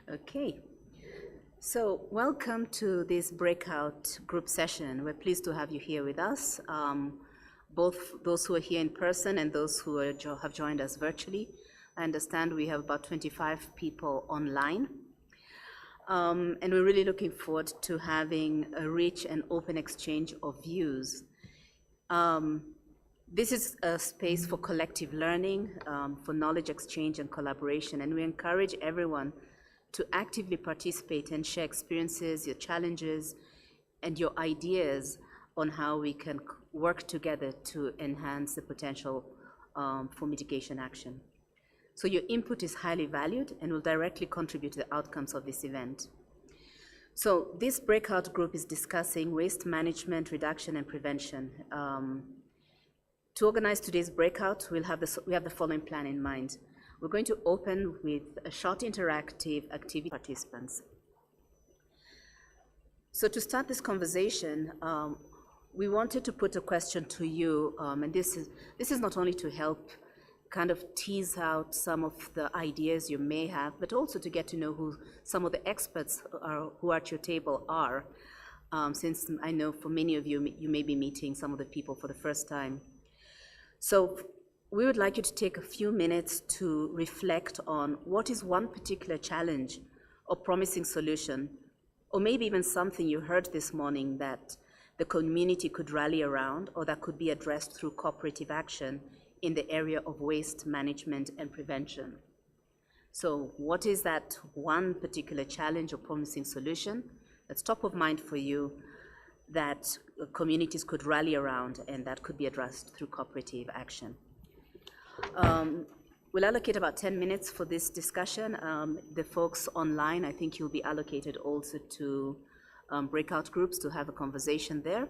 Okay, so welcome to this breakout group session. We're pleased to have you here with us, both those who are here in person and those who have joined us virtually. I understand we have about 25 people online. And we're really looking forward to having a rich and open exchange of views. This is a space for collective learning, for knowledge exchange and collaboration, and we encourage everyone to actively participate and share experiences, your challenges, and your ideas on how we can work together to enhance the potential for mitigation action. So your input is highly valued and will directly contribute to the outcomes of this event. So this breakout group is discussing waste management, reduction, and prevention. To organize today's breakout, we have the following plan in mind. We're going to open with a short interactive activity for participants. So to start this conversation, we wanted to put a question to you, and this is not only to help kind of tease out some of the ideas you may have, but also to get to know who some of the experts who are at your table are, since I know for many of you, you may be meeting some of the people for the first time. So we would like you to take a few minutes to reflect on what is one particular challenge or promising solution, or maybe even something you heard this morning that the community could rally around or that could be addressed through cooperative action in the area of waste management and prevention. So what is that one particular challenge or promising solution that's top of mind for you that communities could rally around and that could be addressed through cooperative action? We'll allocate about 10 minutes for this discussion. The folks online, I think you'll be allocated also to breakout groups to have a conversation there.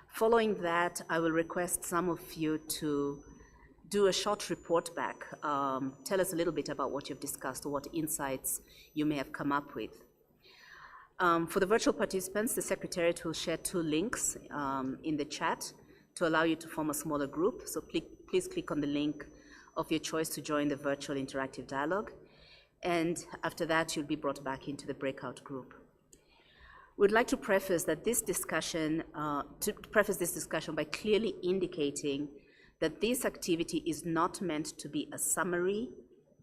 Following that, I will request some of you to do a short report back. Tell us a little bit about what you've discussed or what insights you may have come up with. For the virtual participants, the Secretariat will share 2 links in the chat to allow you to form a smaller group. So please click on the link of your choice to join the virtual interactive dialogue. And after that, you'll be brought back into the breakout group. We'd like to preface this discussion by clearly indicating that this activity is not meant to be a summary,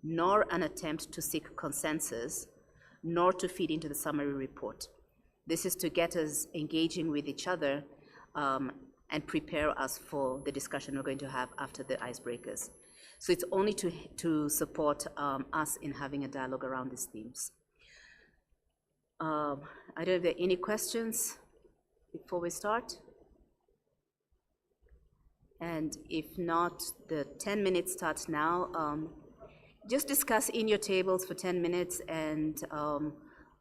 nor an attempt to seek consensus, nor to feed into the summary report. This is to get us engaging with each other and prepare us for the discussion we're going to have after the icebreakers. So it's only to support us in having a dialogue around these themes. I don't know if there are any questions before we start. And if not, the 10 minutes starts now. Just discuss in your tables for 10 minutes and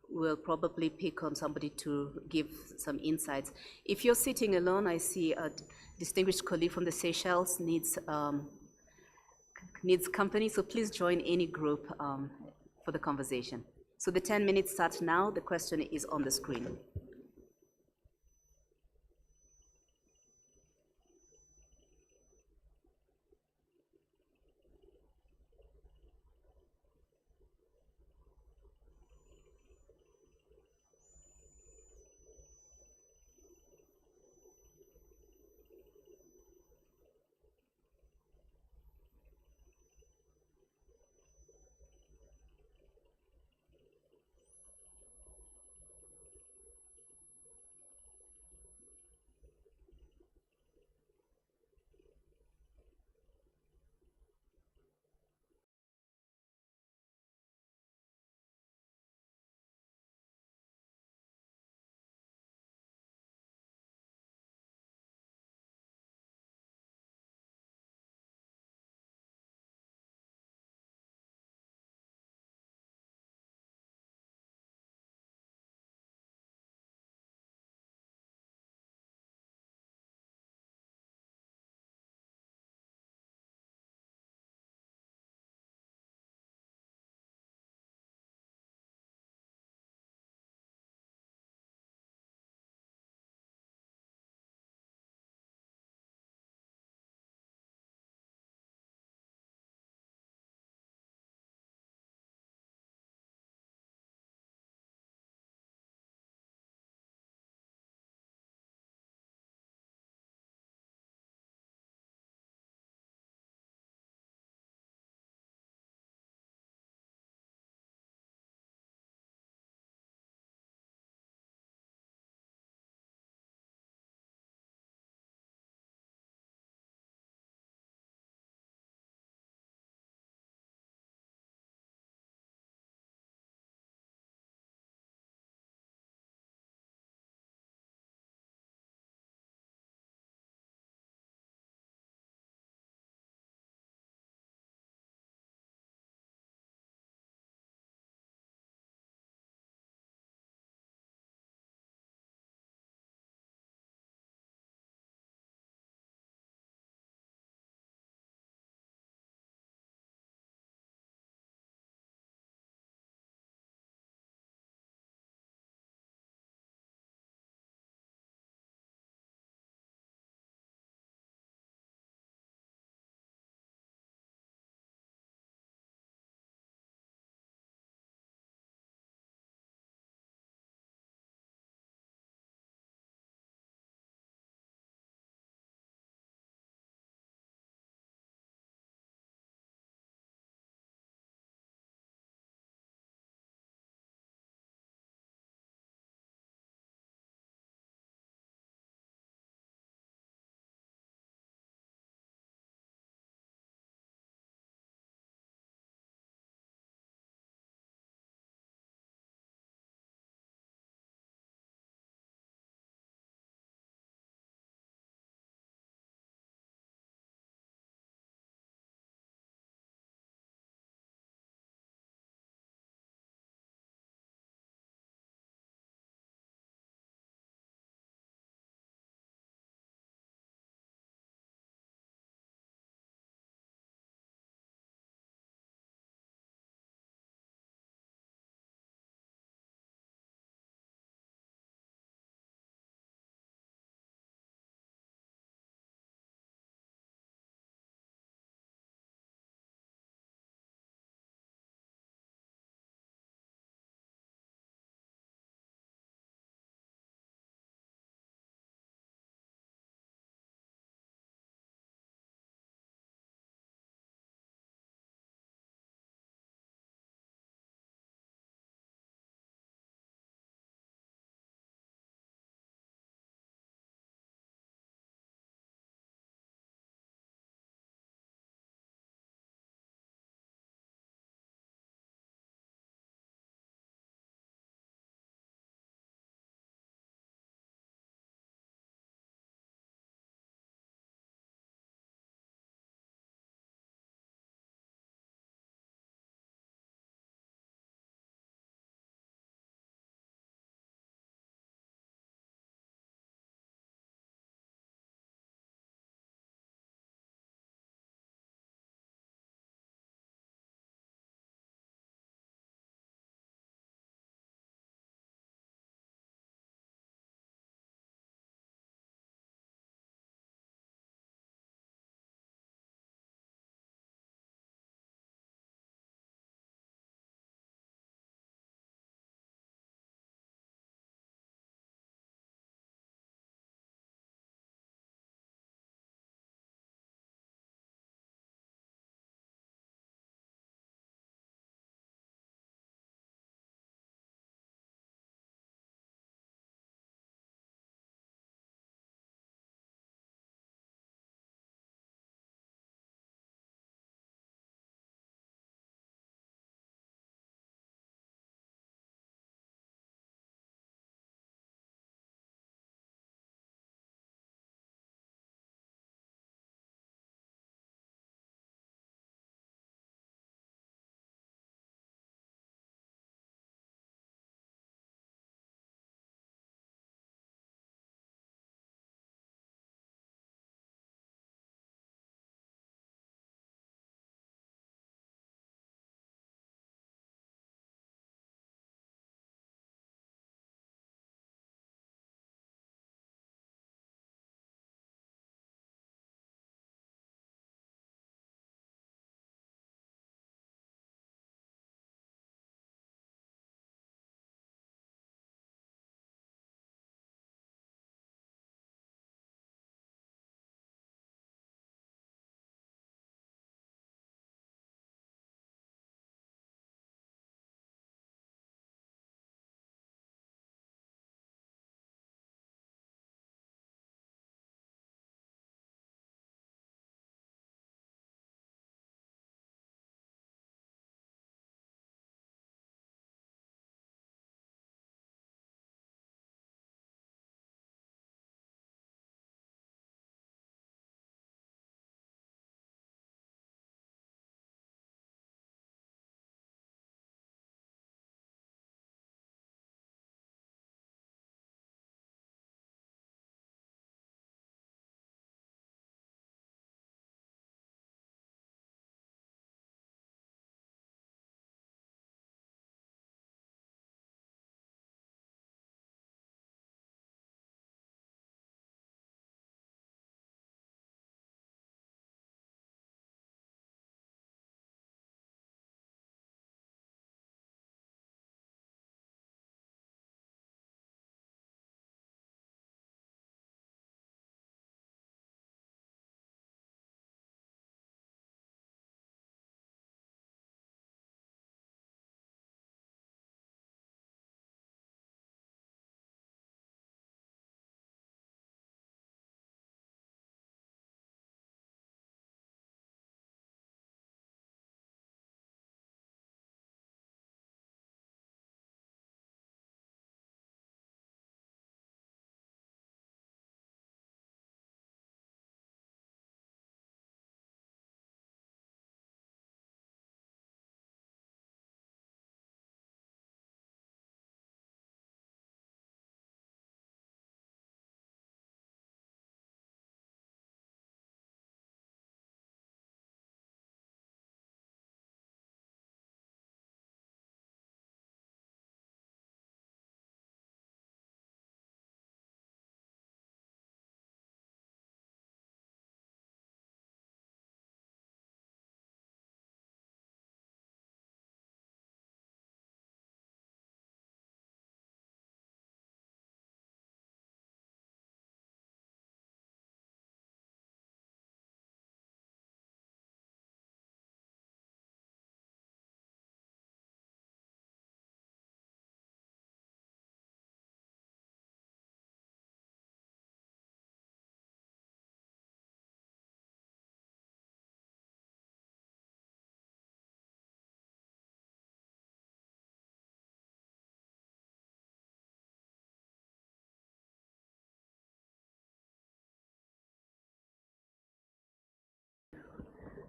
we'll probably pick on somebody to give some insights. If you're sitting alone, I see a distinguished colleague from the Seychelles needs company, so please join any group for the conversation. So the 10 minutes start now. The question is on the screen.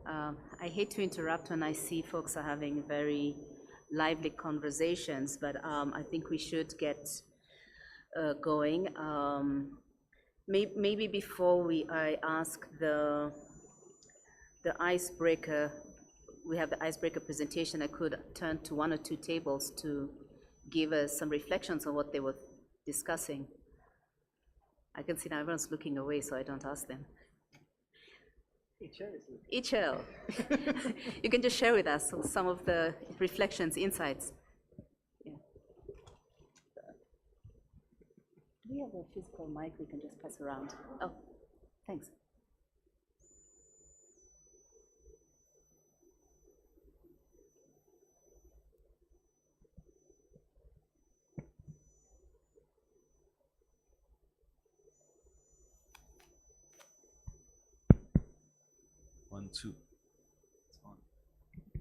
I hate to interrupt when I see folks are having very lively conversations, but I think we should get going. Maybe before I ask the icebreaker, we have the icebreaker presentation, I could turn to one or two tables to give us some reflections on what they were discussing. I can see now everyone's looking away, so I don't ask them. HL. You can just share with us some of the reflections, insights. Yeah. Do we have a physical mic we can just pass around? Oh, thanks. One, two. It's on. I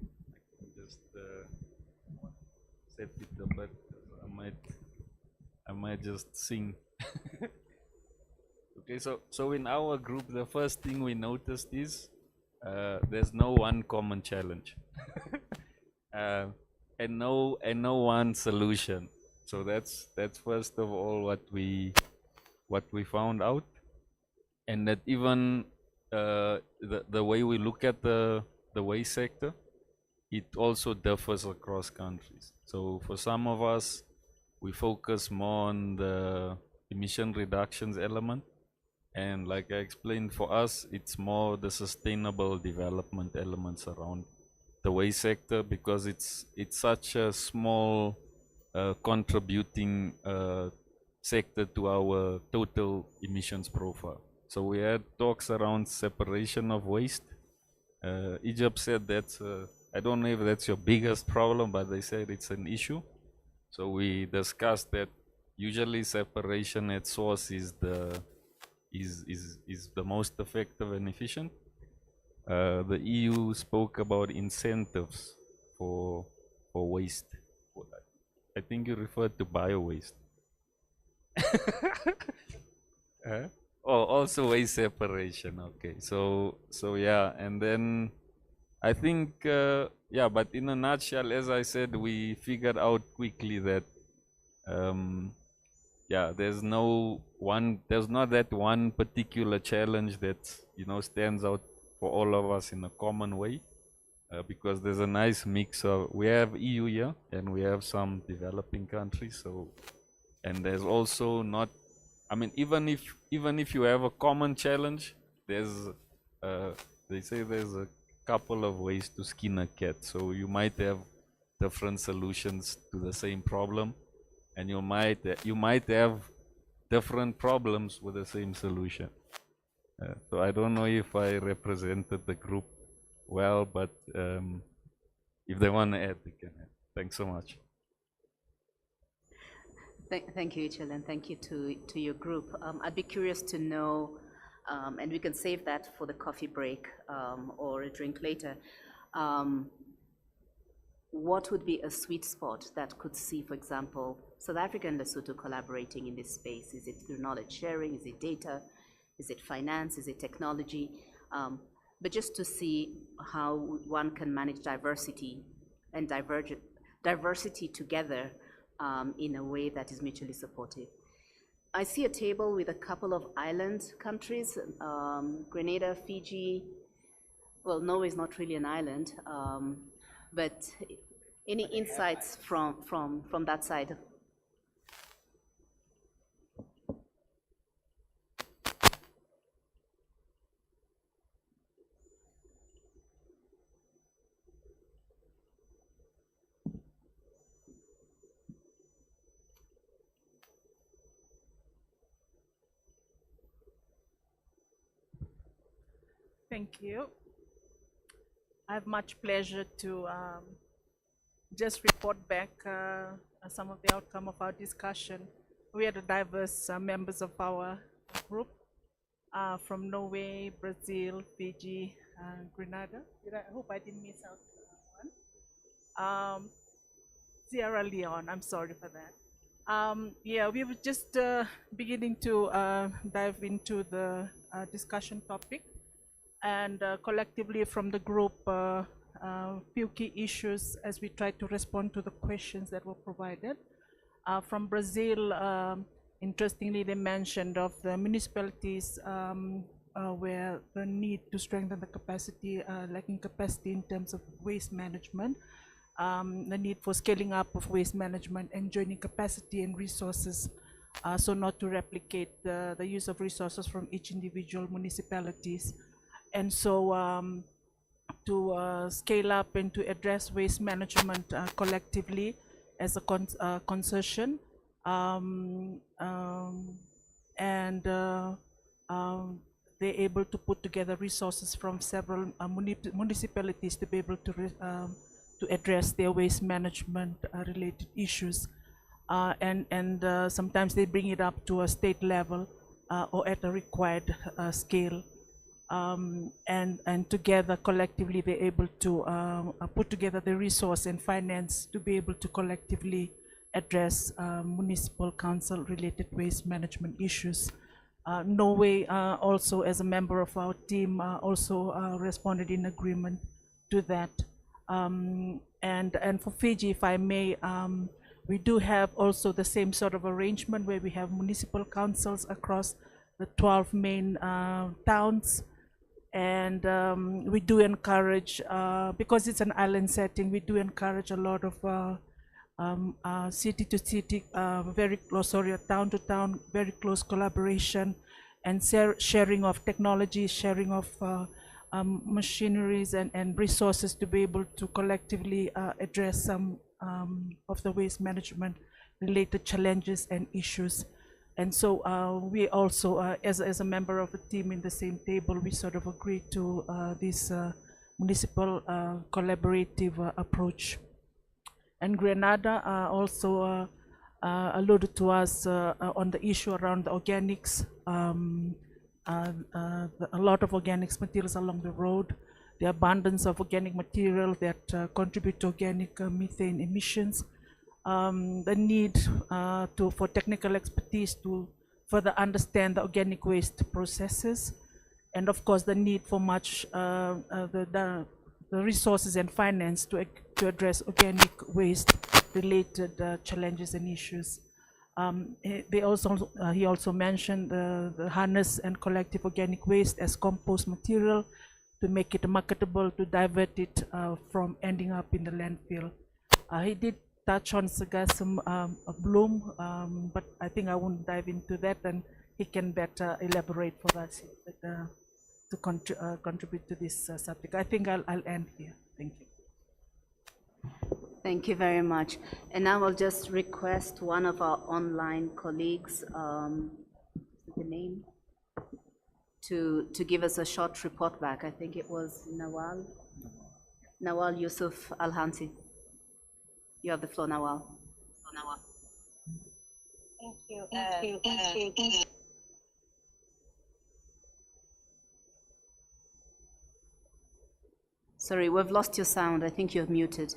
can just set it up, but I might just sing. Okay, so in our group, the first thing we noticed is there's no one common challenge, and no one solution. So that's first of all what we found out, and that even the way we look at the waste sector, it also differs across countries. So for some of us, we focus more on the emission reductions element, and like I explained, for us it's more the sustainable development elements around the waste sector, because it's such a small contributing sector to our total emissions profile. So we had talks around separation of waste. Egypt said that's I don't know if that's your biggest problem, but they said it's an issue. So we discussed that usually separation at source is the most effective and efficient. The EU spoke about incentives for waste. I think you referred to bio-waste. Oh, also waste separation. Okay, so yeah, and then I think yeah, but in a nutshell, as I said, we figured out quickly that yeah, there's not that one particular challenge that stands out for all of us in a common way, because there's a nice mix of, we have EU here and we have some developing countries. So, and there's also not, I mean, even if you have a common challenge, there's they say there's a couple of ways to skin a cat. So you might have different solutions to the same problem, and you might have different problems with the same solution. So I don't know if I represented the group well, but if they want to add, they can add. Thanks so much. Thank you, Ichel, and thank you to your group. I'd be curious to know, and we can save that for the coffee break or a drink later, what would be a sweet spot that could see, for example, South Africa and Lesotho collaborating in this space? Is it through knowledge sharing? Is it data? Is it finance? Is it technology? But just to see how one can manage diversity and diversity together in a way that is mutually supportive. I see a table with a couple of island countries, Grenada, Fiji. Well, Norway is not really an island, but any insights from that side? Thank you. I have much pleasure to just report back some of the outcome of our discussion. We had a diverse members of our group from Norway, Brazil, Fiji, Grenada. I hope I didn't miss out one. Sierra Leone, I'm sorry for that. Yeah, we were just beginning to dive into the discussion topic. and collectively from the group, few key issues as we try to respond to the questions that were provided. From Brazil, interestingly, they mentioned of the municipalities where the need to strengthen the capacity, lacking capacity in terms of waste management, the need for scaling up of waste management and joining capacity and resources, so not to replicate the use of resources from each individual municipalities. And so to scale up and to address waste management collectively as a consortium, and they're able to put together resources from several municipalities to be able to address their waste management related issues. And sometimes they bring it up to a state level or at a required scale. And together, collectively, they're able to put together the resource and finance to be able to collectively address municipal council related waste management issues. Norway also, as a member of our team, also responded in agreement to that. And for Fiji, if I may, we do have also the same sort of arrangement where we have municipal councils across the 12 main towns. And we do encourage, because it's an island setting, we do encourage a lot of city to city, very close, town to town, very close collaboration and sharing of technology, sharing of machineries and resources to be able to collectively address some of the waste management related challenges and issues. And so we also, as a member of a team in the same table, we sort of agreed to this municipal collaborative approach. And Grenada also alluded to us on the issue around the organics, a lot of organics materials along the road, the abundance of organic material that contribute to organic methane emissions, the need for technical expertise to further understand the organic waste processes, and of course the need for much the resources and finance to address organic waste related challenges and issues. He also mentioned the harness and collective organic waste as compost material to make it marketable, to divert it from ending up in the landfill. He did touch on sargassum bloom, but I think I won't dive into that, and he can better elaborate for us to contribute to this subject. I think I'll end here. Thank you. Thank you very much. And now I'll just request one of our online colleagues, the name, to give us a short report back. I think it was Nawal Yusuf Al-Hansi. You have the floor, Nawal. Thank you. Sorry, we've lost your sound. I think you're muted.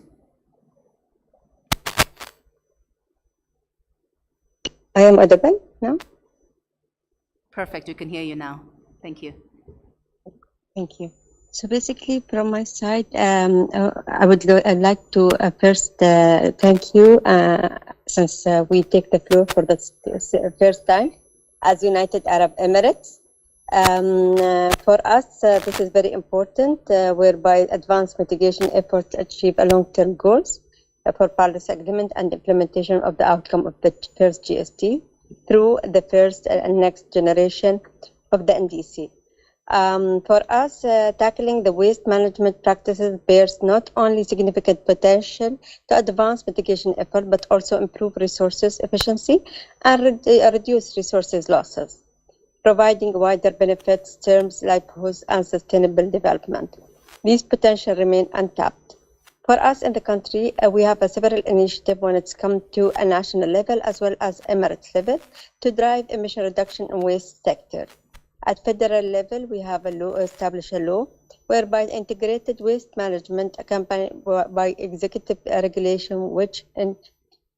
I am audible now? Perfect, we can hear you now. Thank you. Thank you. So basically, from my side, I'd like to first thank you, since we take the floor for the first time as United Arab Emirates. For us, this is very important, whereby advanced mitigation efforts achieve a long-term goals for policy agreement and implementation of the outcome of the first GST through the first and next generation of the NDC. For us, tackling the waste management practices bears not only significant potential to advance mitigation effort, but also improve resources efficiency and reduce resources losses, providing wider benefits, terms, livelihoods, and sustainable development. These potential remain untapped. For us in the country, we have several initiatives when it's come to a national level as well as Emirates level to drive emission reduction in waste sector. At federal level, we have established a law whereby integrated waste management accompanied by executive regulation which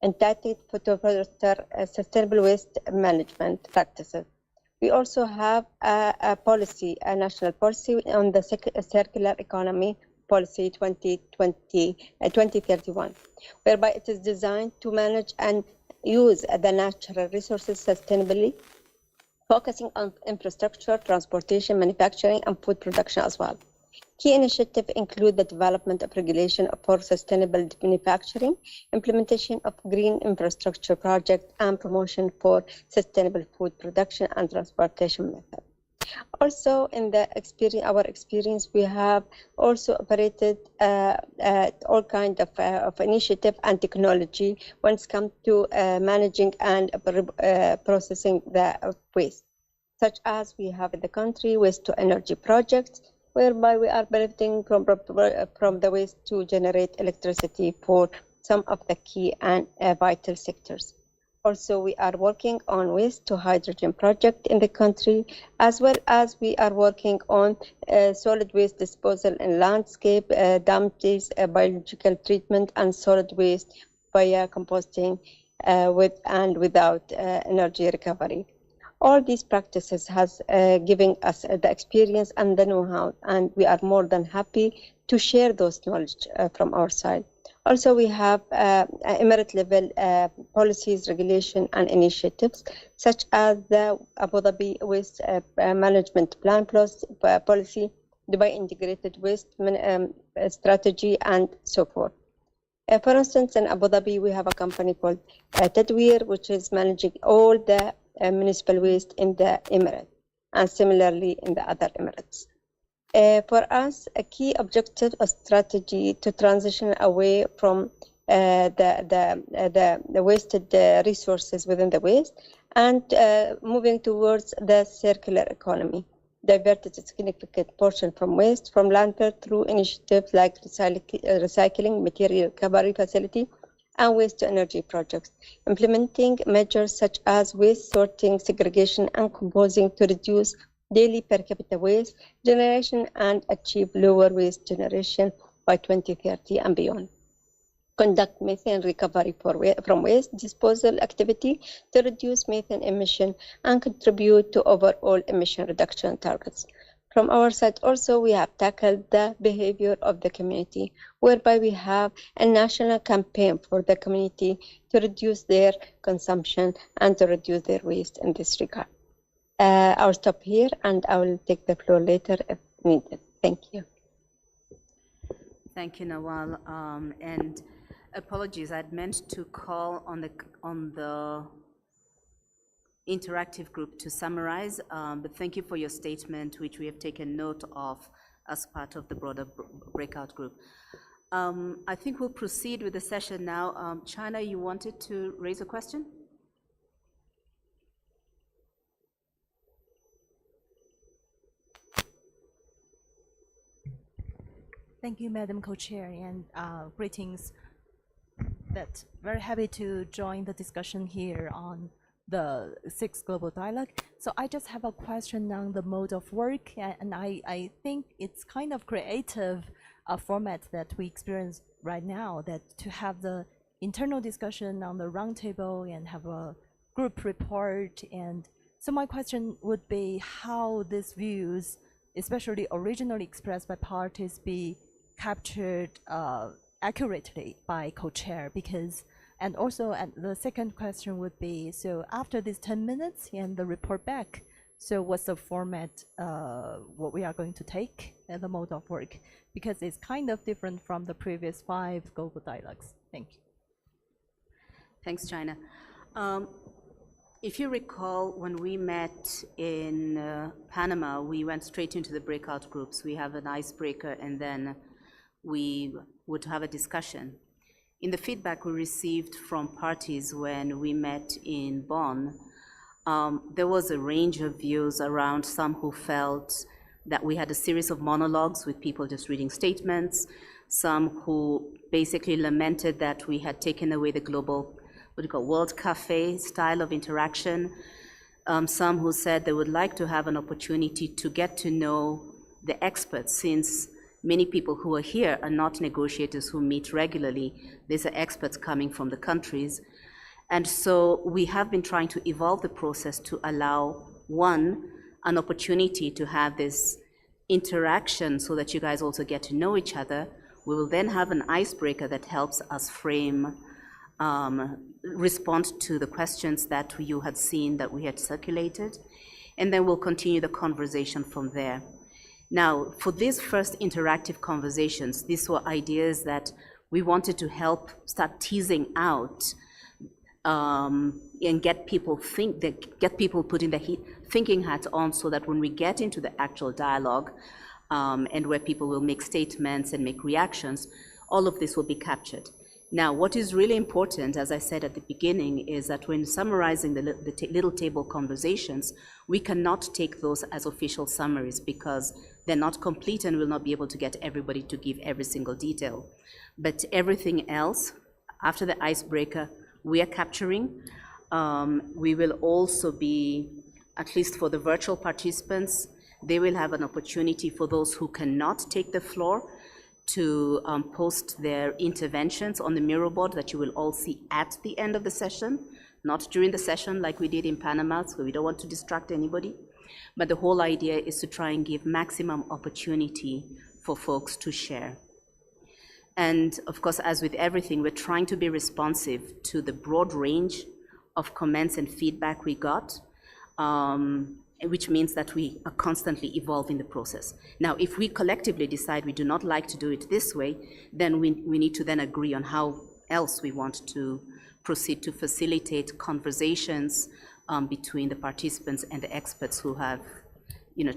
entitled to foster sustainable waste management practices. We also have a policy, a national policy on the circular economy policy 2031, whereby it is designed to manage and use the natural resources sustainably, focusing on infrastructure, transportation, manufacturing, and food production as well. Key initiatives include the development of regulation for sustainable manufacturing, implementation of green infrastructure projects, and promotion for sustainable food production and transportation methods. Also, in our experience, we have also operated all kinds of initiative and technology when it comes to managing and processing the waste, such as we have in the country waste to energy projects, whereby we are benefiting from the waste to generate electricity for some of the key and vital sectors. Also, we are working on waste to hydrogen project in the country, as well as we are working on solid waste disposal in landscape, damages, biological treatment, and solid waste via composting with and without energy recovery. All these practices has given us the experience and the know-how, and we are more than happy to share those knowledge from our side. Also, we have emirate level policies, regulation, and initiatives, such as the Abu Dhabi Waste Management Plan policy, Dubai Integrated Waste Strategy, and so forth. For instance, in Abu Dhabi, we have a company called Tadweer, which is managing all the municipal waste in the emirate, and similarly in the other emirates. For us, a key objective or strategy to transition away from the wasted resources within the waste and moving towards the circular economy. Diverted a significant portion from waste from landfill through initiatives like recycling, material recovery facility, and waste to energy projects, implementing measures such as waste sorting, segregation, and composting to reduce daily per capita waste generation and achieve lower waste generation by 2030 and beyond. Conduct methane recovery from waste disposal activity to reduce methane emission and contribute to overall emission reduction targets. From our side also, we have tackled the behavior of the community, whereby we have a national campaign for the community to reduce their consumption and to reduce their waste in this regard. I'll stop here and I will take the floor later if needed. Thank you. Thank you, Nawal. And apologies, I'd meant to call on the interactive group to summarize, but thank you for your statement, which we have taken note of as part of the broader breakout group. I think we'll proceed with the session now. China, you wanted to raise a question? Thank you, Madam Co-Chair, and greetings. That's very happy to join the discussion here on the 6th Global Dialogue. So I just have a question on the mode of work, and I think it's kind of creative format that we experience right now, that to have the internal discussion on the roundtable and have a group report. And so my question would be how these views, especially originally expressed by parties, be captured accurately by co-chair, because, and also, and the second question would be, so after these 10 minutes and the report back, so what's the format, what we are going to take and the mode of work? Because it's kind of different from the previous 5 global dialogues. Thank you. Thanks, China. If you recall, when we met in Panama, we went straight into the breakout groups. We have an icebreaker, and then we would have a discussion. In the feedback we received from parties when we met in Bonn, there was a range of views around some who felt that we had a series of monologues with people just reading statements, some who basically lamented that we had taken away the global, what do you call, World Cafe style of interaction, some who said they would like to have an opportunity to get to know the experts, since many people who are here are not negotiators who meet regularly. These are experts coming from the countries. And so we have been trying to evolve the process to allow one, an opportunity to have this interaction so that you guys also get to know each other. We will then have an icebreaker that helps us frame, respond to the questions that you had seen that we had circulated, and then we'll continue the conversation from there. Now, for these first interactive conversations, these were ideas that we wanted to help start teasing out and get people putting their thinking hat on, so that when we get into the actual dialogue and where people will make statements and make reactions, all of this will be captured. Now, what is really important, as I said at the beginning, is that when summarizing the little table conversations, we cannot take those as official summaries because they're not complete and we'll not be able to get everybody to give every single detail. But everything else, after the icebreaker, we are capturing. We will also be, at least for the virtual participants, they will have an opportunity for those who cannot take the floor to post their interventions on the Miro board that you will all see at the end of the session, not during the session like we did in Panama, so we don't want to distract anybody. But the whole idea is to try and give maximum opportunity for folks to share. And of course, as with everything, we're trying to be responsive to the broad range of comments and feedback we got, which means that we are constantly evolving the process. Now, if we collectively decide we do not like to do it this way, then we need to then agree on how else we want to proceed to facilitate conversations between the participants and the experts who have,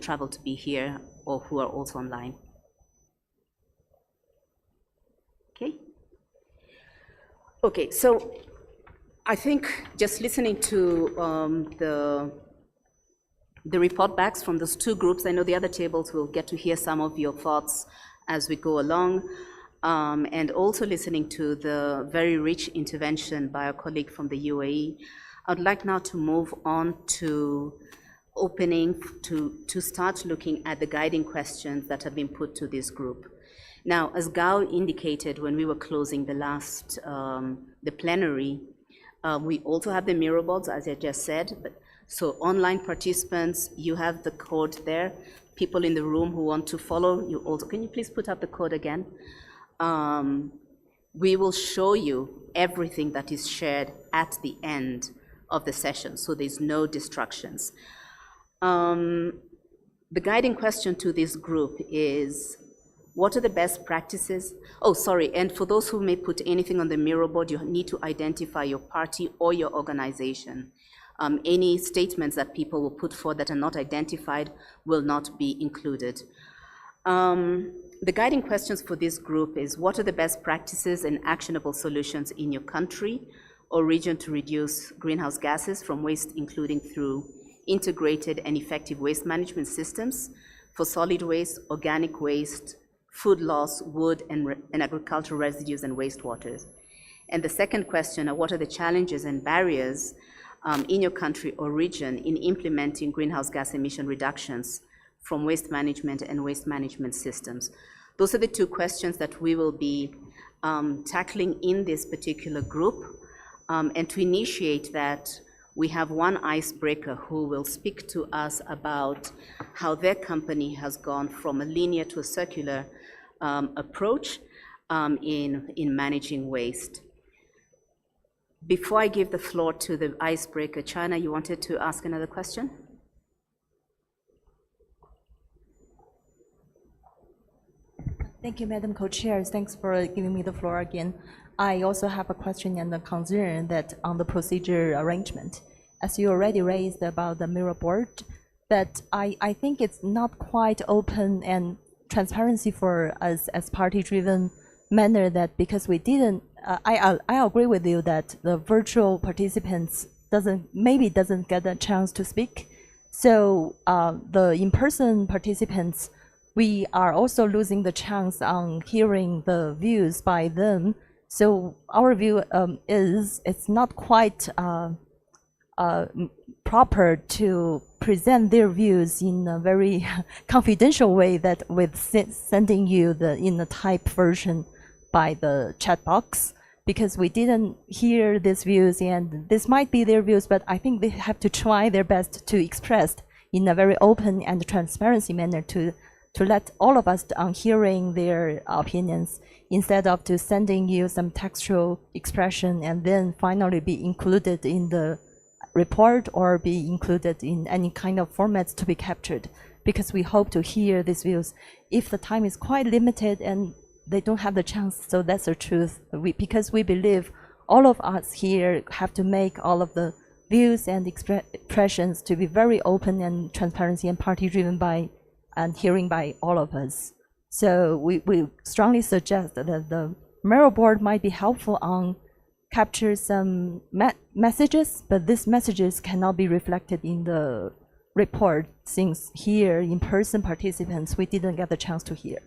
traveled to be here or who are also online. Okay, so I think just listening to the report backs from those two groups, I know the other tables will get to hear some of your thoughts as we go along, and also listening to the very rich intervention by our colleague from the UAE, I'd like now to move on to opening to start looking at the guiding questions that have been put to this group. Now, as Gao indicated when we were closing the last, the plenary, we also have the Miro boards, as I just said. So online participants, you have the code there. People in the room who want to follow, you also, can you please put up the code again? We will show you everything that is shared at the end of the session, so there's no distractions. The guiding question to this group is, what are the best practices? Oh, sorry, and for those who may put anything on the Miro board, you need to identify your party or your organization. Any statements that people will put forward that are not identified will not be included. The guiding questions for this group is, what are the best practices and actionable solutions in your country or region to reduce greenhouse gases from waste, including through integrated and effective waste management systems for solid waste, organic waste, food loss, wood and agricultural residues and wastewaters. And the second question are, what are the challenges and barriers in your country or region in implementing greenhouse gas emission reductions from waste management and waste management systems? Those are the two questions that we will be tackling in this particular group. And to initiate that, we have one icebreaker who will speak to us about how their company has gone from a linear to a circular approach in managing waste. Before I give the floor to the icebreaker, China, you wanted to ask another question? Thank you, Madam Co-Chair. Thanks for giving me the floor again. I also have a question and a concern that on the procedure arrangement. As you already raised about the Miro board, that I think it's not quite open and transparency for us as party-driven manner, that because we didn't, I agree with you that the virtual participants maybe doesn't get a chance to speak. So the in-person participants, we are also losing the chance on hearing the views by them. So our view is it's not quite proper to present their views in a very confidential way, that with sending you in the type version by the chat box. because we didn't hear these views, and this might be their views, but I think they have to try their best to express in a very open and transparency manner to let all of us on hearing their opinions, instead of to sending you some textual expression and then finally be included in the report or be included in any kind of formats to be captured, because we hope to hear these views. If the time is quite limited and they don't have the chance, so that's the truth. Because we believe all of us here have to make all of the views and expressions to be very open and transparency and party driven by and hearing by all of us. So we strongly suggest that the Mayoral Board might be helpful on capture some messages, but these messages cannot be reflected in the report, since here in-person participants, we didn't get the chance to hear.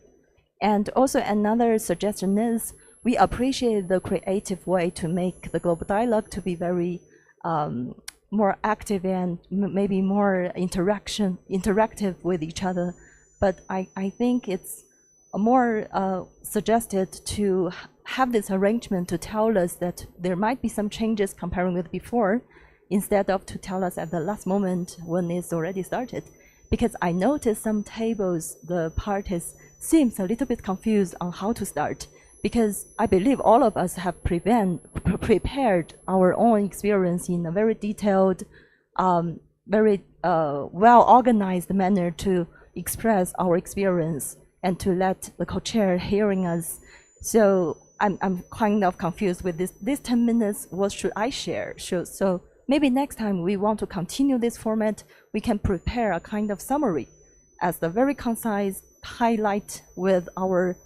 And also another suggestion is, we appreciate the creative way to make the global dialogue to be very more active and maybe more interactive with each other. But I think it's more suggested to have this arrangement to tell us that there might be some changes comparing with before, instead of to tell us at the last moment when it's already started. Because I noticed some tables, the parties seems a little bit confused on how to start, because I believe all of us have prepared our own experience in a very detailed, very well-organized manner to express our experience and to let the co-chair hearing us. So I'm kind of confused with this 10 minutes, what should I share? So maybe next time we want to continue this format, we can prepare a kind of summary as the very concise highlight with our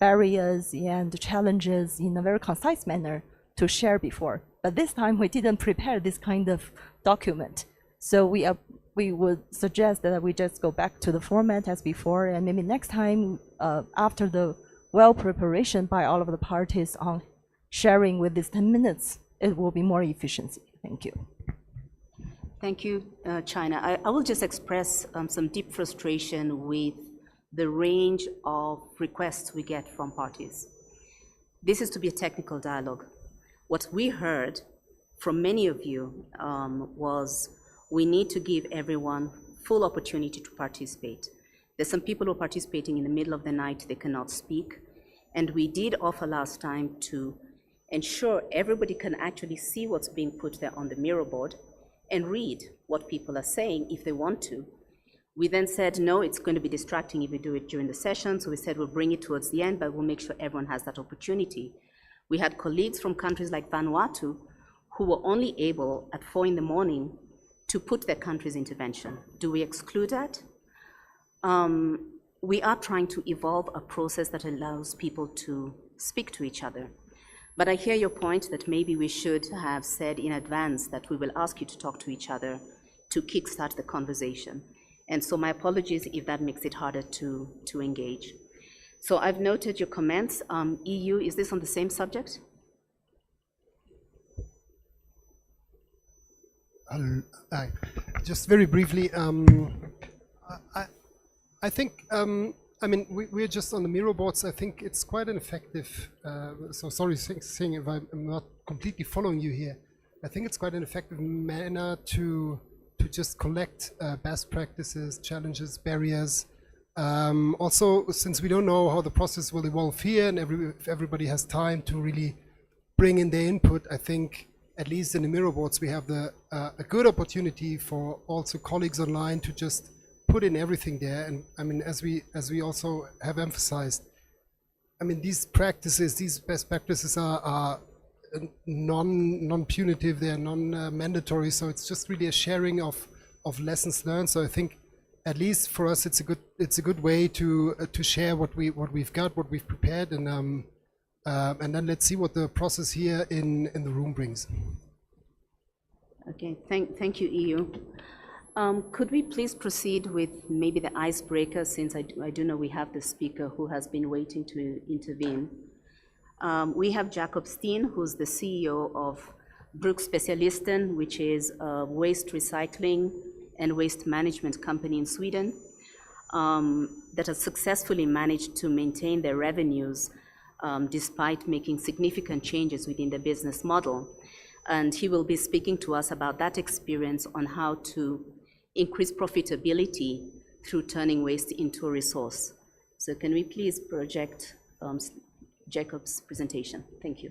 barriers and challenges in a very concise manner to share before. But this time we didn't prepare this kind of document. So we would suggest that we just go back to the format as before, and maybe next time, after the well preparation by all of the parties on sharing with these 10 minutes, it will be more efficiency. Thank you. Thank you, China. I will just express some deep frustration with the range of requests we get from parties. This is to be a technical dialogue. What we heard from many of you was we need to give everyone full opportunity to participate. There's some people who are participating in the middle of the night, they cannot speak. And we did offer last time to ensure everybody can actually see what's being put there on the mirror board and read what people are saying if they want to. We then said, no, it's going to be distracting if we do it during the session. So we said we'll bring it towards the end, but we'll make sure everyone has that opportunity. We had colleagues from countries like Vanuatu who were only able at 4 in the morning to put their country's intervention. Do we exclude that? We are trying to evolve a process that allows people to speak to each other. But I hear your point that maybe we should have said in advance that we will ask you to talk to each other to kickstart the conversation. And so my apologies if that makes it harder to engage. So I've noted your comments. EU, is this on the same subject? Just very briefly, I think, I mean, we're just on the mirror boards. I think it's quite an effective, so sorry saying if I'm not completely following you here. I think it's quite an effective manner to just collect best practices, challenges, barriers. Also, since we don't know how the process will evolve here and if everybody has time to really bring in their input, I think at least in the mirror boards we have a good opportunity for also colleagues online to just put in everything there. And I mean, as we also have emphasized, I mean, these practices, these best practices are non-punitive, they're non-mandatory, so it's just really a sharing of lessons learned. So I think at least for us it's a good way to share what we've got, what we've prepared, and then let's see what the process here in the room brings. Okay, thank you, EU. Could we please proceed with maybe the icebreaker, since I do know we have the speaker who has been waiting to intervene. We have Jakob Steen, who's the CEO of Bruksspecialisten, which is a waste recycling and waste management company in Sweden that has successfully managed to maintain their revenues despite making significant changes within the business model. And he will be speaking to us about that experience on how to increase profitability through turning waste into a resource. So can we please project Jacob's presentation? Thank you.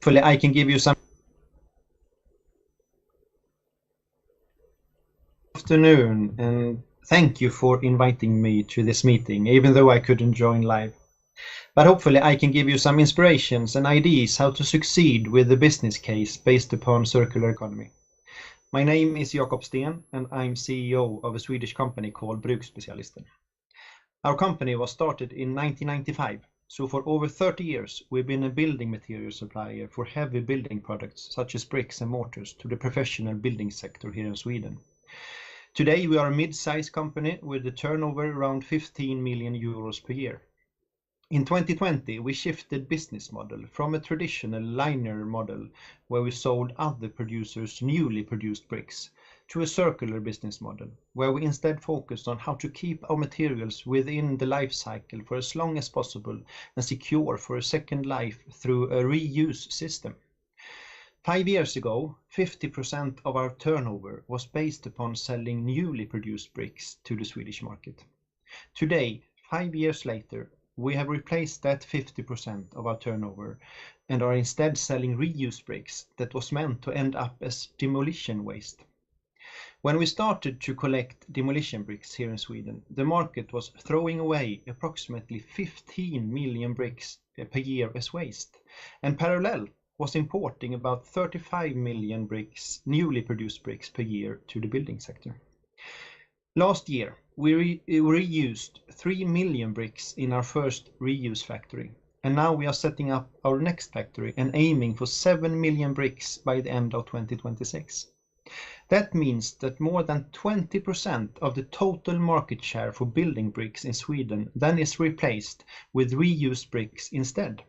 Hopefully I can give you some afternoon, and thank you for inviting me to this meeting, even though I couldn't join live. But hopefully I can give you some inspirations and ideas how to succeed with the business case based upon circular economy. My name is Jakob Sten, and I'm CEO of a Swedish company called Bruksspecialisten. Our company was started in 1995. So for over 30 years, we've been a building material supplier for heavy building products such as bricks and mortars to the professional building sector here in Sweden. Today, we are a mid-sized company with a turnover around 15 million euros per year. In 2020, we shifted business model from a traditional liner model where we sold other producers newly produced bricks to a circular business model, where we instead focused on how to keep our materials within the life cycle for as long as possible and secure for a second life through a reuse system. 5 years ago, 50% of our turnover was based upon selling newly produced bricks to the Swedish market. Today, 5 years later, we have replaced that 50% of our turnover and are instead selling reused bricks that was meant to end up as demolition waste. When we started to collect demolition bricks here in Sweden, the market was throwing away approximately 15 million bricks per year as waste, and parallel was importing about 35 million bricks, newly produced bricks per year to the building sector. Last year, we reused 3 million bricks in our first reuse factory, and now we are setting up our next factory and aiming for 7 million bricks by the end of 2026. That means that more than 20% of the total market share for building bricks in Sweden then is replaced with reused bricks instead.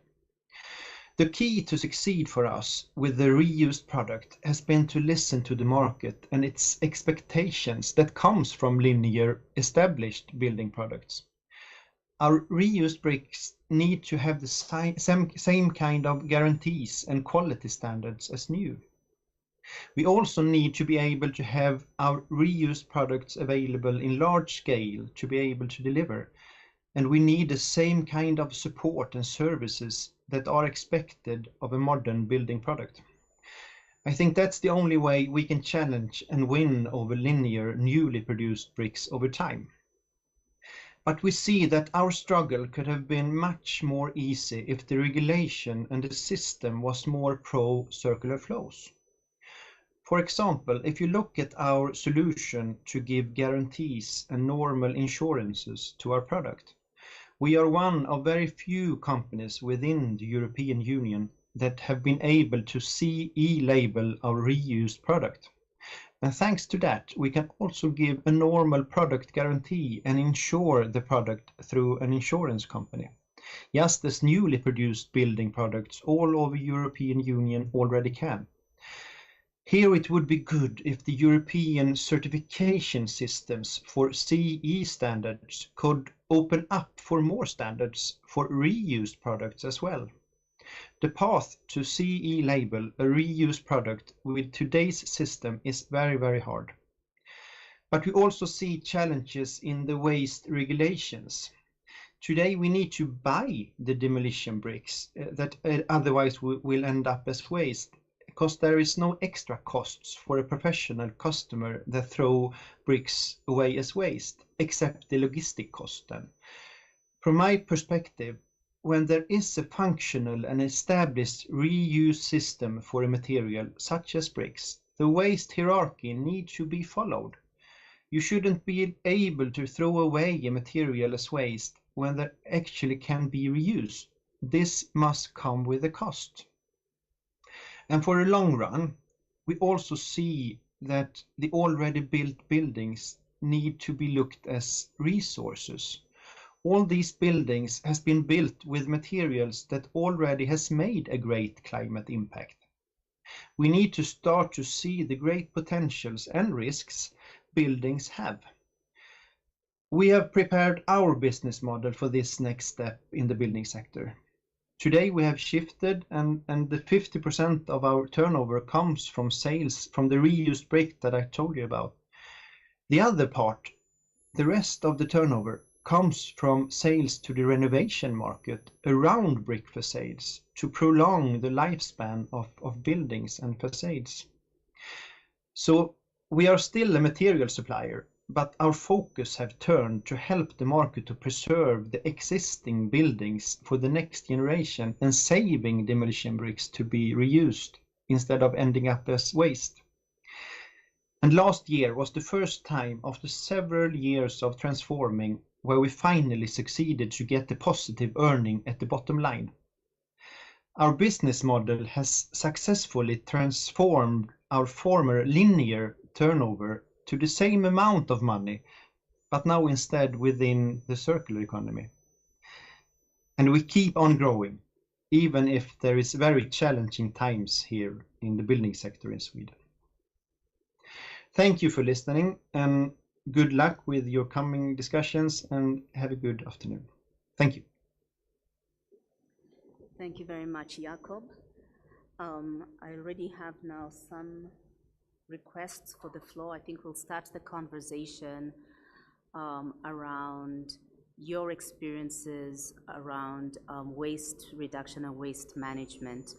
The key to succeed for us with the reused product has been to listen to the market and its expectations that comes from linear established building products. Our reused bricks need to have the same kind of guarantees and quality standards as new. We also need to be able to have our reused products available in large scale to be able to deliver. And we need the same kind of support and services that are expected of a modern building product. I think that's the only way we can challenge and win over linear, newly produced bricks over time. But we see that our struggle could have been much more easy if the regulation and the system was more pro-circular flows. For example, if you look at our solution to give guarantees and normal insurances to our product, we are one of very few companies within the European Union that have been able to CE label our reused product. And thanks to that, we can also give a normal product guarantee and insure the product through an insurance company, just as newly produced building products all over European Union already can. Here it would be good if the European certification systems for CE standards could open up for more standards for reused products as well. The path to CE label a reused product with today's system is very, very hard. But we also see challenges in the waste regulations. Today we need to buy the demolition bricks that otherwise will end up as waste, because there is no extra costs for a professional customer that throw bricks away as waste, except the logistic cost then. From my perspective, when there is a functional and established reuse system for a material such as bricks, the waste hierarchy needs to be followed. You shouldn't be able to throw away a material as waste when they actually can be reused, this must come with a cost. And for the long run, we also see that the already built buildings need to be looked as resources. All these buildings has been built with materials that already has made a great climate impact. We need to start to see the great potentials and risks buildings have. We have prepared our business model for this next step in the building sector. Today we have shifted and the 50% of our turnover comes from sales from the reused brick that I told you about. The other part, the rest of the turnover, comes from sales to the renovation market around brick facades to prolong the lifespan of buildings and facades. So we are still a material supplier, but our focus have turned to help the market to preserve the existing buildings for the next generation and saving demolition bricks to be reused instead of ending up as waste. And last year was the first time after several years of transforming where we finally succeeded to get the positive earning at the bottom line. Our business model has successfully transformed our former linear turnover to the same amount of money, but now instead within the circular economy. And we keep on growing, even if there is very challenging times here in the building sector in Sweden. Thank you for listening, and good luck with your coming discussions, and have a good afternoon. Thank you. Thank you very much, Jakob. I already have now some requests for the floor. I think we'll start the conversation around your experiences around waste reduction and waste management.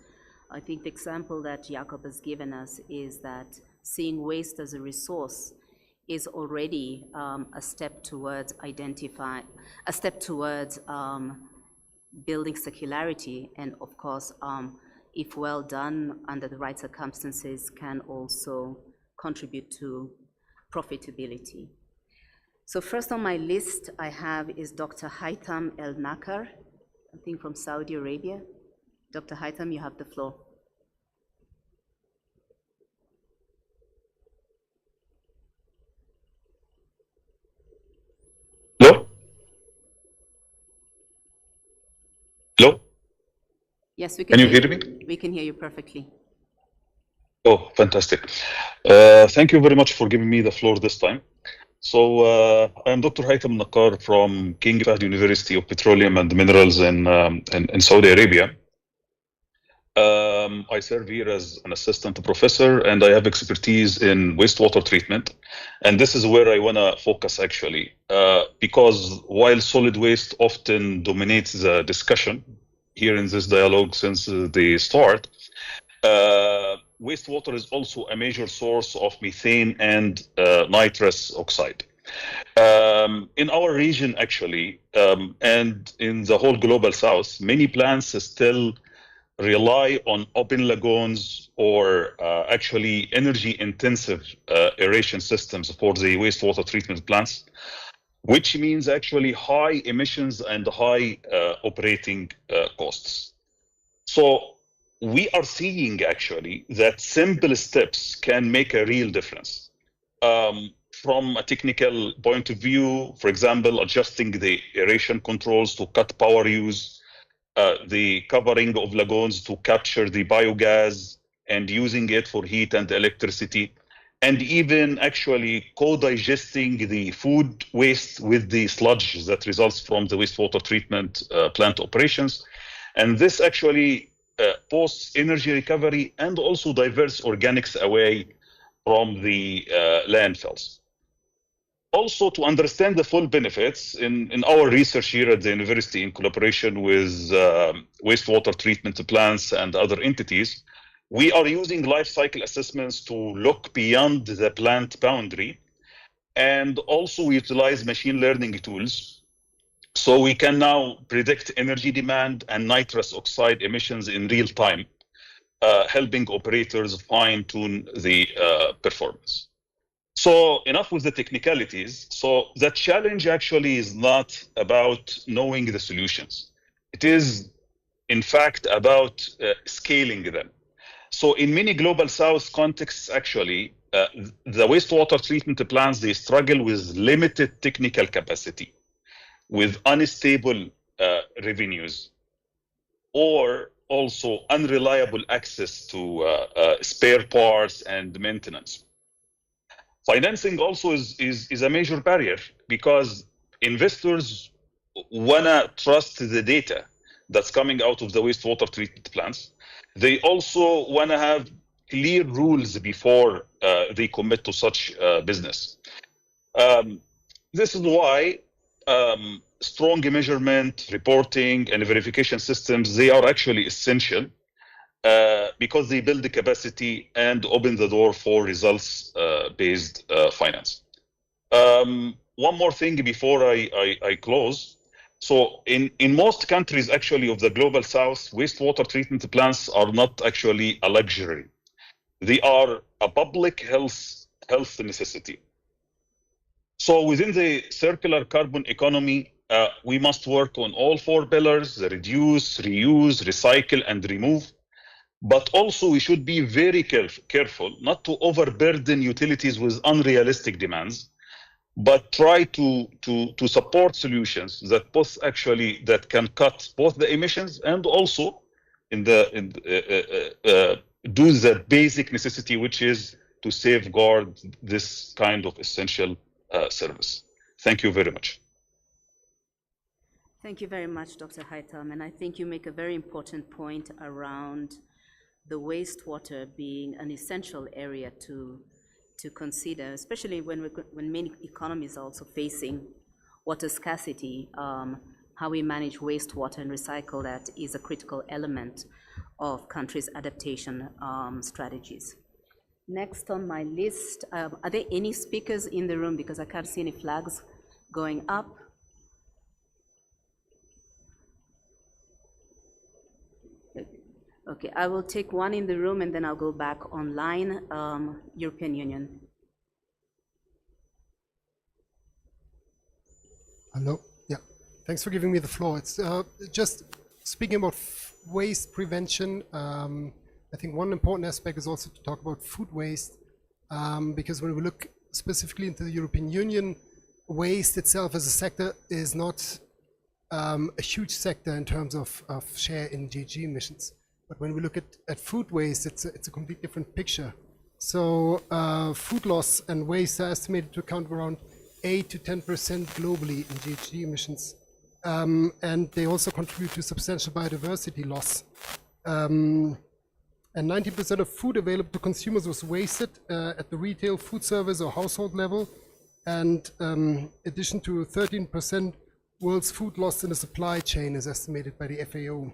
I think the example that Jakob has given us is that seeing waste as a resource is already a step towards building circularity, and of course, if well done under the right circumstances, can also contribute to profitability. So first on my list I have is Dr. Haitham El-Nakar, I think from Saudi Arabia. Dr. Haitham, you have the floor. Hello? Hello? Yes, we can Can you hear hear you. me? We can hear you perfectly. Oh, fantastic. Thank you very much for giving me the floor this time. So I'm Dr. Haitham Nakar from King Fahd University of Petroleum and Minerals in Saudi Arabia. I serve here as an assistant professor, and I have expertise in wastewater treatment. And this is where I want to focus actually, because while solid waste often dominates the discussion here in this dialogue since the start, wastewater is also a major source of methane and nitrous oxide. In our region, actually, and in the whole global south, many plants still rely on open lagoons or actually energy-intensive aeration systems for the wastewater treatment plants, which means actually high emissions and high operating costs. So we are seeing actually that simple steps can make a real difference. From a technical point of view, for example, adjusting the aeration controls to cut power use, the covering of lagoons to capture the biogas and using it for heat and electricity, and even actually co-digesting the food waste with the sludge that results from the wastewater treatment plant operations. And this actually posts energy recovery and also diverts organics away from the landfills. Also, to understand the full benefits, in our research here at the university in collaboration with wastewater treatment plants and other entities, we are using life cycle assessments to look beyond the plant boundary, and also we utilize machine learning tools. So we can now predict energy demand and nitrous oxide emissions in real time, helping operators fine-tune the performance. So enough with the technicalities. So the challenge actually is not about knowing the solutions. It is, in fact, about scaling them. So in many global south contexts, actually, the wastewater treatment plants, they struggle with limited technical capacity, with unstable revenues, or also unreliable access to spare parts and maintenance. Financing also is a major barrier because investors wanna trust the data that's coming out of the wastewater treatment plants. They also wanna have clear rules before they commit to such business. This is why strong measurement, reporting, and verification systems, they are actually essential because they build the capacity and open the door for results-based finance. One more thing before I close. So in most countries, actually, of the global south, wastewater treatment plants are not actually a luxury. They are a public health necessity. So within the circular carbon economy, we must work on all four pillars: the reduce, reuse, recycle, and remove. But also we should be very careful not to overburden utilities with unrealistic demands, but try to support solutions that that can cut both the emissions and also do the basic necessity, which is to safeguard this kind of essential service. Thank you very much. Thank you very much, Dr. Haitam. And I think you make a very important point around the wastewater being an essential area to consider, especially when many economies are also facing water scarcity. How we manage wastewater and recycle that is a critical element of countries' adaptation strategies. Next on my list, are there any speakers in the room? Because I can't see any flags going up. Okay, I will take one in the room and then I'll go back online. European Union. Hello. Yeah. Thanks for giving me the floor. It's just speaking about waste prevention. I think one important aspect is also to talk about food waste, because when we look specifically into the European Union, waste itself as a sector is not a huge sector in terms of share in GHG emissions. But when we look at food waste, it's a completely different picture. So food loss and waste are estimated to account for around 8 to 10% globally in GHG emissions. And they also contribute to substantial biodiversity loss. And 90% of food available to consumers was wasted at the retail, food service, or household level. And in addition to 13% world's food lost in the supply chain is estimated by the FAO.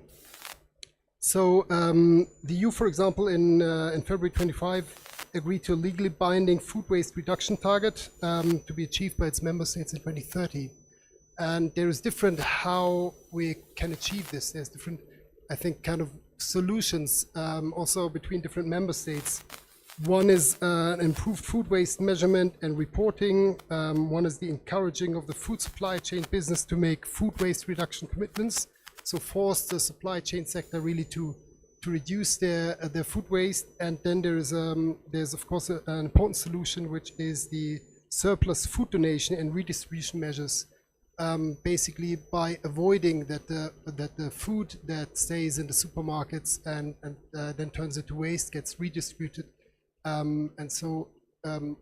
So the EU, for example, in February 25, agreed to a legally binding food waste reduction target to be achieved by its member states in 2030. And there is different how we can achieve this. There's different, I think, kind of solutions also between different member states. One is an improved food waste measurement and reporting. One is the encouraging of the food supply chain business to make food waste reduction commitments. So force the supply chain sector really to reduce their food waste. And then there's of course an important solution, which is the surplus food donation and redistribution measures. Basically by avoiding that the food that stays in the supermarkets and then turns into waste gets redistributed. And so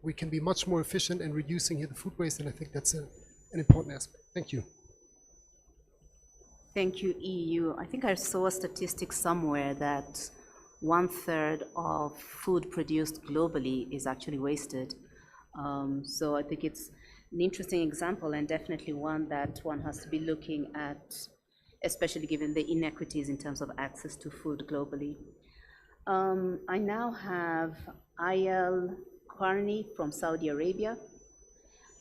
we can be much more efficient in reducing here the food waste, and I think that's an important aspect. Thank you. Thank you, EU. I think I saw a statistic somewhere that 1/3 of food produced globally is actually wasted. So I think it's an interesting example and definitely one that one has to be looking at, especially given the inequities in terms of access to food globally. I now have Ayel Karni from Saudi Arabia.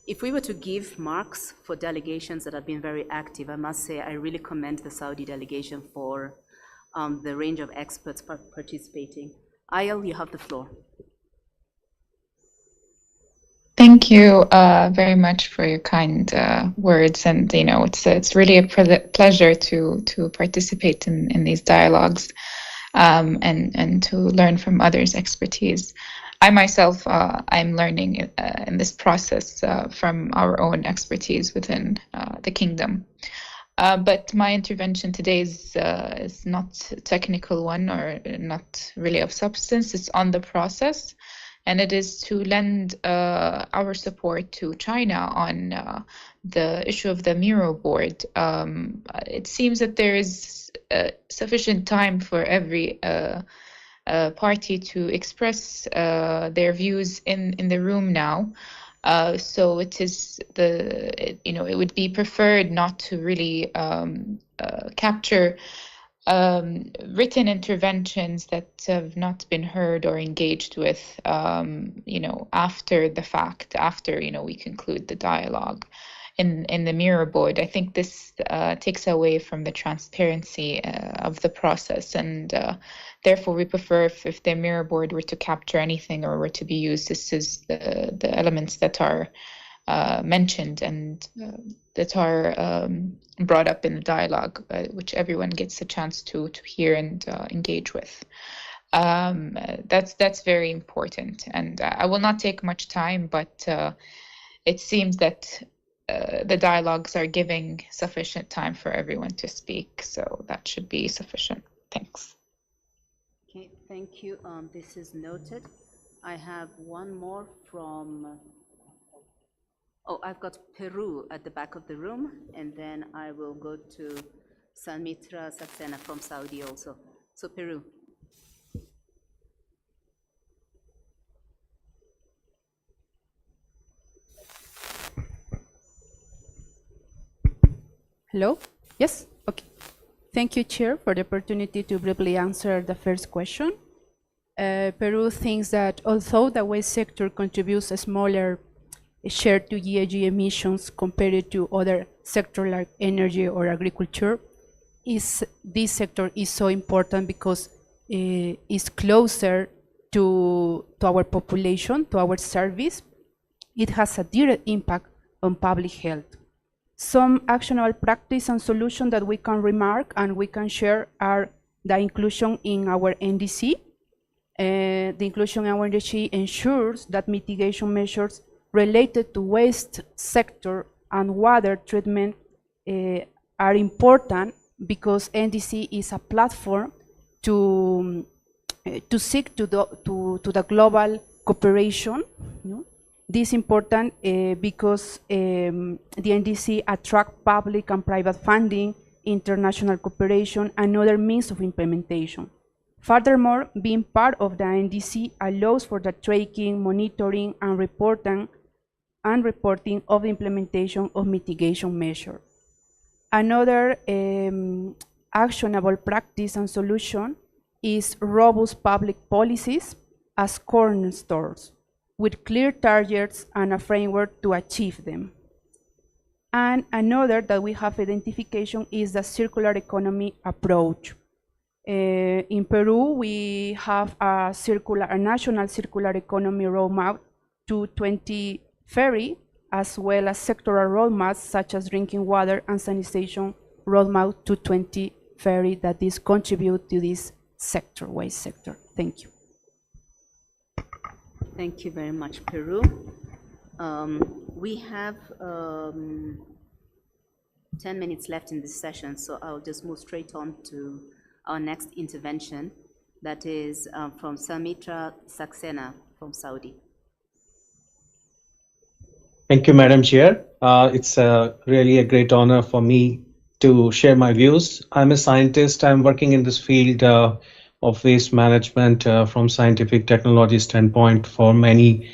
If we were to give marks for delegations that have been very active, I must say I really commend the Saudi delegation for the range of experts participating. Ayel, you have the floor. Thank you very much for your kind words, and it's really a pleasure to participate in these dialogues, and to learn from others' expertise. I myself, I'm learning in this process from our own expertise within the kingdom. But my intervention today is not a technical one, or not really of substance. It's on the process, and it is to lend our support to China on the issue of the Miro board. It seems that there is sufficient time for every party to express their views in the room now. So it is it would be preferred not to really capture written interventions that have not been heard or engaged with, after the fact, after, we conclude the dialogue in the mirror board. I think this takes away from the transparency of the process, and therefore we prefer if the mirror board were to capture anything or were to be used, this is the elements that are mentioned and that are brought up in the dialogue, which everyone gets a chance to hear and engage with. That's very important, and I will not take much time, but it seems that the dialogues are giving sufficient time for everyone to speak, so that should be sufficient. Thanks. Okay, thank you. This is noted. I have one more from, I've got Peru at the back of the room, and then I will go to Samitra Saxena from Saudi also. So Peru. Hello? Yes? Okay. Thank you, Chair, for the opportunity to briefly answer the first question. Peru thinks that although the waste sector contributes a smaller share to GHG emissions compared to other sectors like energy or agriculture, this sector is so important because it's closer to our population, to our service. It has a direct impact on public health. Some actionable practice and solutions that we can remark and we can share are the inclusion in our NDC. The inclusion in our NDC ensures that mitigation measures related to waste sector and water treatment are important, because NDC is a platform to seek to the global cooperation. This is important because the NDC attract public and private funding, international cooperation, and other means of implementation. Furthermore, being part of the NDC allows for the tracking, monitoring, and reporting of the implementation of mitigation measures. Another actionable practice and solution is robust public policies as cornerstones, with clear targets and a framework to achieve them. And another that we have identification is the circular economy approach. In Peru, we have a national circular economy roadmap to 2030, as well as sectoral roadmaps such as drinking water and sanitation roadmap to 2030 that this contribute to this sector, waste sector. Thank you. Thank you very much, Peru. We have 10 minutes left in this session, so I'll just move straight on to our next intervention, that is from Samitra Saxena from Saudi. Thank you, Madam Chair. It's really a great honor for me to share my views. I'm a scientist. I'm working in this field of waste management from scientific technology standpoint for many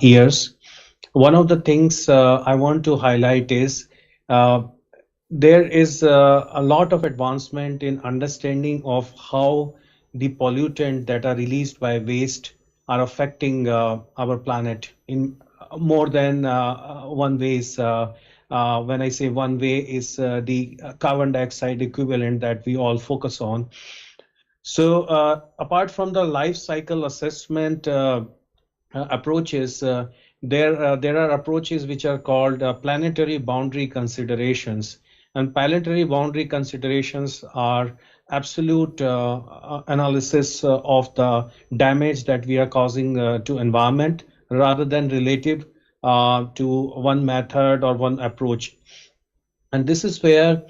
years. One of the things I want to highlight is there is a lot of advancement in understanding of how the pollutants that are released by waste are affecting our planet in more than one ways. When I say one way, is the carbon dioxide equivalent that we all focus on. So apart from the life cycle assessment approaches, there are approaches which are called planetary boundary considerations. And planetary boundary considerations are absolute analysis of the damage that we are causing to environment rather than relative to one method or one approach. And this is where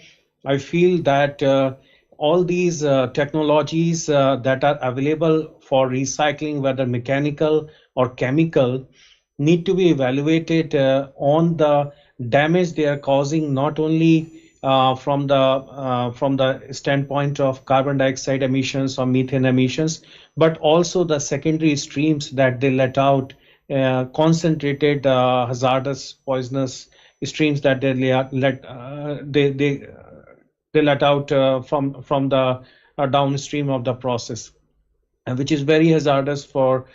I feel that all these technologies that are available for recycling, whether mechanical or chemical, need to be evaluated on the damage they are causing, not only from the standpoint of carbon dioxide emissions or methane emissions, but also the secondary streams that they let out, concentrated hazardous poisonous streams that they let out from the downstream of the process, which is very hazardous for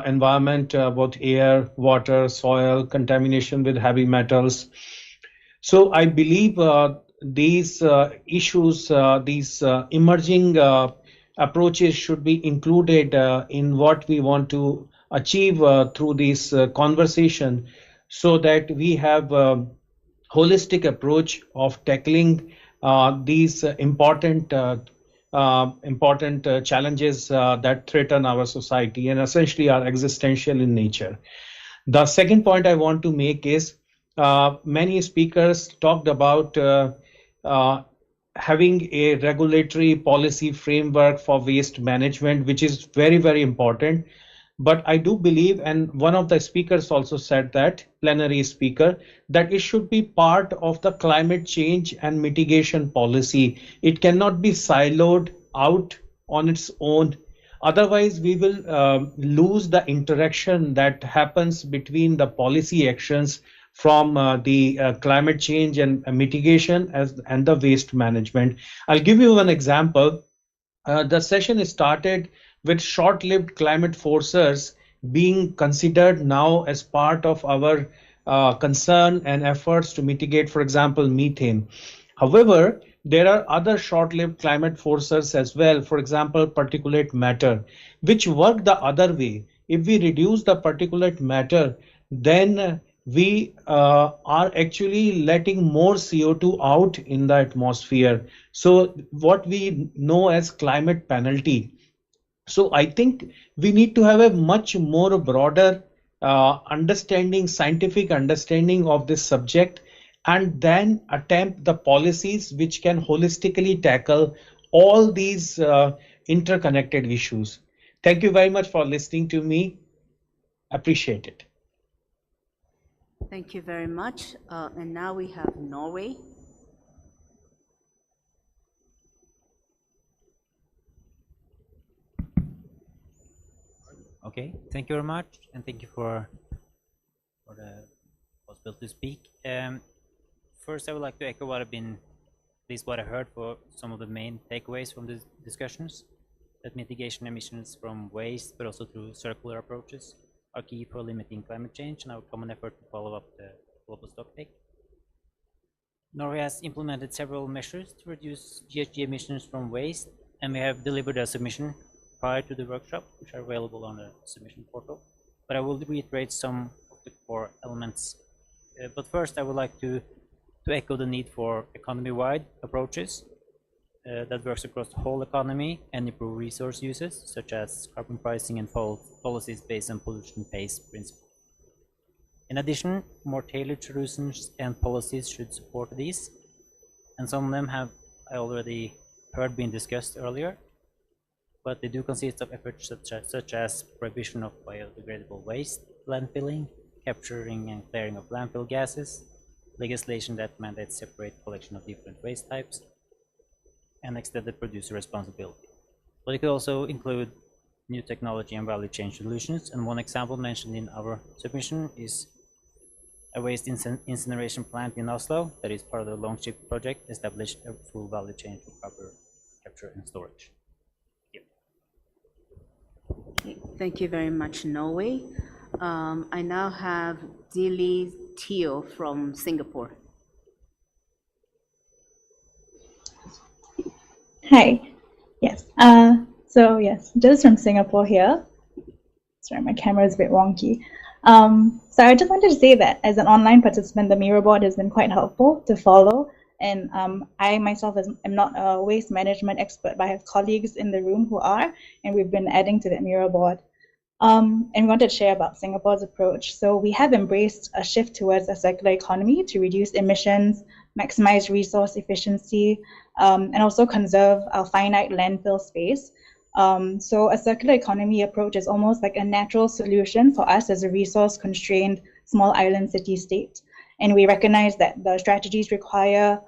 environment, both air, water, soil, contamination with heavy metals. So I believe these issues, these emerging approaches should be included in what we want to achieve through this conversation, so that we have a holistic approach of tackling these important challenges that threaten our society and essentially are existential in nature. The second point I want to make is many speakers talked about having a regulatory policy framework for waste management, which is very, very important. But I do believe, and one of the speakers also said that, plenary speaker, that it should be part of the climate change and mitigation policy. It cannot be siloed out on its own. Otherwise, we will lose the interaction that happens between the policy actions from the climate change and mitigation and the waste management. I'll give you an example. The session started with short-lived climate forces being considered now as part of our concern and efforts to mitigate, for example, methane. However, there are other short-lived climate forces as well, for example, particulate matter, which work the other way. If we reduce the particulate matter, then we are actually letting more CO2 out in the atmosphere. So what we know as climate penalty. So I think we need to have a much more broader understanding, scientific understanding of this subject, and then attempt the policies which can holistically tackle all these interconnected issues. Thank you very much for listening to me. Appreciate it. Thank you very much. And now we have Norway. Okay, thank you very much, and thank you for the possibility to speak. First, I would like to echo what I've been, at least what I heard for some of the main takeaways from these discussions, that mitigation emissions from waste, but also through circular approaches, are key for limiting climate change and our common effort to follow up the global stocktake. Norway has implemented several measures to reduce GHG emissions from waste, and we have delivered a submission prior to the workshop, which are available on the submission portal. But I will reiterate some of the core elements. But first, I would like to echo the need for economy-wide approaches that works across the whole economy and improve resource uses, such as carbon pricing and policies based on pollution pays principle. In addition, more tailored solutions and policies should support these, and some of them have I already heard being discussed earlier, but they do consist of efforts such as prohibition of biodegradable waste, landfilling, capturing and clearing of landfill gases, legislation that mandates separate collection of different waste types, and extended producer responsibility. But it could also include new technology and value chain solutions, and one example mentioned in our submission is a waste incineration plant in Oslo that is part of the Longship project, established a full value chain for carbon capture and storage. Okay, thank you very much, Norway. I now have Dili Teo from Singapore. Hi. Yes. So yes, just from Singapore here. Sorry, my camera is a bit wonky. So I just wanted to say that as an online participant, the Miro board has been quite helpful to follow. And I myself am not a waste management expert, but I have colleagues in the room who are, and we've been adding to that Miro board. And we wanted to share about Singapore's approach. So we have embraced a shift towards a circular economy to reduce emissions, maximize resource efficiency, and also conserve our finite landfill space. So a circular economy approach is almost like a natural solution for us as a resource-constrained small island city-state. And we recognize that the strategies require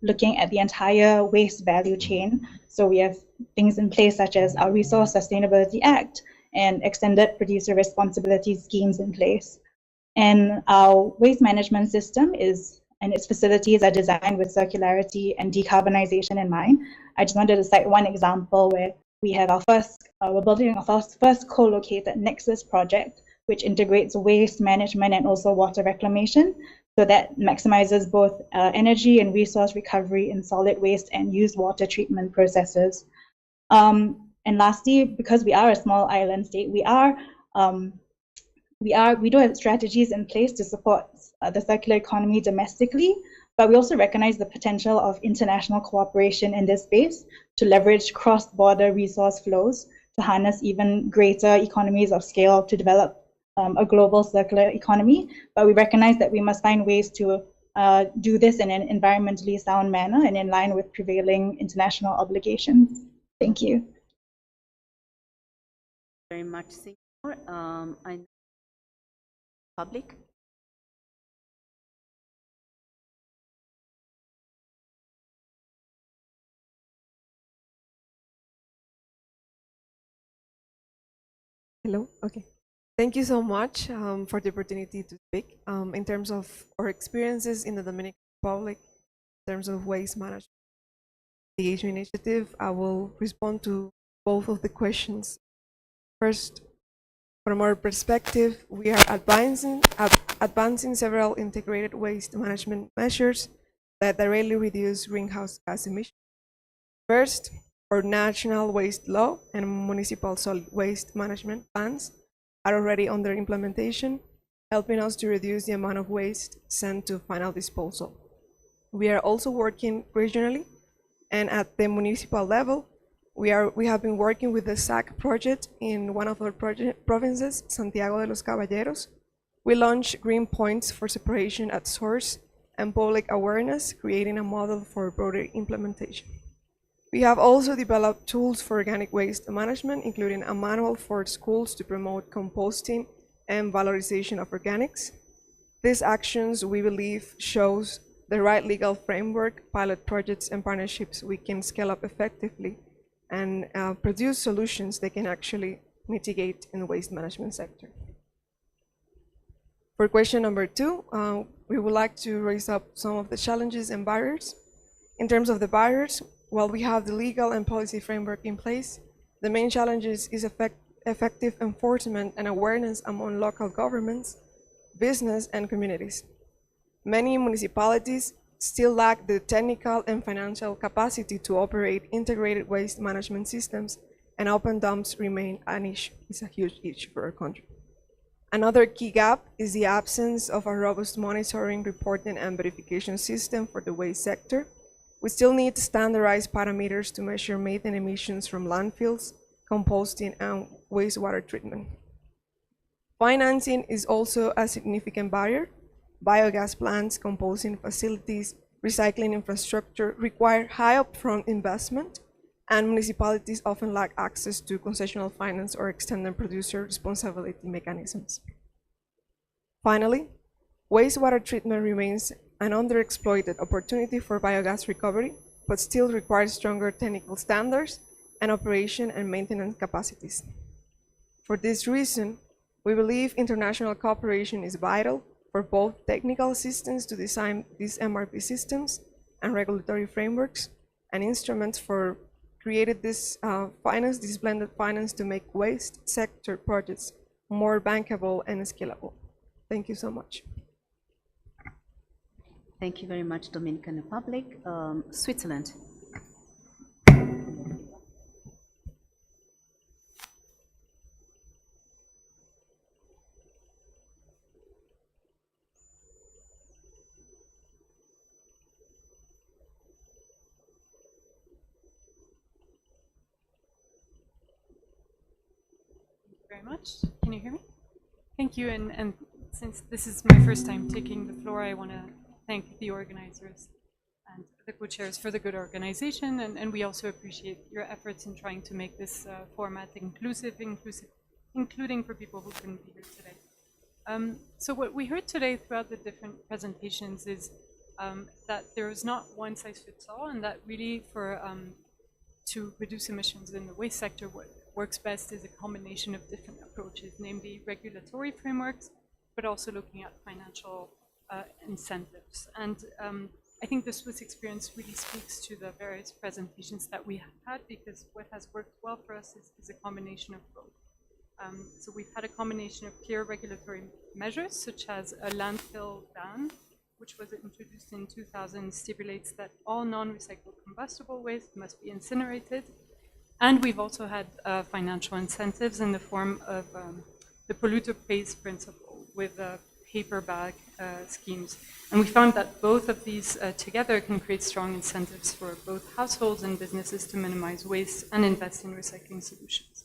looking at the entire waste value chain. So we have things in place such as our Resource Sustainability Act and extended producer responsibility schemes in place. And our waste management system and its facilities are designed with circularity and decarbonization in mind. I just wanted to cite one example where we have we're building our first co-located Nexus project, which integrates waste management and also water reclamation. So that maximizes both energy and resource recovery in solid waste and used water treatment processes. And lastly, because we are a small island state, we do have strategies in place to support the circular economy domestically, but we also recognize the potential of international cooperation in this space to leverage cross-border resource flows to harness even greater economies of scale to develop a global circular economy. But we recognize that we must find ways to do this in an environmentally sound manner and in line with prevailing international obligations. Thank you. Very much, Singapore. I public. Hello. Okay. Thank you so much for the opportunity to speak. In terms of our experiences in the Dominican Republic, in terms of waste management mitigation initiative, I will respond to both of the questions. First, from our perspective, we are advancing several integrated waste management measures that directly reduce greenhouse gas emissions. First, our national waste law and municipal solid waste management plans are already under implementation, helping us to reduce the amount of waste sent to final disposal. We are also working regionally, and at the municipal level, we have been working with the SAC project in one of our provinces, Santiago de los Caballeros. We launched green points for separation at source and public awareness, creating a model for broader implementation. We have also developed tools for organic waste management, including a manual for schools to promote composting and valorization of organics. These actions, we believe, shows the right legal framework, pilot projects, and partnerships we can scale up effectively and produce solutions that can actually mitigate in the waste management sector. For question number 2, we would like to raise up some of the challenges and barriers. In terms of the barriers, while we have the legal and policy framework in place, the main challenges is effective enforcement and awareness among local governments, business, and communities. Many municipalities still lack the technical and financial capacity to operate integrated waste management systems, and open dumps remain an issue. It's a huge issue for our country. Another key gap is the absence of a robust monitoring, reporting, and verification system for the waste sector. We still need standardized parameters to measure methane emissions from landfills, composting, and wastewater treatment. Financing is also a significant barrier. Biogas plants, composting facilities, recycling infrastructure require high upfront investment, and municipalities often lack access to concessional finance or extended producer responsibility mechanisms. Finally, wastewater treatment remains an underexploited opportunity for biogas recovery, but still requires stronger technical standards and operation and maintenance capacities. For this reason, we believe international cooperation is vital for both technical assistance to design these MRP systems and regulatory frameworks and instruments for created this blended finance to make waste sector projects more bankable and scalable. Thank you so much. Thank you very much, Dominican Republic. Switzerland. very much. Can you hear me? Thank you. And since this is my first time taking the floor, I want to thank the organizers and the co-chairs for the good organization. And we also appreciate your efforts in trying to make this format inclusive, including for people who couldn't be here today. So what we heard today throughout the different presentations is that there is not one size fits all, and that really for to reduce emissions in the waste sector, what works best is a combination of different approaches, namely regulatory frameworks, but also looking at financial incentives. And I think the Swiss experience really speaks to the various presentations that we have had, because what has worked well for us is a combination of both. So we've had a combination of clear regulatory measures, such as a landfill ban, which was introduced in 2000, stipulates that all non-recycled combustible waste must be incinerated. And we've also had financial incentives in the form of the polluter pays principle with paper bag schemes. And we found that both of these together can create strong incentives for both households and businesses to minimize waste and invest in recycling solutions.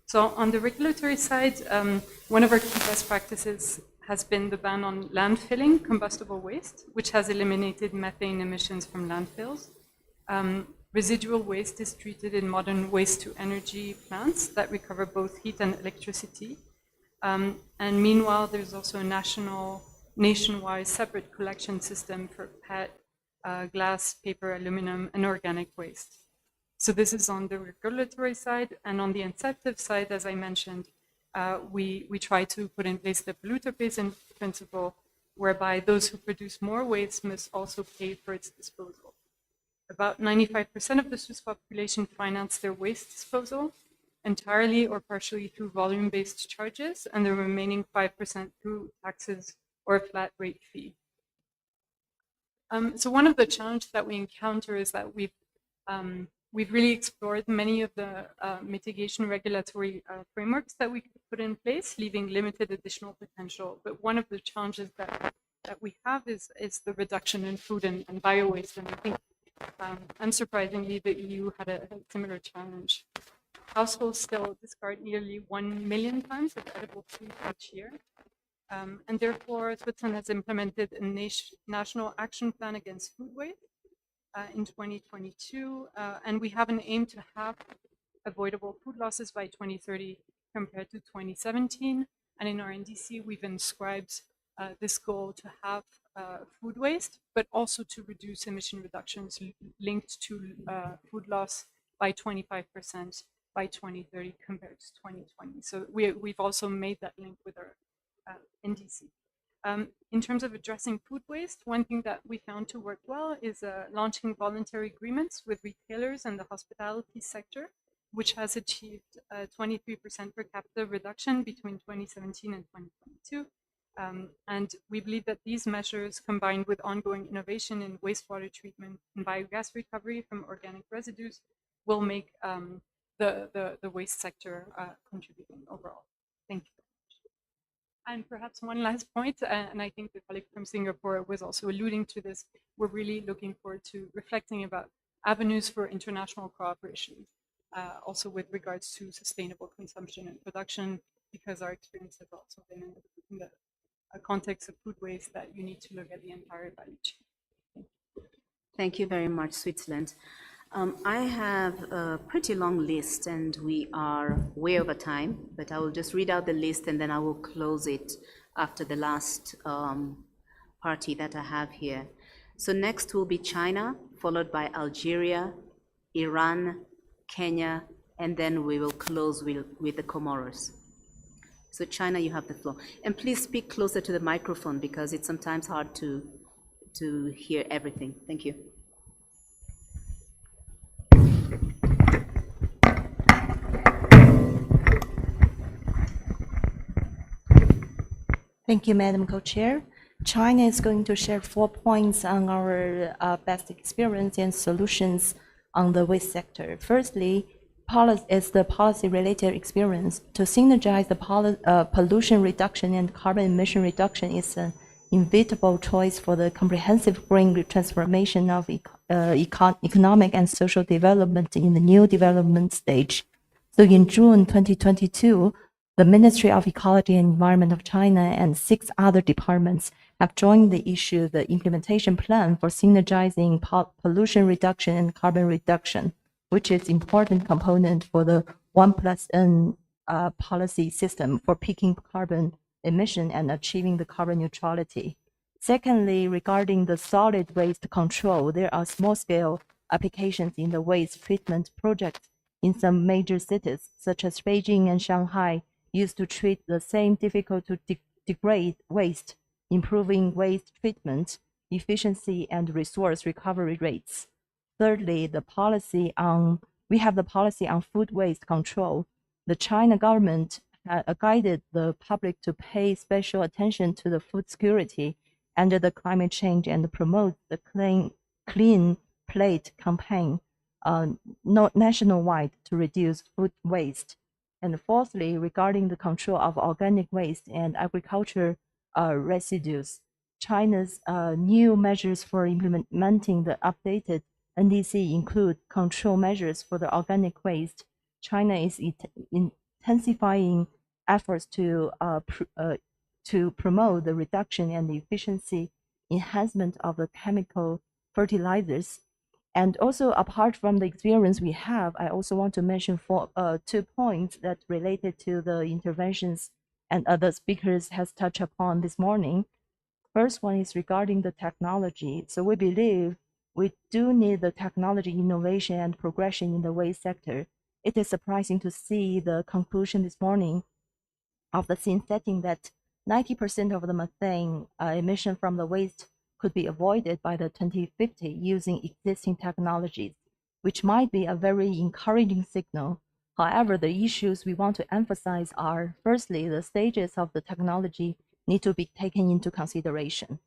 So on the regulatory side, one of our key best practices has been the ban on landfilling combustible waste, which has eliminated methane emissions from landfills. Residual waste is treated in modern waste-to-energy plants that recover both heat and electricity. And meanwhile, there's also a nationwide separate collection system for PET, glass, paper, aluminum, and organic waste. So this is on the regulatory side, and on the incentive side, as I mentioned, we try to put in place the polluter pays principle, whereby those who produce more waste must also pay for its disposal. About 95% of the Swiss population finance their waste disposal entirely or partially through volume-based charges, and the remaining 5% through taxes or a flat rate fee. So one of the challenges that we encounter is that we've really explored many of the mitigation regulatory frameworks that we could put in place, leaving limited additional potential. But one of the challenges that we have is the reduction in food and bio-waste. And I think, unsurprisingly, the EU had a similar challenge. Households still discard nearly 1 million tons of edible food each year. And therefore, Switzerland has implemented a national action plan against food waste in 2022, and we have an aim to have avoidable food losses by 2030 compared to 2017. And in our NDC, we've inscribed this goal to have food waste, but also to reduce emission reductions linked to food loss by 25% by 2030 compared to 2020. So we've also made that link with our NDC. In terms of addressing food waste, one thing that we found to work well is launching voluntary agreements with retailers and the hospitality sector, which has achieved a 23% per capita reduction between 2017 and 2022. And we believe that these measures, combined with ongoing innovation in wastewater treatment and biogas recovery from organic residues, will make the waste sector contributing overall. Thank you. And perhaps one last point, and I think the colleague from Singapore was also alluding to this, we're really looking forward to reflecting about avenues for international cooperation, also with regards to sustainable consumption and production, because our experience has also been in the context of food waste that you need to look at the entire value chain. Thank you very much, Switzerland. I have a pretty long list and we are way over time, but I will just read out the list and then I will close it after the last party that I have here. So next will be China, followed by Algeria, Iran, Kenya, and then we will close with the Comoros. So China, you have the floor. And please speak closer to the microphone because it's sometimes hard to hear everything. Thank you. Thank you, Madam Co-Chair. China is going to share 4 points on our best experience and solutions on the waste sector. Firstly, is the policy-related experience. To synergize the pollution reduction and carbon emission reduction is an inevitable choice for the comprehensive green transformation of economic and social development in the new development stage. So in June 2022, the Ministry of Ecology and Environment of China and 6 other departments have jointly issued the implementation plan for synergizing pollution reduction and carbon reduction, which is important component for the 1+N policy system for peaking carbon emission and achieving the carbon neutrality. Secondly, regarding the solid waste control, there are small-scale applications in the waste treatment project in some major cities, such as Beijing and Shanghai, used to treat the same difficult to degrade waste, improving waste treatment efficiency and resource recovery rates. Thirdly, we have the policy on food waste control. The China government guided the public to pay special attention to the food security under the climate change and promote the clean plate campaign nationwide to reduce food waste. And fourthly, regarding the control of organic waste and agriculture residues, China's new measures for implementing the updated NDC include control measures for the organic waste. China is intensifying efforts to promote the reduction and the efficiency enhancement of the chemical fertilizers. And also, apart from the experience we have, I also want to mention 2 points that related to the interventions and other speakers has touched upon this morning. First one is regarding the technology. So we believe we do need the technology innovation and progression in the waste sector. It is surprising to see the conclusion this morning of the scene setting that 90% of the methane emission from the waste could be avoided by the 2050 using existing technologies, which might be a very encouraging signal. However, the issues we want to emphasize are, firstly, the stages of the technology need to be taken into consideration,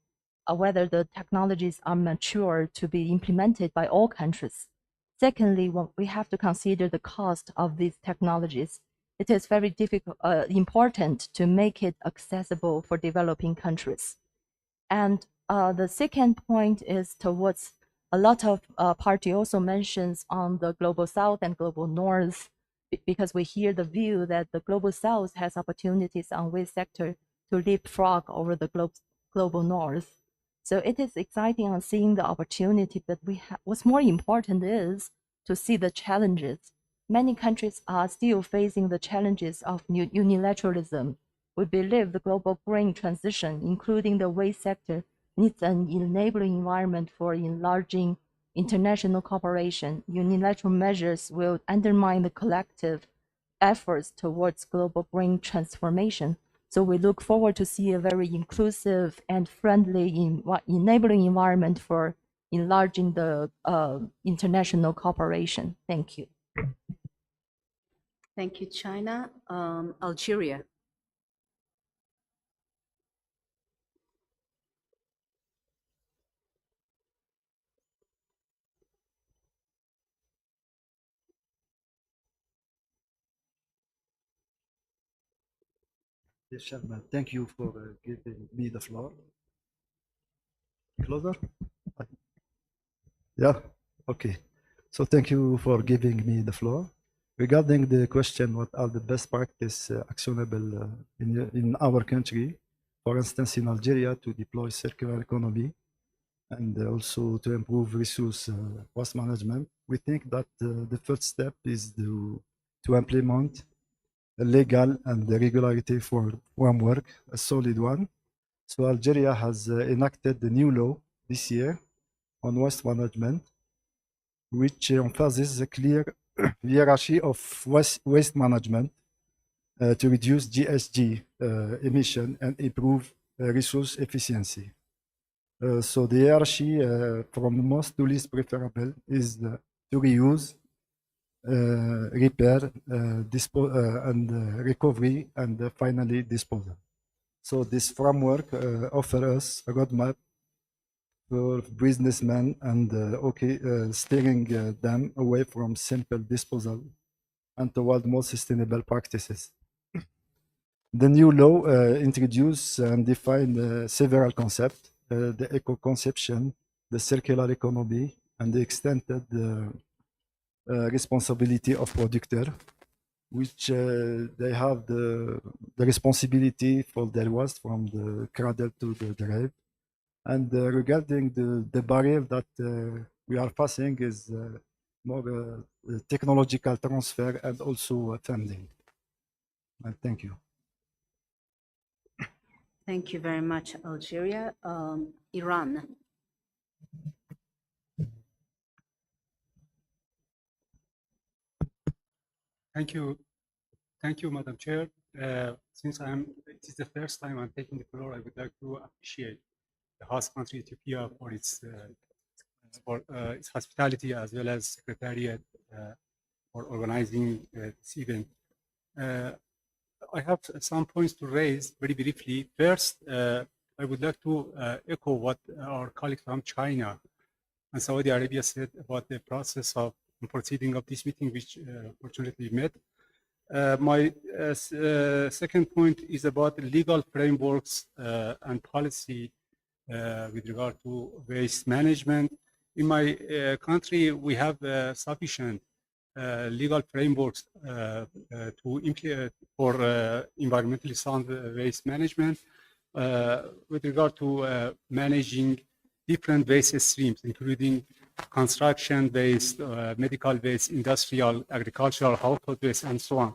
whether the technologies are mature to be implemented by all countries. Secondly, we have to consider the cost of these technologies. It is very important to make it accessible for developing countries. And the second point is towards a lot of party also mentions on the global south and global north, because we hear the view that the global south has opportunities on waste sector to leapfrog over the global north. So it is exciting on seeing the opportunity, but what's more important is to see the challenges. Many countries are still facing the challenges of unilateralism. We believe the global green transition, including the waste sector, needs an enabling environment for enlarging international cooperation. Unilateral measures will undermine the collective efforts towards global green transformation. So we look forward to see a very inclusive and friendly enabling environment for enlarging the international cooperation. Thank you. Thank you, China. Algeria. Yes, Sharma, thank you for giving me the floor. Closer? Yeah, okay. So thank you for giving me the floor. Regarding the question, what are the best practice actionable in our country, for instance, in Algeria, to deploy circular economy and also to improve resource waste management? We think that the first step is to implement a legal and the regularity for framework, a solid one. So Algeria has enacted the new law this year on waste management, which emphasizes a clear hierarchy of waste management to reduce GHG emission and improve resource efficiency. So the hierarchy from most to least preferable is to reuse, repair, and recovery, and finally disposal. So this framework offers us a roadmap for businessmen and steering them away from simple disposal and toward more sustainable practices. The new law introduced and defined several concepts, the eco-conception, the circular economy, and the extended responsibility of producer. which they have the responsibility for their waste from the cradle to the grave. And regarding the barrier that we are facing is more technological transfer and also funding. And thank you. Thank you very much, Algeria. Iran. Thank you. Thank you, Madam Chair. Since it is the first time I'm taking the floor, I would like to appreciate the host country Ethiopia for its hospitality, as well as Secretariat for organizing this event. I have some points to raise very briefly. First, I would like to echo what our colleague from China and Saudi Arabia said about the process of proceeding of this meeting, which fortunately met. My second point is about legal frameworks and policy with regard to waste management. In my country, we have sufficient legal frameworks for environmentally sound waste management with regard to managing different waste streams, including construction waste, medical waste, industrial, agricultural, household waste, and so on.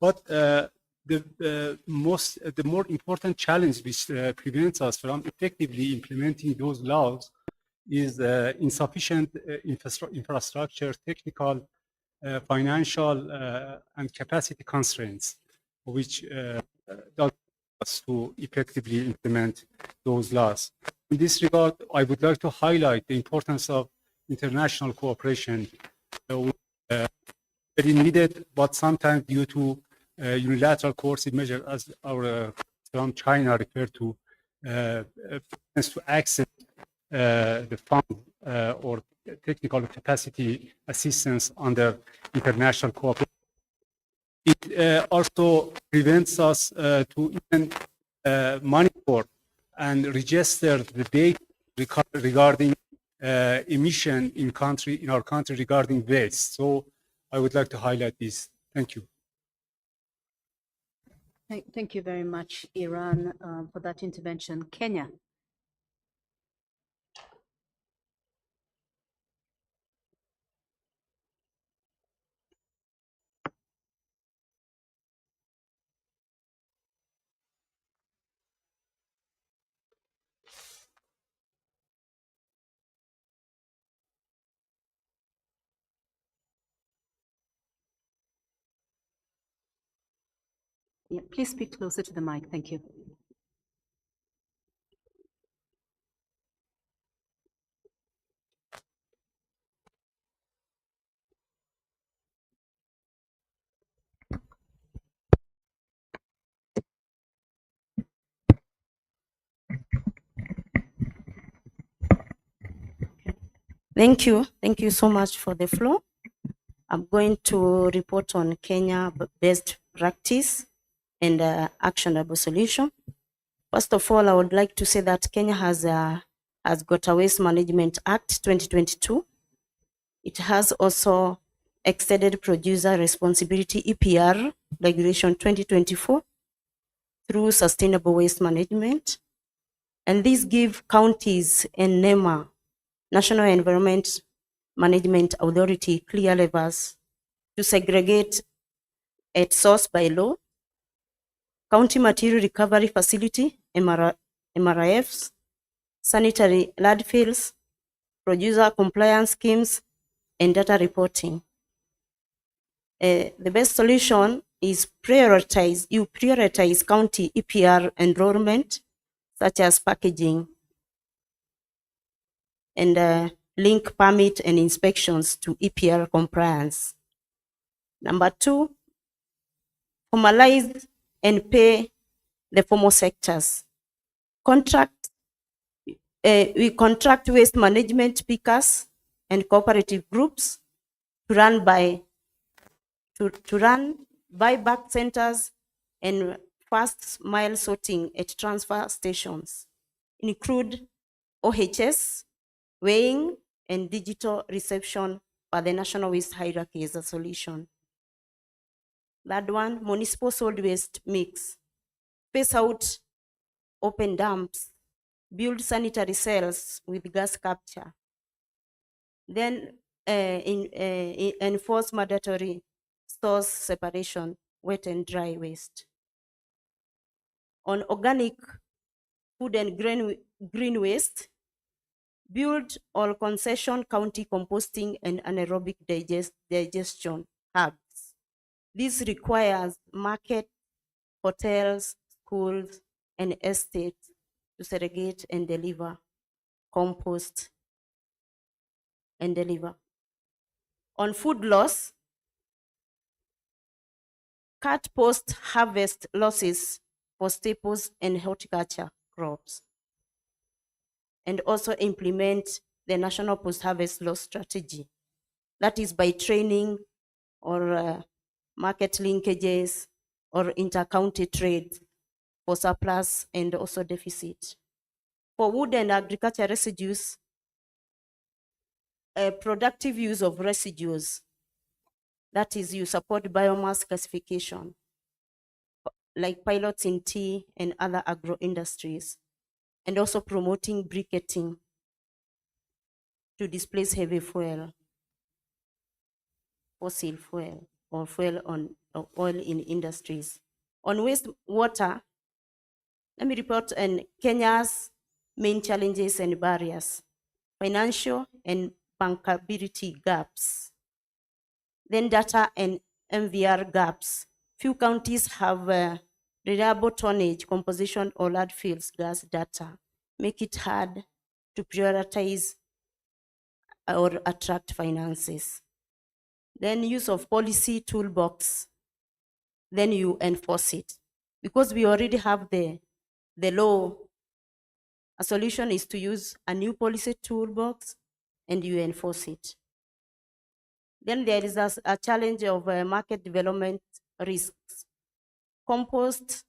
But the more important challenge which prevents us from effectively implementing those laws is insufficient infrastructure, technical, financial, and capacity constraints, which allow us to effectively implement those laws. In this regard, I would like to highlight the importance of international cooperation, very needed, but sometimes due to unilateral coercive measures, as our from China referred to access the fund or technical capacity assistance under international cooperation. It also prevents us to even monitor and register the data regarding emission in our country regarding waste. So I would like to highlight this. Thank you. Thank you very much, Iran, for that intervention. Kenya. Yeah, please speak closer to the mic. Thank you. Thank you. Thank you so much for the floor. I'm going to report on Kenya best practice and actionable solution. First of all, I would like to say that Kenya has got a Waste Management Act 2022. It has also extended producer responsibility EPR regulation 2024 through sustainable waste management. And these give counties and NEMA, National Environment Management Authority, clear levers to segregate at source by law, county material recovery facility, MRIFs, sanitary landfills, producer compliance schemes, and data reporting. The best solution is you prioritize county EPR enrollment, such as packaging, and link permit and inspections to EPR compliance. Number two, formalize and pay the formal sectors. We contract waste management pickers and cooperative groups to run buyback centers and first mile sorting at transfer stations, include OHS, weighing, and digital reception by the national waste hierarchy as a solution. Third one, municipal solid waste mix. Phase out open dumps. Build sanitary cells with gas capture. Then enforce mandatory source separation, wet and dry waste. On organic food and green waste, build all concession county composting and anaerobic digestion hubs. This requires market, hotels, schools, and estates to segregate and deliver compost and deliver. On food loss, cut post-harvest losses for staples and horticulture crops, and also implement the national post-harvest loss strategy. That is by training or market linkages or inter-county trade for surplus and also deficit. For wood and agriculture residues, productive use of residues, that is, you support biomass classification, like pilots in tea and other agro industries, and also promoting briquetting to displace heavy fuel, fossil fuel, or fuel on oil in industries. On wastewater, let me report on Kenya's main challenges and barriers: financial and bankability gaps, then data and MVR gaps. Few counties have reliable tonnage, composition, or landfills gas data, make it hard to prioritize or attract finances. Then use of policy toolbox, then you enforce it. Because we already have the law, a solution is to use a new policy toolbox and you enforce it. Then there is a challenge of market development risks. Compost,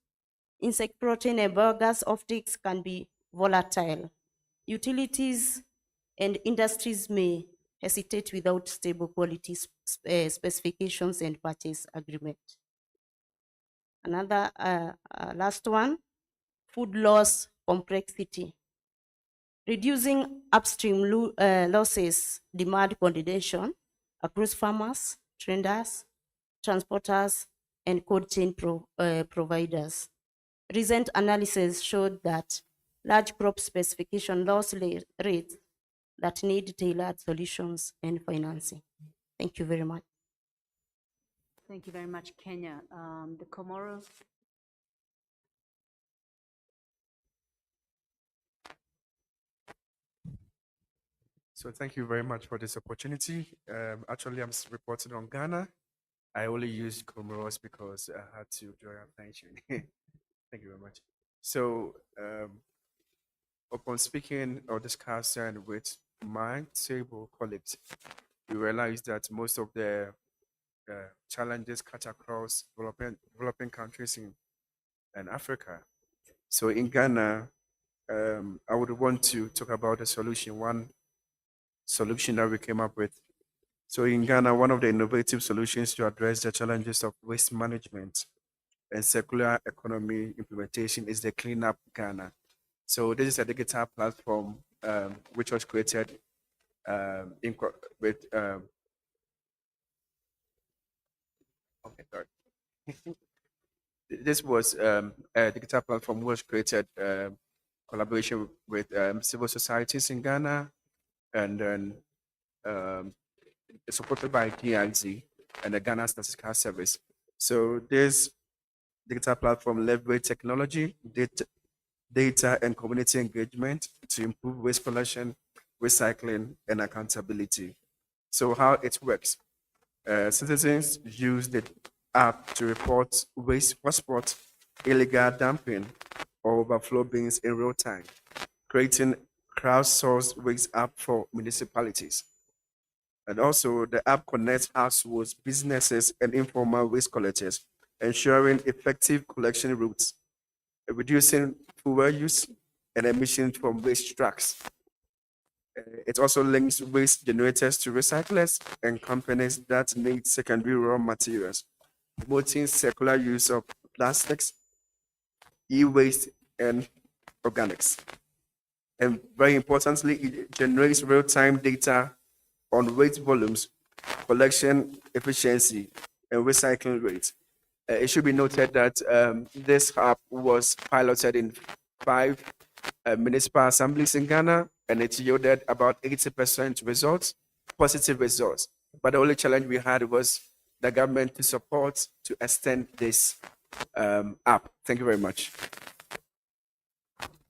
insect protein, and biogas optics can be volatile. Utilities and industries may hesitate without stable quality specifications and purchase agreement. Another last one, food loss complexity. Reducing upstream losses demand coordination across farmers, traders, transporters, and cold chain providers. Recent analysis showed that large crop specification loss rates that need tailored solutions and financing. Thank you very much. Thank you very much, Kenya. The Comoros. So thank you very much for this opportunity. Actually, I'm reporting on Ghana. I only used Comoros because I had to draw your attention. Thank you very much. So upon speaking or discussing with my table colleagues, we realized that most of the challenges cut across developing countries in Africa. So in Ghana, I would want to talk about the solution, one solution that we came up with. So in Ghana, one of the innovative solutions to address the challenges of waste management and circular economy implementation is the Clean Up Ghana. So this is a digital platform which was created with okay, sorry. This was a digital platform which was created collaboration with civil societies in Ghana, and then supported by DIZ and the Ghana Statistical Service. So this digital platform leverage technology, data and community engagement to improve waste collection, recycling, and accountability. So how it works. Citizens use the app to report waste hotspot, illegal dumping, or overflow bins in real time, creating crowdsourced waste app for municipalities. And also, the app connects households, businesses, and informal waste collectors, ensuring effective collection routes, reducing fuel use and emissions from waste trucks. It also links waste generators to recyclers and companies that need secondary raw materials, promoting circular use of plastics, e-waste, and organics. And very importantly, it generates real-time data on waste volumes, collection efficiency, and recycling rates. It should be noted that this app was piloted in 5 municipal assemblies in Ghana, and it yielded about 80% results, positive results. But the only challenge we had was the government to support to extend this app. Thank you very much.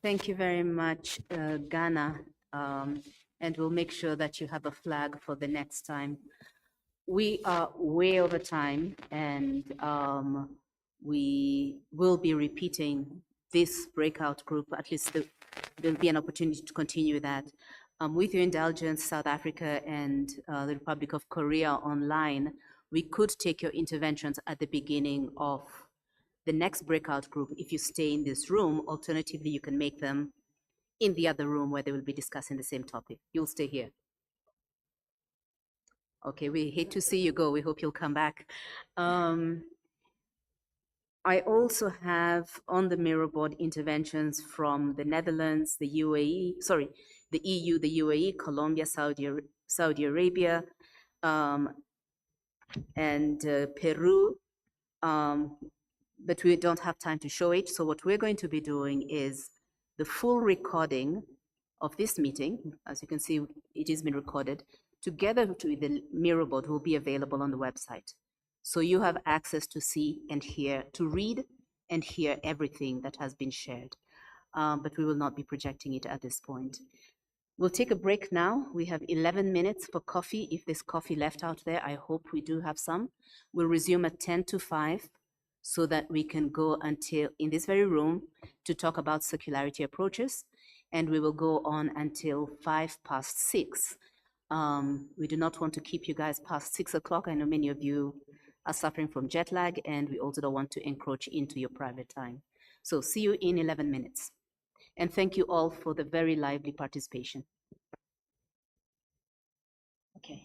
Thank you very much, Ghana. And we'll make sure that you have a flag for the next time. We are way over time, and we will be repeating this breakout group. At least there'll be an opportunity to continue that. With your indulgence, South Africa and the Republic of Korea online, we could take your interventions at the beginning of the next breakout group if you stay in this room. Alternatively, you can make them in the other room where they will be discussing the same topic. You'll stay here. Okay, we hate to see you go. We hope you'll come back. I also have on the mirror board interventions from the Netherlands, the UAE, sorry, the EU, the UAE, Colombia, Saudi Arabia, and Peru. But we don't have time to show it. So what we're going to be doing is the full recording of this meeting. As you can see, it has been recorded. Together with the mirror board will be available on the website. So you have access to see and hear, to read and hear everything that has been shared. But we will not be projecting it at this point. We'll take a break now. We have 11 minutes for coffee. If there's coffee left out there, I hope we do have some. We'll resume at 10 to 5 so that we can go until in this very room to talk about circularity approaches. And we will go on until 6:05. We do not want to keep you guys past 6 o'clock. I know many of you are suffering from jet lag, and we also don't want to encroach into your private time. So see you in 11 minutes. And thank you all for the very lively participation. Okay.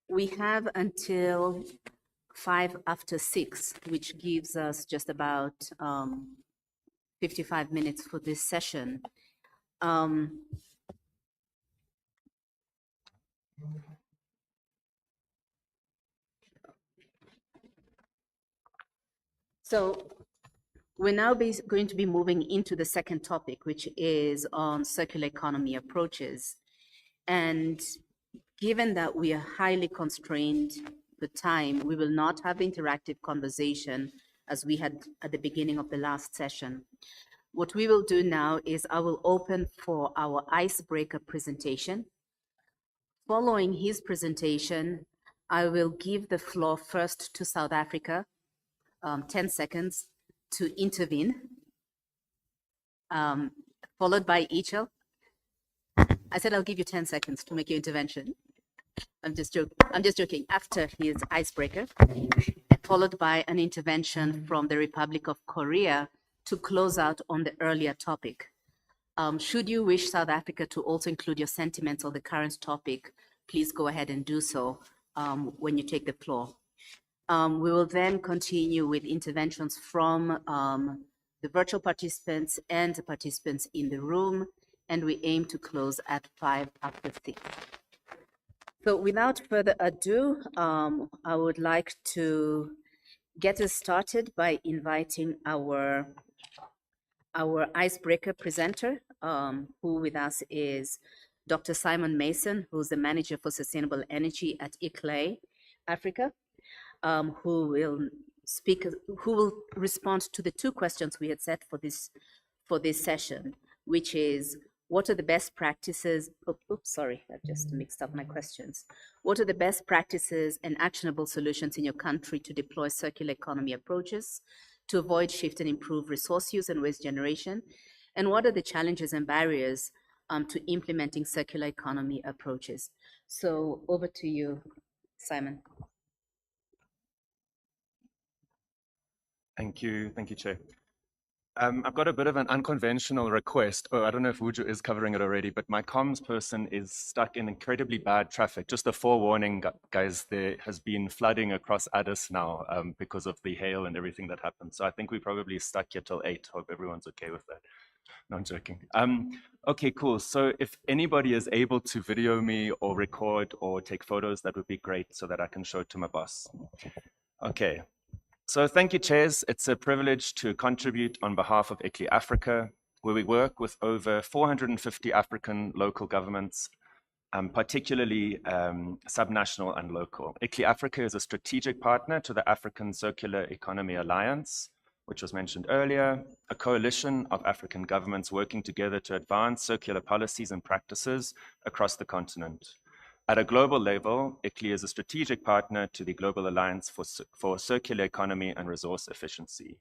We have until 6:05, which gives us just about 55 minutes for this session. Um, so we're now going to be moving into the second topic, which is on circular economy approaches. And given that we are highly constrained with time, we will not have interactive conversation as we had at the beginning of the last session. What we will do now is I will open for our icebreaker presentation. Following his presentation, I will give the floor first to South Africa, 10 seconds to intervene, followed by Ichel. I said I'll give you 10 seconds to make your intervention. I'm just joking. After his icebreaker, followed by an intervention from the Republic of Korea to close out on the earlier topic. Should you wish South Africa to also include your sentiments on the current topic, please go ahead and do so when you take the floor. We will then continue with interventions from the virtual participants and the participants in the room, and we aim to close at 6:05. So without further ado, I would like to get us started by inviting our icebreaker presenter, who with us is Dr. Simon Mason, who's the Manager for Sustainable Energy at ICLEI Africa, who will respond to the two questions we had set for this session, which is, what are the best practices? Sorry, I've just mixed up my questions. What are the best practices and actionable solutions in your country to deploy circular economy approaches to avoid shift and improve resource use and waste generation? And what are the challenges and barriers to implementing circular economy approaches? So over to you, Simon. Thank you, Chair. I've got a bit of an unconventional request. Oh, I don't know if Wuju is covering it already, but my comms person is stuck in incredibly bad traffic. Just a forewarning, guys, there has been flooding across Addis now because of the hail and everything that happened. So I think we probably stuck here till 8. Hope everyone's okay with that. No, I'm joking. Okay, cool. So if anybody is able to video me or record or take photos, that would be great so that I can show it to my boss. Okay. So thank you, chairs. It's a privilege to contribute on behalf of ICLEI Africa, where we work with over 450 African local governments, particularly subnational and local. ICLEI Africa is a strategic partner to the African Circular Economy Alliance, which was mentioned earlier, a coalition of African governments working together to advance circular policies and practices across the continent. At a global level, ICLEI is a strategic partner to the Global Alliance for Circular Economy and Resource Efficiency.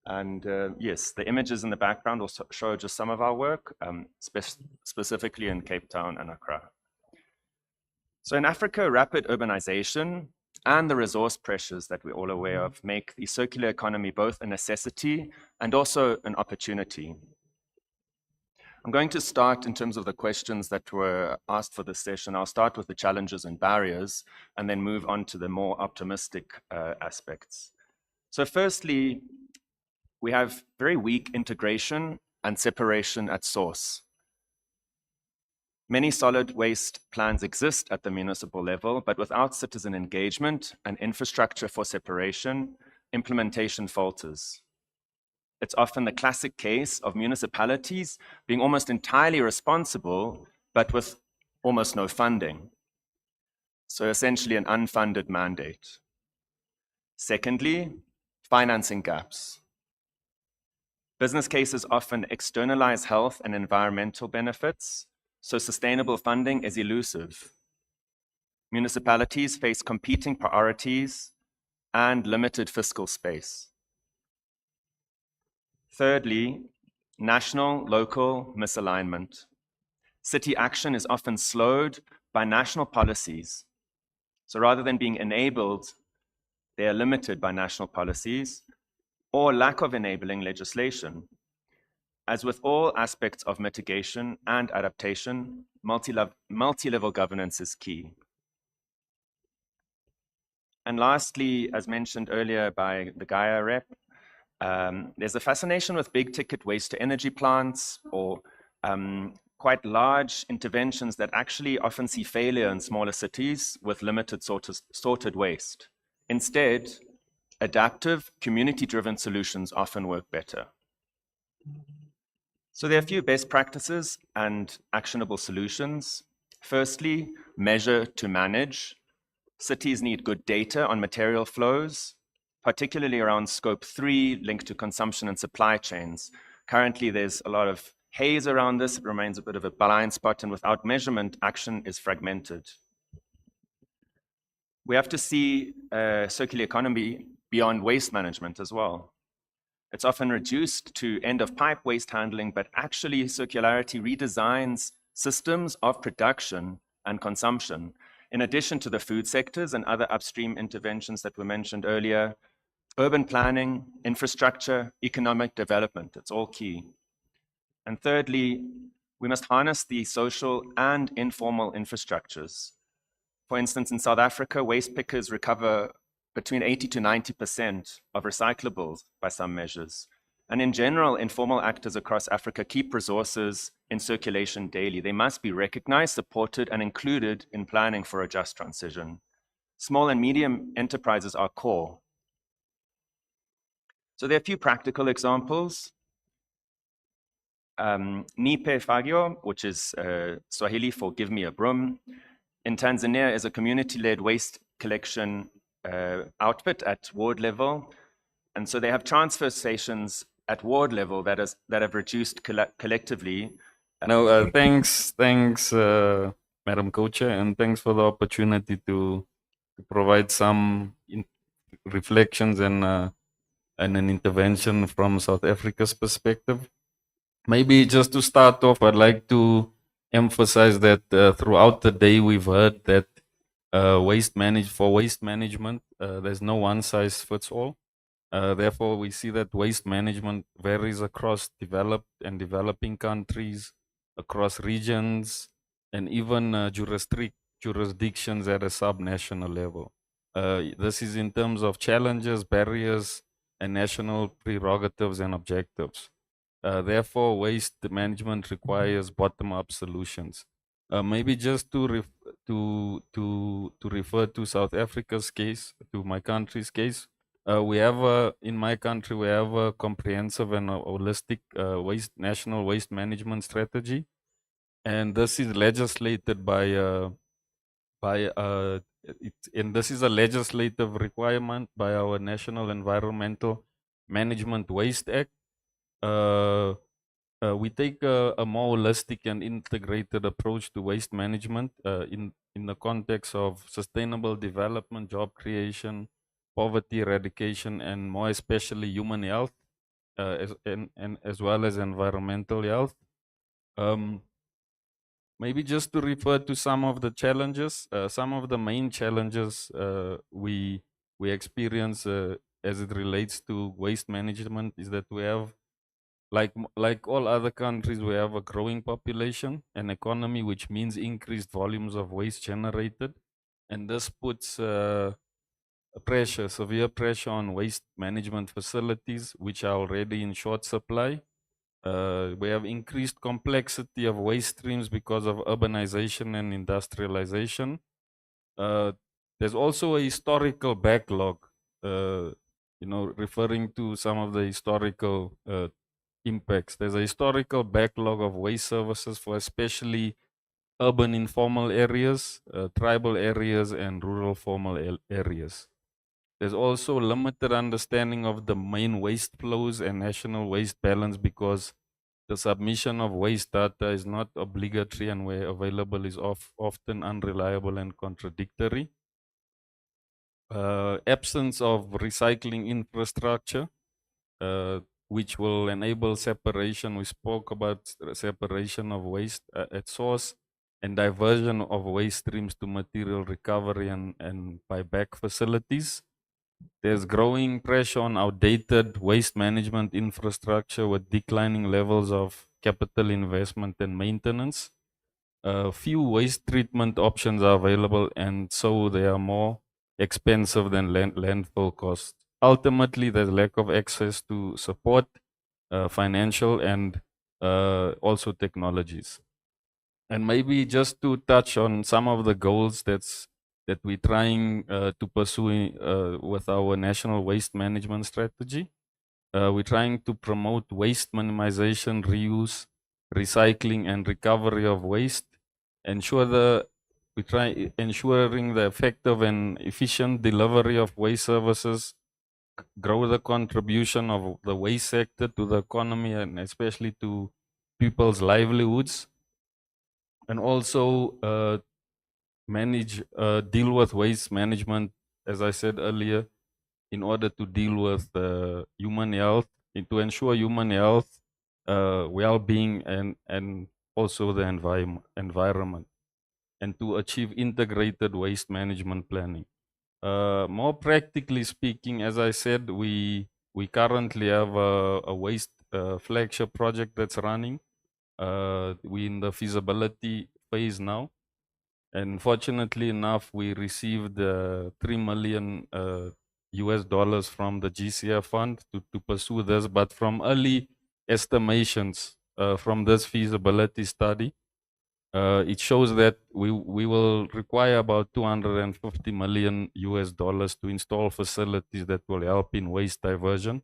And yes, the images in the background will show just some of our work, specifically in Cape Town and Accra. So in Africa, rapid urbanization and the resource pressures that we're all aware of make the circular economy both a necessity and also an opportunity. I'm going to start in terms of the questions that were asked for this session. I'll start with the challenges and barriers and then move on to the more optimistic aspects. So firstly, we have very weak integration and separation at source. Many solid waste plans exist at the municipal level, but without citizen engagement and infrastructure for separation, implementation falters. It's often the classic case of municipalities being almost entirely responsible, but with almost no funding. So essentially an unfunded mandate. Secondly, financing gaps. Business cases often externalize health and environmental benefits, so sustainable funding is elusive. Municipalities face competing priorities and limited fiscal space. Thirdly, national-local misalignment. City action is often slowed by national policies. So rather than being enabled, they are limited by national policies or lack of enabling legislation. As with all aspects of mitigation and adaptation, multi-level governance is key. And lastly, as mentioned earlier by the Gaia rep, there's a fascination with big ticket waste to energy plants or quite large interventions that actually often see failure in smaller cities with limited sorted waste. Instead, adaptive, community-driven solutions often work better. So there are a few best practices and actionable solutions. Firstly, measure to manage. Cities need good data on material flows, particularly around scope 3 linked to consumption and supply chains. Currently, there's a lot of haze around this. It remains a bit of a blind spot, and without measurement, action is fragmented. We have to see circular economy beyond waste management as well. It's often reduced to end-of-pipe waste handling, but actually circularity redesigns systems of production and consumption. In addition to the food sectors and other upstream interventions that were mentioned earlier, urban planning, infrastructure, economic development, it's all key. And thirdly, we must harness the social and informal infrastructures. For instance, in South Africa, waste pickers recover between 80 to 90% of recyclables by some measures. And in general, informal actors across Africa keep resources in circulation daily. They must be recognized, supported, and included in planning for a just transition. Small and medium enterprises are core. So there are a few practical examples. Nipe Fagio, which is Swahili for give me a broom, in Tanzania is a community-led waste collection outfit at ward level. And so they have transfer stations at ward level that have reduced collectively. No, thanks, Madam Co-Chair, and thanks for the opportunity to provide some reflections and an intervention from South Africa's perspective. Maybe just to start off, I'd like to emphasize that throughout the day we've heard that waste management, there's no one size fits all. Therefore, we see that waste management varies across developed and developing countries, across regions, and even jurisdictions at a subnational level. This is in terms of challenges, barriers, and national prerogatives and objectives. Therefore, waste management requires bottom-up solutions. Maybe just to refer to South Africa's case, to my country's case, in my country we have a comprehensive and holistic national waste management strategy, and this is legislated and this is a legislative requirement by our National Environmental Management Waste Act. We take a more holistic and integrated approach to waste management in the context of sustainable development, job creation, poverty eradication, and more especially human health, as well as environmental health. Maybe just to refer to some of the challenges, some of the main challenges we experience as it relates to waste management is that we have, like all other countries, we have a growing population and economy, which means increased volumes of waste generated, and this puts severe pressure on waste management facilities, which are already in short supply. We have increased complexity of waste streams because of urbanization and industrialization. There's also a historical backlog, referring to some of the historical impacts. There's a historical backlog of waste services for especially urban informal areas, tribal areas, and rural formal areas. There's also limited understanding of the main waste flows and national waste balance because the submission of waste data is not obligatory, and where available is often unreliable and contradictory. Absence of recycling infrastructure, which will enable separation. We spoke about separation of waste at source and diversion of waste streams to material recovery and buyback facilities. There's growing pressure on outdated waste management infrastructure with declining levels of capital investment and maintenance. Few waste treatment options are available, and so they are more expensive than landfill costs. Ultimately, there's lack of access to support, financial and also technologies. And maybe just to touch on some of the goals that we're trying to pursue with our national waste management strategy. We're trying to promote waste minimization, reuse, recycling, and recovery of waste. Ensuring the effective and efficient delivery of waste services, grow the contribution of the waste sector to the economy and especially to people's livelihoods, and also deal with waste management, as I said earlier, in order to deal with human health, and to ensure human health, well-being, and also the environment, and to achieve integrated waste management planning. More practically speaking, as I said, we currently have a waste flagship project that's running. We're in the feasibility phase now. And fortunately enough, we received $3 million US dollars from the GCF fund to pursue this. But from early estimations from this feasibility study, it shows that we will require about $250 million US dollars to install facilities that will help in waste diversion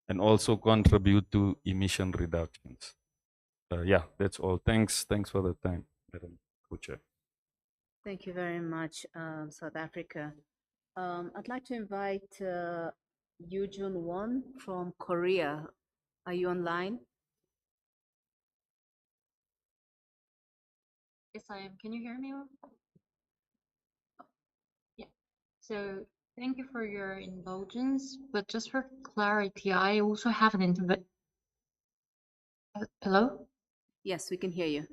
and also contribute to emission reductions. Yeah, that's all. Thanks for the time, Madam Co-Chair. Thank you very much, South Africa. I'd like to invite Yujun Won from Korea. Are you online? Yes, I am. Can you hear me? Yeah. So thank you for your indulgence, but just for clarity, I also have an Hello? Yes, we can hear you.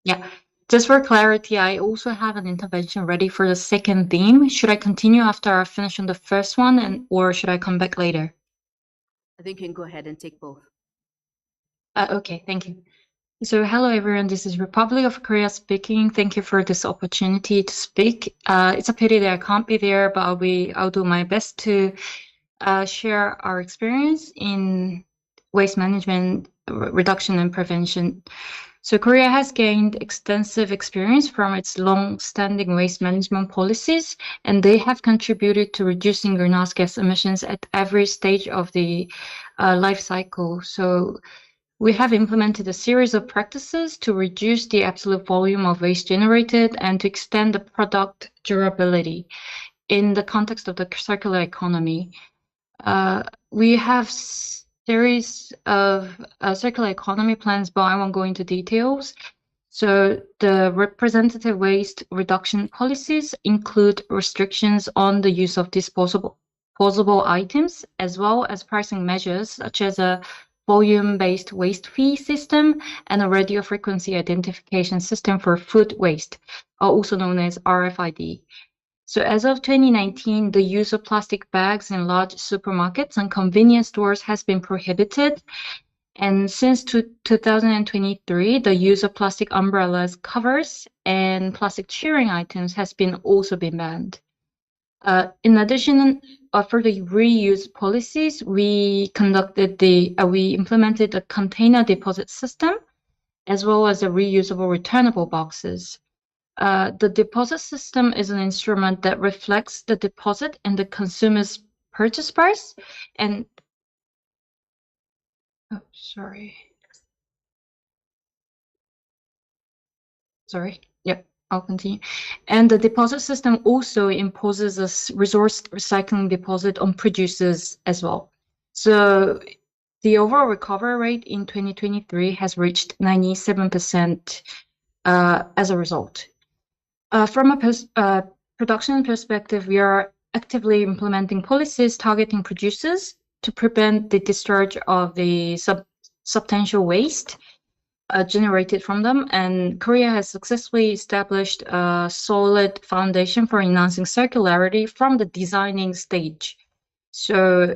Yeah. Just for clarity, I also have an intervention ready for the second theme. Should I continue after I finish on the first one, or should I come back later? I think you can go ahead and take both. Okay, thank you. So hello everyone, this is Republic of Korea speaking. Thank you for this opportunity to speak. It's a pity that I can't be there, but I'll do my best to share our experience in waste management, reduction and prevention. So Korea has gained extensive experience from its long-standing waste management policies, and they have contributed to reducing greenhouse gas emissions at every stage of the life cycle. So we have implemented a series of practices to reduce the absolute volume of waste generated and to extend the product durability in the context of the circular economy. We have series of circular economy plans, but I won't go into details. So the representative waste reduction policies include restrictions on the use of disposable items, as well as pricing measures such as a volume-based waste fee system and a radio frequency identification system for food waste, also known as RFID. So as of 2019, the use of plastic bags in large supermarkets and convenience stores has been prohibited. And since 2023, the use of plastic umbrellas, covers, and plastic cheering items has also been banned. In addition, for the reuse policies, we implemented a container deposit system, as well as a reusable returnable boxes. The deposit system is an instrument that reflects the deposit and the consumer's purchase price. And Yep, I'll continue. And the deposit system also imposes a resource recycling deposit on producers as well. So the overall recovery rate in 2023 has reached 97% as a result. From a production perspective, we are actively implementing policies targeting producers to prevent the discharge of the substantial waste. generated from them, and Korea has successfully established a solid foundation for enhancing circularity from the designing stage. So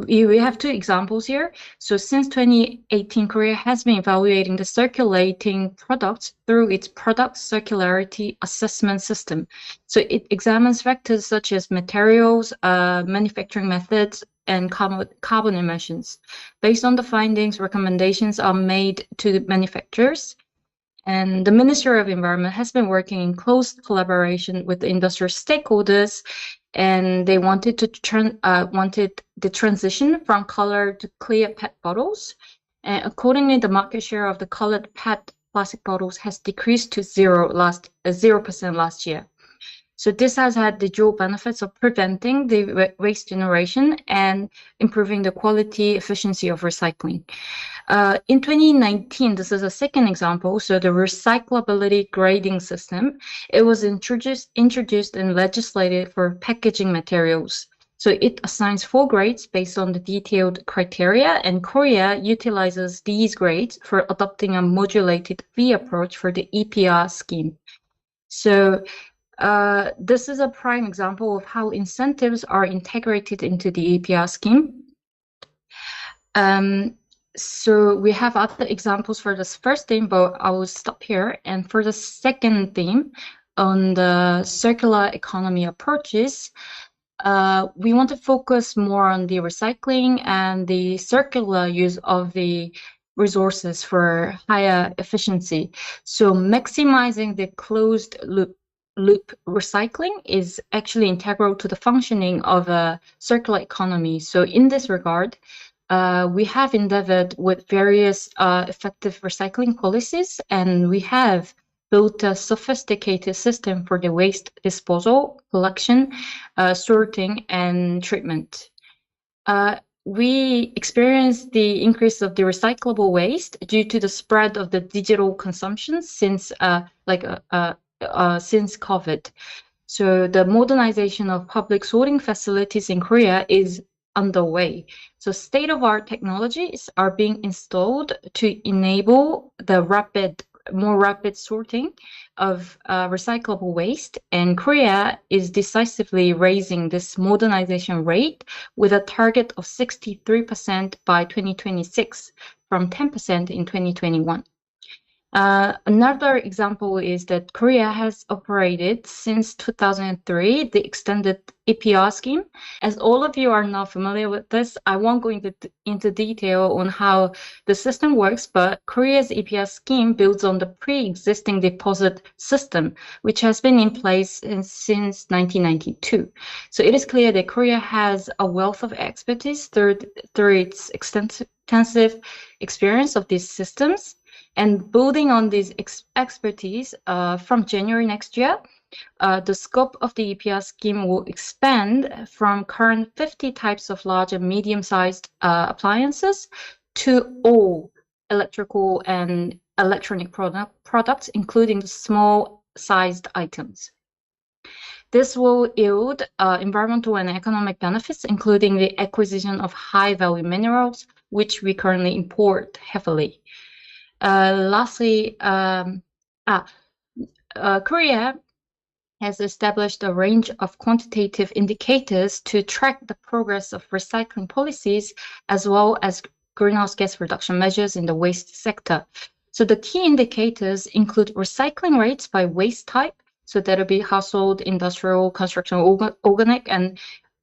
we have two examples here. So since 2018, Korea has been evaluating the circulating products through its product circularity assessment system. So it examines factors such as materials, manufacturing methods, and carbon emissions. Based on the findings, recommendations are made to the manufacturers. And the Ministry of Environment has been working in close collaboration with the industrial stakeholders, and they wanted the transition from colored to clear PET bottles. And accordingly, the market share of the colored PET plastic bottles has decreased to 0% last year. So this has had the dual benefits of preventing the waste generation and improving the quality efficiency of recycling. In 2019, this is a second example. So the recyclability grading system, it was introduced and legislated for packaging materials. So it assigns 4 grades based on the detailed criteria, and Korea utilizes these grades for adopting a modulated fee approach for the EPR scheme. So this is a prime example of how incentives are integrated into the EPR scheme. So we have other examples for this first theme, but I will stop here. And for the second theme on the circular economy approaches, we want to focus more on the recycling and the circular use of the resources for higher efficiency. So maximizing the closed loop recycling is actually integral to the functioning of a circular economy. So in this regard, we have endeavored with various effective recycling policies, and we have built a sophisticated system for the waste disposal, collection, sorting, and treatment. We experienced the increase of the recyclable waste due to the spread of the digital consumption since COVID. So the modernization of public sorting facilities in Korea is underway. So state-of-art technologies are being installed to enable the more rapid sorting of recyclable waste, and Korea is decisively raising this modernization rate with a target of 63% by 2026 from 10% in 2021. Another example is that Korea has operated since 2003 the extended EPR scheme. As all of you are not familiar with this, I won't go into detail on how the system works, but Korea's EPR scheme builds on the pre-existing deposit system, which has been in place since 1992. So it is clear that Korea has a wealth of expertise through its extensive experience of these systems. And building on this expertise, from January next year, the scope of the EPR scheme will expand from current 50 types of large and medium-sized appliances to all electrical and electronic products, including the small-sized items. This will yield environmental and economic benefits, including the acquisition of high-value minerals, which we currently import heavily. Lastly, Korea has established a range of quantitative indicators to track the progress of recycling policies as well as greenhouse gas reduction measures in the waste sector. So the key indicators include recycling rates by waste type, so that'll be household, industrial, construction, organic, and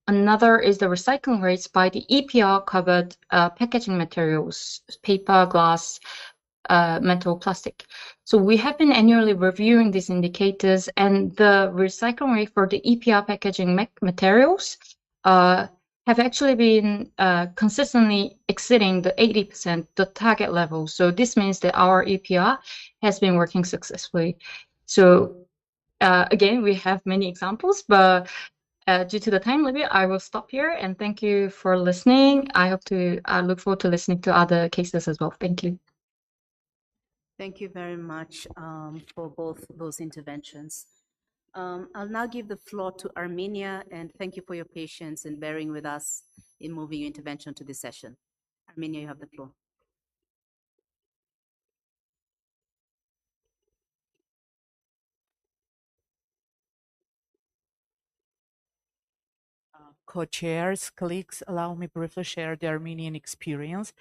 another is the recycling rates by the EPR covered packaging materials, paper, glass, metal, plastic. So we have been annually reviewing these indicators, and the recycling rate for the EPR packaging materials have actually been consistently exceeding the 80%, the target level. So this means that our EPR has been working successfully. So again, we have many examples, but due to the time limit, I will stop here, and thank you for listening. I look forward to listening to other cases as well. Thank you. Thank you very much for both those interventions. I'll now give the floor to Armenia, and thank you for your patience in bearing with us in moving your intervention to this session. Armenia, you have the floor. co-chairs, colleagues, allow me briefly share the Armenian experience.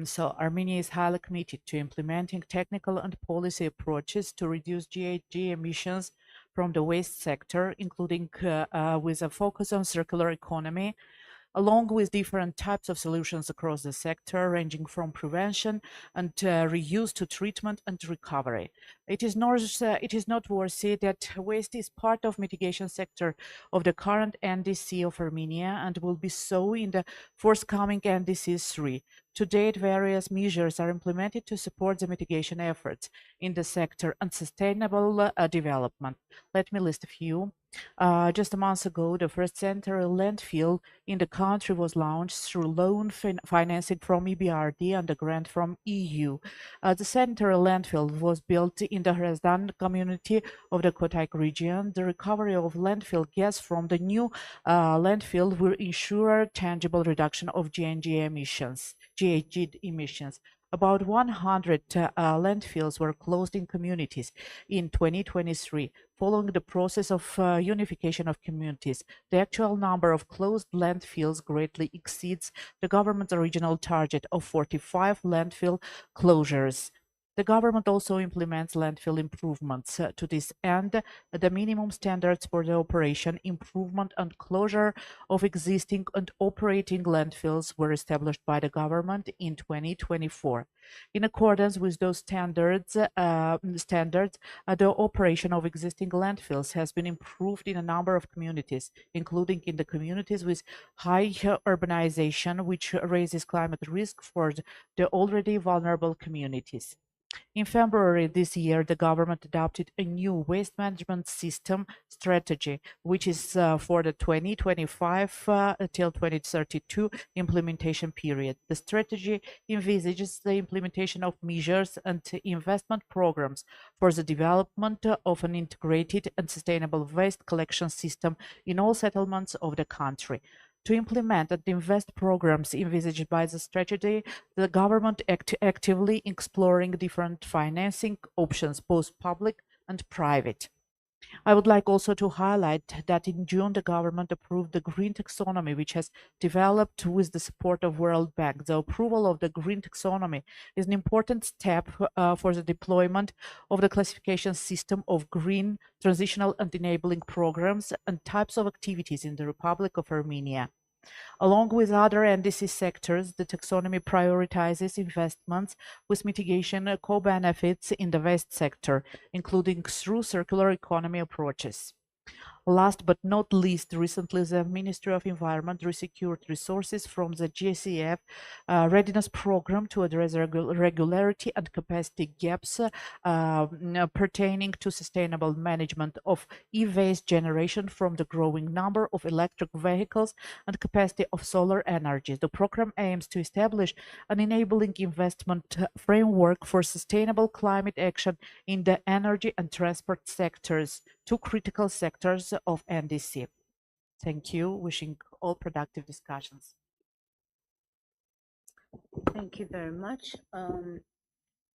So Armenia is highly committed to implementing technical and policy approaches to reduce GHG emissions from the waste sector, including with a focus on circular economy, along with different types of solutions across the sector, ranging from prevention and reuse to treatment and recovery. It is noteworthy that waste is part of mitigation sector of the current NDC of Armenia and will be so in the forthcoming NDC 3. To date, various measures are implemented to support the mitigation efforts in the sector and sustainable development. Let me list a few. Just a month ago, the first central landfill in the country was launched through loan financing from EBRD and a grant from EU. The central landfill was built in the Hrazdan community of the Kotak region. The recovery of landfill gas from the new landfill will ensure tangible reduction of GHG emissions. About 100 landfills were closed in communities in 2023. Following the process of unification of communities, the actual number of closed landfills greatly exceeds the government's original target of 45 landfill closures. The government also implements landfill improvements. To this end, the minimum standards for the operation, improvement and closure of existing and operating landfills were established by the government in 2024. In accordance with those standards, the operation of existing landfills has been improved in a number of communities, including in the communities with high urbanization, which raises climate risk for the already vulnerable communities. In February this year, the government adopted a new waste management system strategy, which is for the 2025 till 2032 implementation period. The strategy envisages the implementation of measures and investment programs for the development of an integrated and sustainable waste collection system in all settlements of the country. To implement and invest programs envisaged by the strategy, the government actively exploring different financing options, both public and private. I would like also to highlight that in June, the government approved the green taxonomy, which has developed with the support of World Bank. The approval of the green taxonomy is an important step for the deployment of the classification system of green, transitional and enabling programs and types of activities in the Republic of Armenia. Along with other NDC sectors, the taxonomy prioritizes investments with mitigation co-benefits in the waste sector, including through circular economy approaches. Last but not least, recently the Ministry of Environment resecured resources from the GCF readiness program to address regularity and capacity gaps pertaining to sustainable management of e-waste generation from the growing number of electric vehicles and capacity of solar energy. The program aims to establish an enabling investment framework for sustainable climate action in the energy and transport sectors, two critical sectors of NDC. Thank you. Wishing all productive discussions. Thank you very much.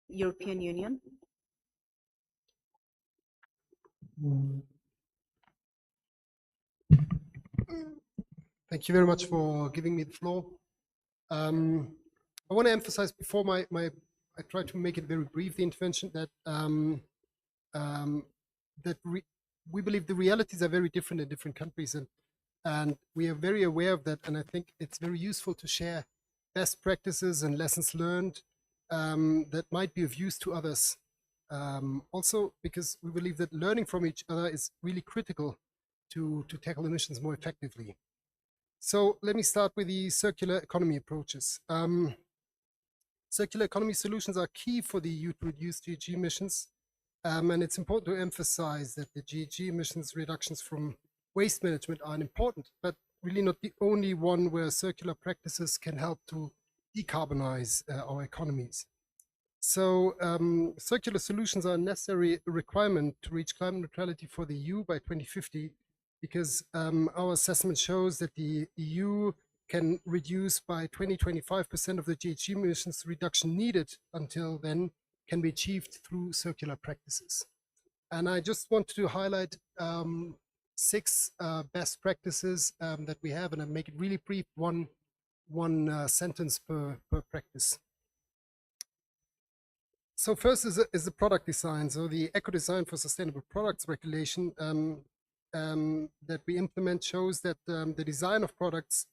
European Union. Thank you very much for giving me the floor. I want to emphasize before I try to make it very brief, the intervention that we believe the realities are very different in different countries, and we are very aware of that. And I think it's very useful to share best practices and lessons learned that might be of use to others. Also, because we believe that learning from each other is really critical to tackle emissions more effectively. So let me start with the circular economy approaches. Circular economy solutions are key for the EU to reduce GHG emissions. And it's important to emphasize that the GHG emissions reductions from waste management are important, but really not the only one where circular practices can help to decarbonize our economies. So circular solutions are a necessary requirement to reach climate neutrality for the EU by 2050, because our assessment shows that the EU can reduce by 25% of the GHG emissions reduction needed until then can be achieved through circular practices. And I just want to highlight 6 best practices that we have, and I make it really brief, one sentence per practice. So first is the product design. So the eco design for sustainable products regulation that we implement shows that the design of products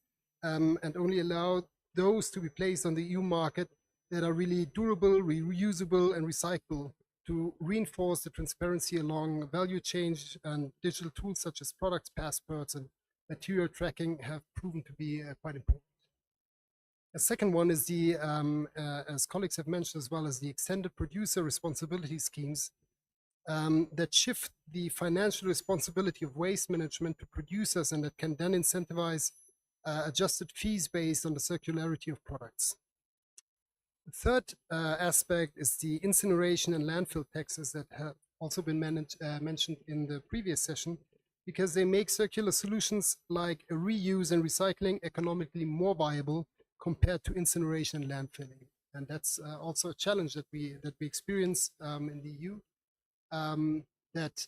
and only allow those to be placed on the EU market that are really durable, reusable, and recyclable, to reinforce the transparency along value chain, and digital tools such as products passports and material tracking have proven to be quite important. A second one is the, as colleagues have mentioned as well, as the extended producer responsibility schemes that shift the financial responsibility of waste management to producers, and that can then incentivize adjusted fees based on the circularity of products. The third aspect is the incineration and landfill taxes that have also been mentioned in the previous session, because they make circular solutions like reuse and recycling economically more viable compared to incineration and landfilling. And that's also a challenge that we experience in the EU, that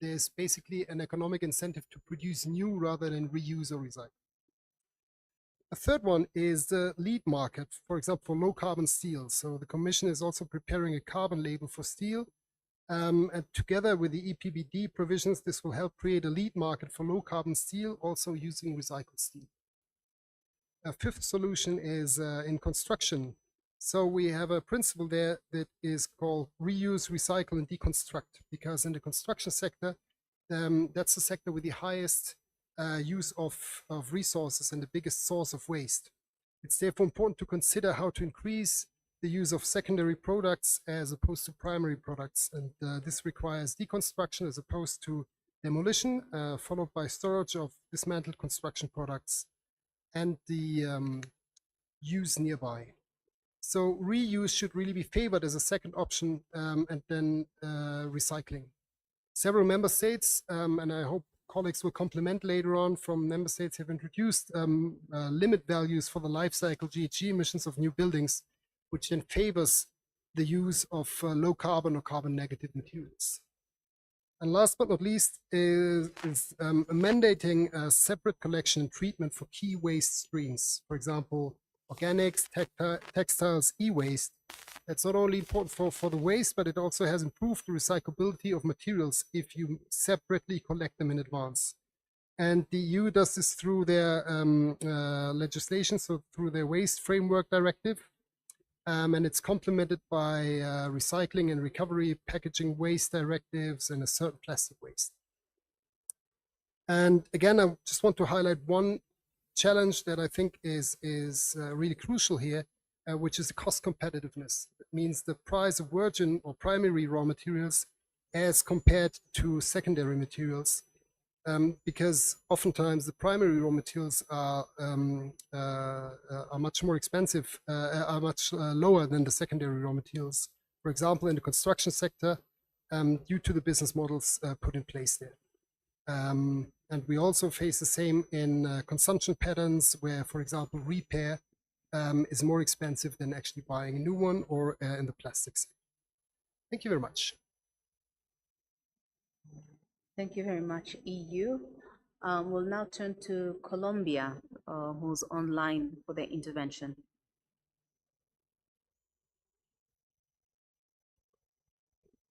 there's basically an economic incentive to produce new rather than reuse or recycle. A third one is the lead market, for example, for low carbon steel. So the Commission is also preparing a carbon label for steel. And together with the EPBD provisions, this will help create a lead market for low carbon steel, also using recycled steel. A fifth solution is in construction. So we have a principle there that is called reuse, recycle, and deconstruct, because in the construction sector, that's the sector with the highest use of resources and the biggest source of waste. It's therefore important to consider how to increase the use of secondary products as opposed to primary products. And this requires deconstruction as opposed to demolition, followed by storage of dismantled construction products and the use nearby. So reuse should really be favored as a second option, and then recycling. Several member states, and I hope colleagues will complement later on from member states, have introduced limit values for the life cycle GHG emissions of new buildings, which then favors the use of low carbon or carbon negative materials. And last but not least is mandating a separate collection and treatment for key waste streams. For example, organics, textiles, e-waste. That's not only important for the waste, but it also has improved the recyclability of materials if you separately collect them in advance. And the EU does this through their legislation, so through their Waste Framework Directive. And it's complemented by recycling and recovery, packaging waste directives, and a certain plastic waste. And again, I just want to highlight one challenge that I think is really crucial here, which is the cost competitiveness. It means the price of virgin or primary raw materials as compared to secondary materials, because oftentimes the primary raw materials are much more expensive, are much lower than the secondary raw materials. For example, in the construction sector, due to the business models put in place there. And we also face the same in consumption patterns where, for example, repair is more expensive than actually buying a new one, or in the plastics. Thank you very much. Thank you very much, EU. We'll now turn to Colombia, who's online for their intervention.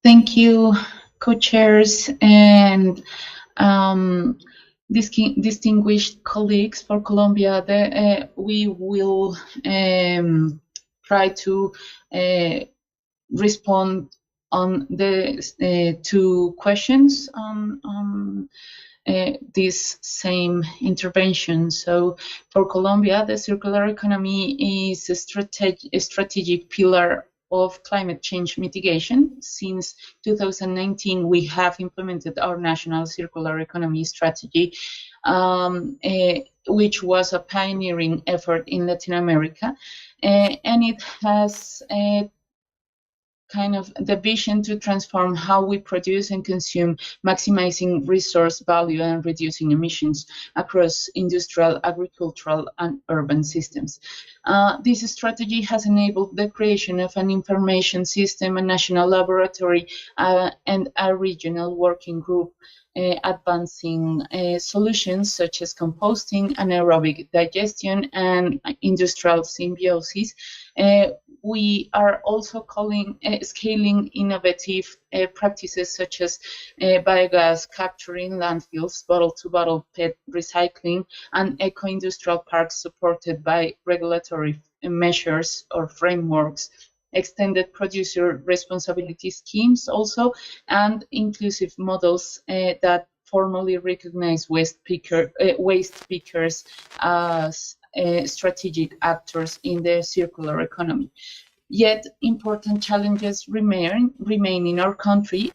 Thank you, co-chairs and distinguished colleagues for Colombia. We will try to respond on the two questions on this same intervention. So for Colombia, the circular economy is a strategic pillar of climate change mitigation. Since 2019, we have implemented our national circular economy strategy, which was a pioneering effort in Latin America, and it has kind of the vision to transform how we produce and consume, maximizing resource value and reducing emissions across industrial, agricultural, and urban systems. This strategy has enabled the creation of an information system, a national laboratory, and a regional working group advancing solutions such as composting, anaerobic digestion, and industrial symbiosis. We are also scaling innovative practices such as biogas capture in landfills, bottle-to-bottle PET recycling, and eco-industrial parks supported by regulatory measures or frameworks, extended producer responsibility schemes also, and inclusive models that formally recognize waste pickers as strategic actors in the circular economy. Yet important challenges remain in our country,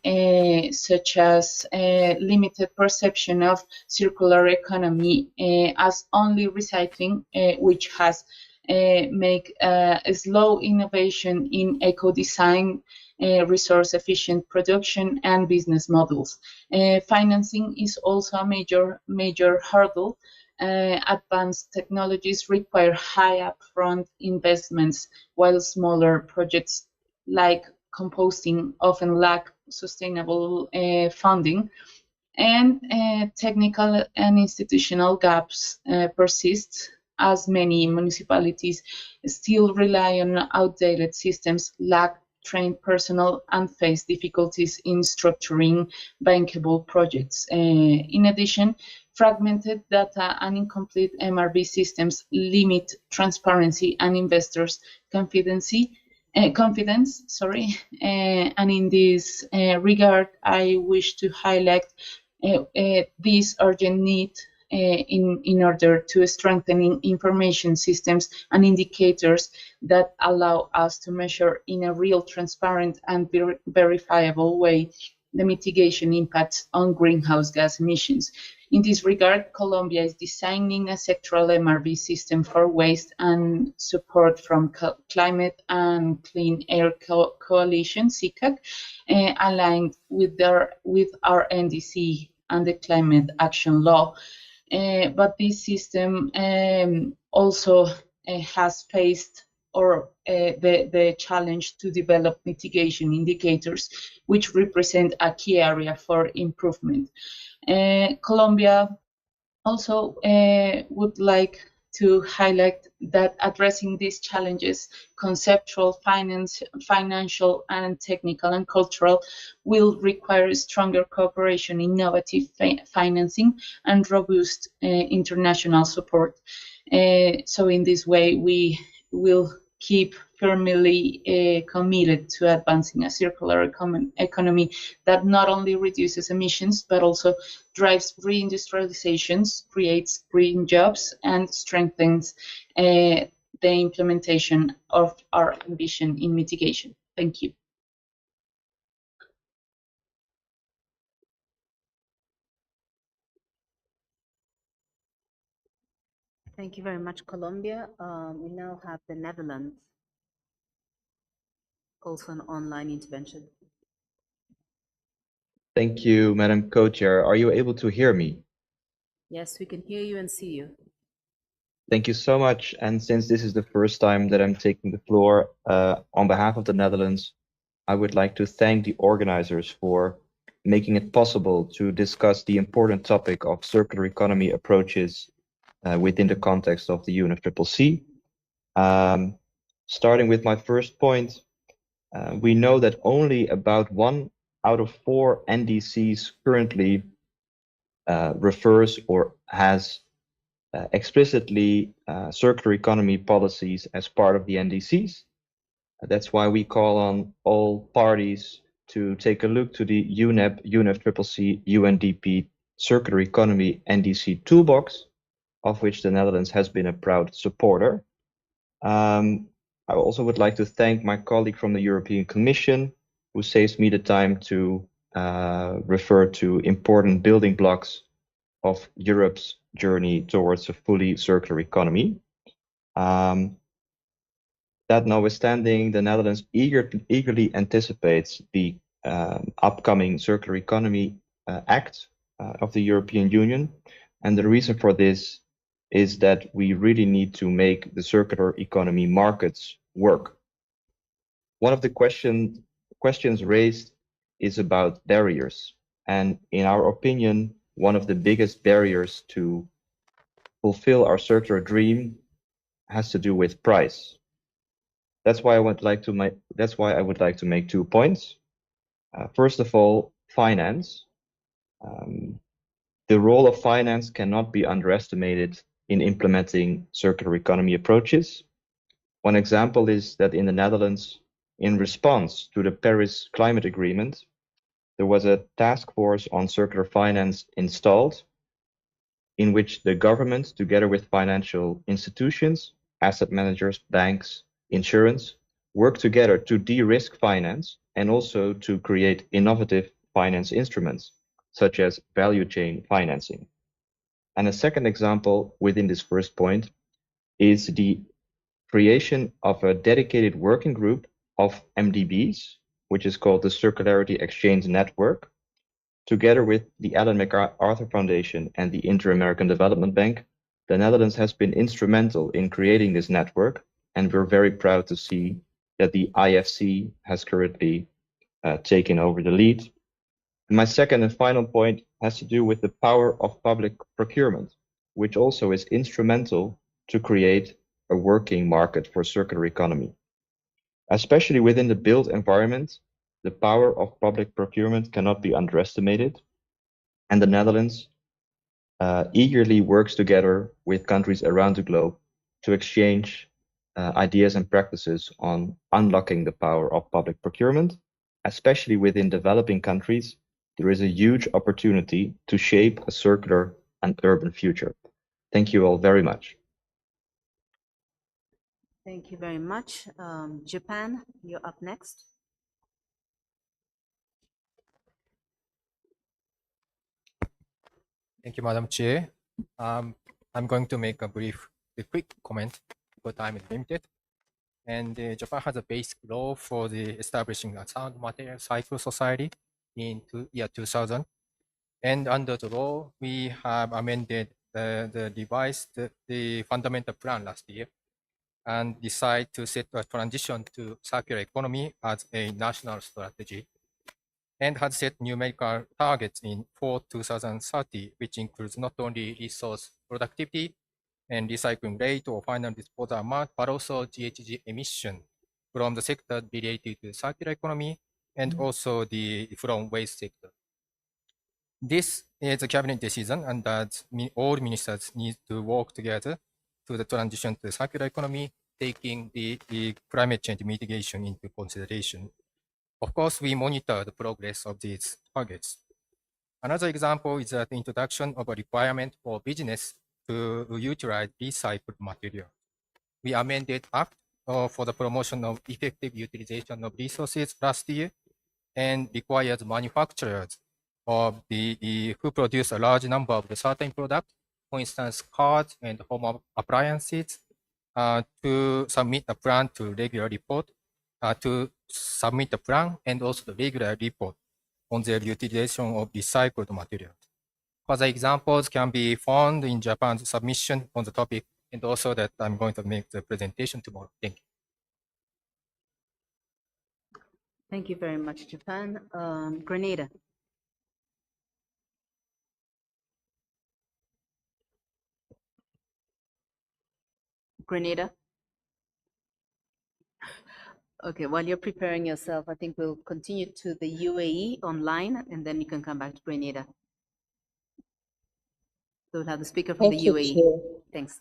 such as limited perception of circular economy as only recycling, which has make a slow innovation in eco-design, resource-efficient production, and business models. Financing is also a major hurdle. Advanced technologies require high upfront investments, while smaller projects like composting often lack sustainable funding. And technical and institutional gaps persist, as many municipalities still rely on outdated systems, lack trained personnel, and face difficulties in structuring bankable projects. In addition, fragmented data and incomplete MRV systems limit transparency and investors' confidence. And in this regard, I wish to highlight this urgent need in order to strengthen information systems and indicators that allow us to measure in a real, transparent, and verifiable way the mitigation impacts on greenhouse gas emissions. In this regard, Colombia is designing a sectoral MRV system for waste and support from Climate and Clean Air Coalition, CICAC, aligned with our NDC and the Climate Action Law. But this system also has faced the challenge to develop mitigation indicators, which represent a key area for improvement. Colombia also would like to highlight that addressing these challenges, conceptual, financial, and technical and cultural, will require stronger cooperation, innovative financing, and robust international support. So in this way, we will keep firmly committed to advancing a circular economy that not only reduces emissions, but also drives reindustrializations, creates green jobs, and strengthens the implementation of our ambition in mitigation. Thank you. Thank you very much, Colombia. We now have the Netherlands, also an online intervention. Thank you, Madam Co-Chair. Are you able to hear me? Yes, we can hear you and see you. Thank you so much. And since this is the first time that I'm taking the floor on behalf of the Netherlands, I would like to thank the organizers for making it possible to discuss the important topic of circular economy approaches within the context of the UNFCCC. Starting with my first point, we know that only about 1 out of 4 NDCs currently refers or has explicitly circular economy policies as part of the NDCs. That's why we call on all parties to take a look to the UNEP, UNFCCC, UNDP Circular Economy NDC Toolbox, of which the Netherlands has been a proud supporter. I also would like to thank my colleague from the European Commission, who saves me the time to refer to important building blocks of Europe's journey towards a fully circular economy. That notwithstanding, the Netherlands eagerly anticipates the upcoming Circular Economy Act of the European Union. And the reason for this is that we really need to make the circular economy markets work. One of the questions raised is about barriers. And in our opinion, one of the biggest barriers to fulfill our circular dream has to do with price. That's why I would like to make 2 points. First of all, finance. The role of finance cannot be underestimated in implementing circular economy approaches. One example is that in the Netherlands, in response to the Paris Climate Agreement, there was a task force on circular finance installed, in which the government, together with financial institutions, asset managers, banks, insurance, work together to de-risk finance and also to create innovative finance instruments, such as value chain financing. And a second example within this first point is the creation of a dedicated working group of MDBs, which is called the Circularity Exchange Network. Together with the Ellen MacArthur Foundation and the Inter-American Development Bank, the Netherlands has been instrumental in creating this network, and we're very proud to see that the IFC has currently taken over the lead. And my second and final point has to do with the power of public procurement, which also is instrumental to create a working market for circular economy. Especially within the built environment, the power of public procurement cannot be underestimated, and the Netherlands eagerly works together with countries around the globe to exchange ideas and practices on unlocking the power of public procurement. Especially within developing countries, there is a huge opportunity to shape a circular and urban future. Thank you all very much. Thank you very much. Japan, you're up next. Thank you, Madam Chair. I'm going to make a quick comment because time is limited. And Japan has a basic law for establishing a sound material cycle society in year 2000. And under the law, we have amended the fundamental plan last year and decide to set a transition to circular economy as a national strategy, and has set numerical targets for 2030, which includes not only resource productivity and recycling rate or final disposal amount, but also GHG emission from the sector related to circular economy and also from waste sector. This is a cabinet decision, and that all ministers need to work together to the transition to the circular economy, taking the climate change mitigation into consideration. Of course, we monitor the progress of these targets. Another example is the introduction of a requirement for business to utilize recycled material. We amended Act for the promotion of effective utilization of resources last year, and requires manufacturers of who produce a large number of the certain products, for instance, cars and home appliances, to submit a plan to regular report, and also the regular report on their utilization of recycled materials. Further examples can be found in Japan's submission on the topic, and also that I'm going to make the presentation tomorrow. Thank you. Thank you very much, Japan. Grenada. Grenada. Okay, while you're preparing yourself, I think we'll continue to the UAE online, and then you can come back to Grenada. So we'll have the speaker from the UAE. Chair. Thanks.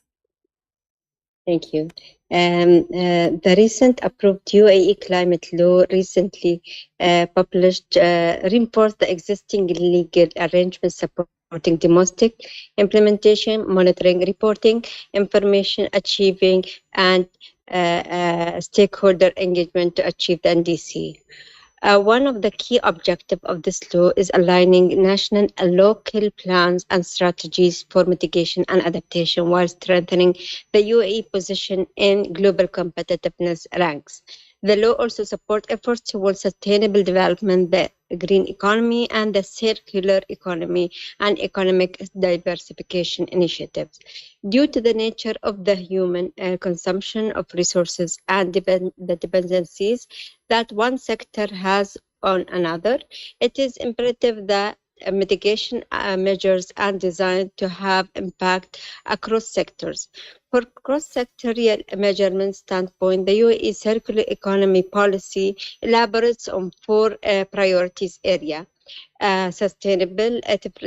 Thank you. The recent approved UAE climate law recently published reinforced the existing legal arrangements supporting domestic implementation, monitoring, reporting, information achieving, and stakeholder engagement to achieve the NDC. One of the key objectives of this law is aligning national and local plans and strategies for mitigation and adaptation while strengthening the UAE position in global competitiveness ranks. The law also supports efforts towards sustainable development, the green economy, and the circular economy and economic diversification initiatives. Due to the nature of the human consumption of resources and the dependencies that one sector has on another, it is imperative that mitigation measures are designed to have impact across sectors. For cross-sectorial measurement standpoint, the UAE circular economy policy elaborates on four priorities area. Sustainable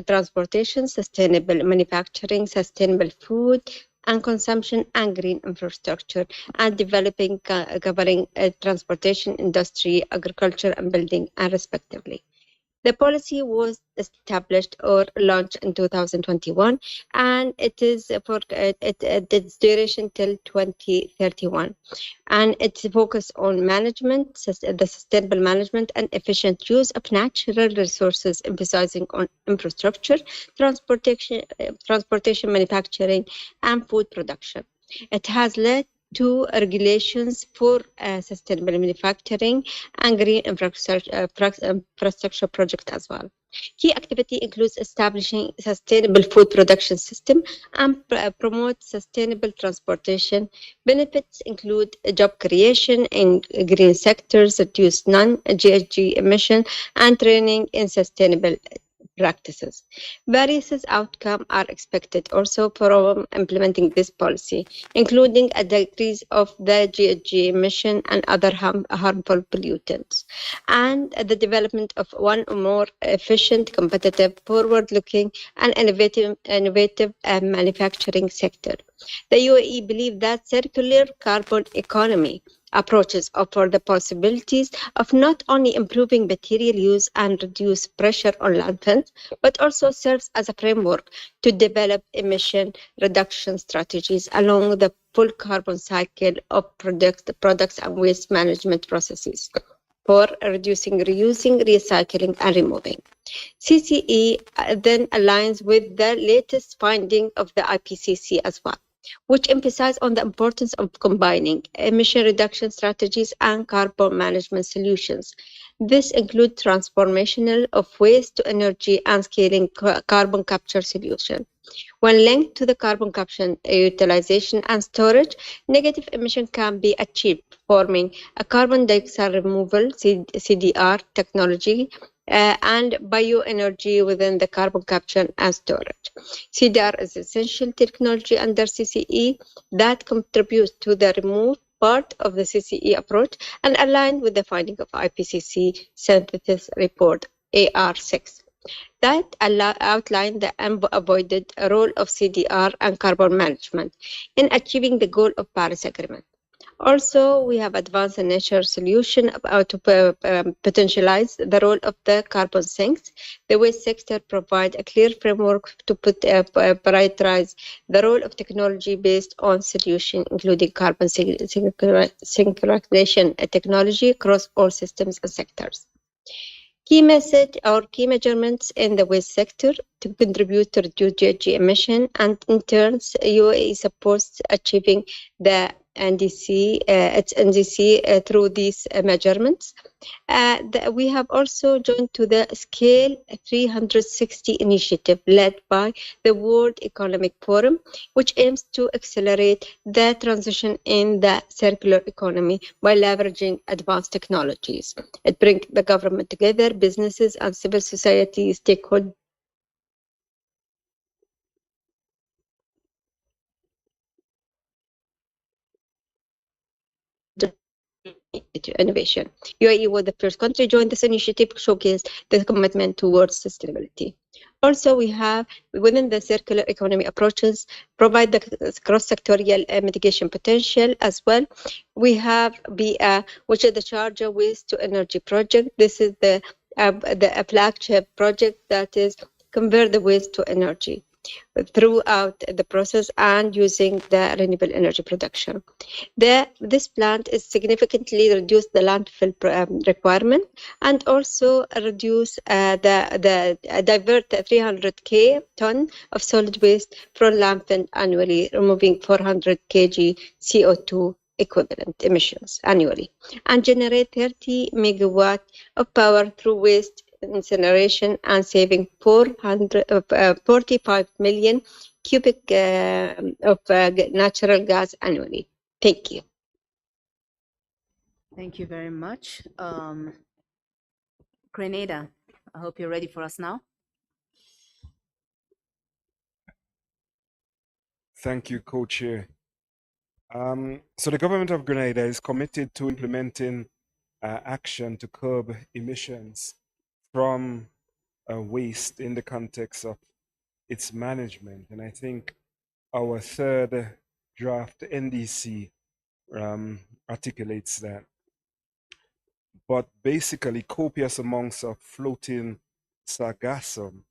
transportation, sustainable manufacturing, sustainable food and consumption, and green infrastructure, and developing covering transportation, industry, agriculture, and building, and respectively. The policy was established or launched in 2021, and it is for its duration till 2031. And it's focused on management, the sustainable management and efficient use of natural resources, emphasizing on infrastructure, transportation, manufacturing, and food production. It has led to regulations for sustainable manufacturing and green infrastructure project as well. Key activity includes establishing sustainable food production system and promote sustainable transportation. Benefits include job creation in green sectors, reduce non-GHG emission, and training in sustainable practices. Various outcomes are expected also from implementing this policy, including a decrease of the GHG emission and other harmful pollutants, and the development of one or more efficient, competitive, forward-looking, and innovative manufacturing sector. The UAE believes that circular carbon economy approaches offer the possibilities of not only improving material use and reduce pressure on landfills, but also serves as a framework to develop emission reduction strategies along the full carbon cycle of products and waste management processes for reducing, reusing, recycling, and removing. CCE then aligns with the latest finding of the IPCC as well, which emphasize on the importance of combining emission reduction strategies and carbon management solutions. This includes transformational of waste to energy and scaling carbon capture solution. When linked to the carbon capture utilization and storage, negative emission can be achieved, forming a carbon dioxide removal CDR technology and bioenergy within the carbon capture and storage. CDR is essential technology under CCE that contributes to the removed part of the CCE approach and aligned with the finding of IPCC synthesis report AR6 that outline the avoided role of CDR and carbon management in achieving the goal of Paris Agreement. Also, we have advanced a nature solution to potentialize the role of the carbon sinks. The waste sector provides a clear framework to prioritize the role of technology based on solution, including carbon synchronization technology across all systems and sectors. Key message or key measurements in the waste sector to contribute to reduce GHG emission, and in turn, UAE supports achieving the its NDC through these measurements. We have also joined to the Scale 360 initiative led by the World Economic Forum, which aims to accelerate the transition in the circular economy by leveraging advanced technologies. It brings the government together, businesses and civil society stakeholders innovation. UAE was the first country to join this initiative, showcase the commitment towards sustainability. Also, we have within the circular economy approaches provide the cross-sectorial mitigation potential as well. We have BIA, which is the Sharjah Waste to Energy project. This is the flagship project that is convert the waste to energy. throughout the process and using the renewable energy production. This plant is significantly reduce the landfill requirement and also reduce divert 300k ton of solid waste from landfill annually, removing 400 kg CO2 equivalent emissions annually, and generate 30 megawatt of power through waste incineration and saving 45 million cubic of natural gas annually. Thank you. Thank you very much. Grenada, I hope you're ready for us now. Thank you, Co-Chair. So the government of Grenada is committed to implementing action to curb emissions from waste in the context of its management. And I think our third draft NDC articulates that. But basically, copious amounts of floating sargassum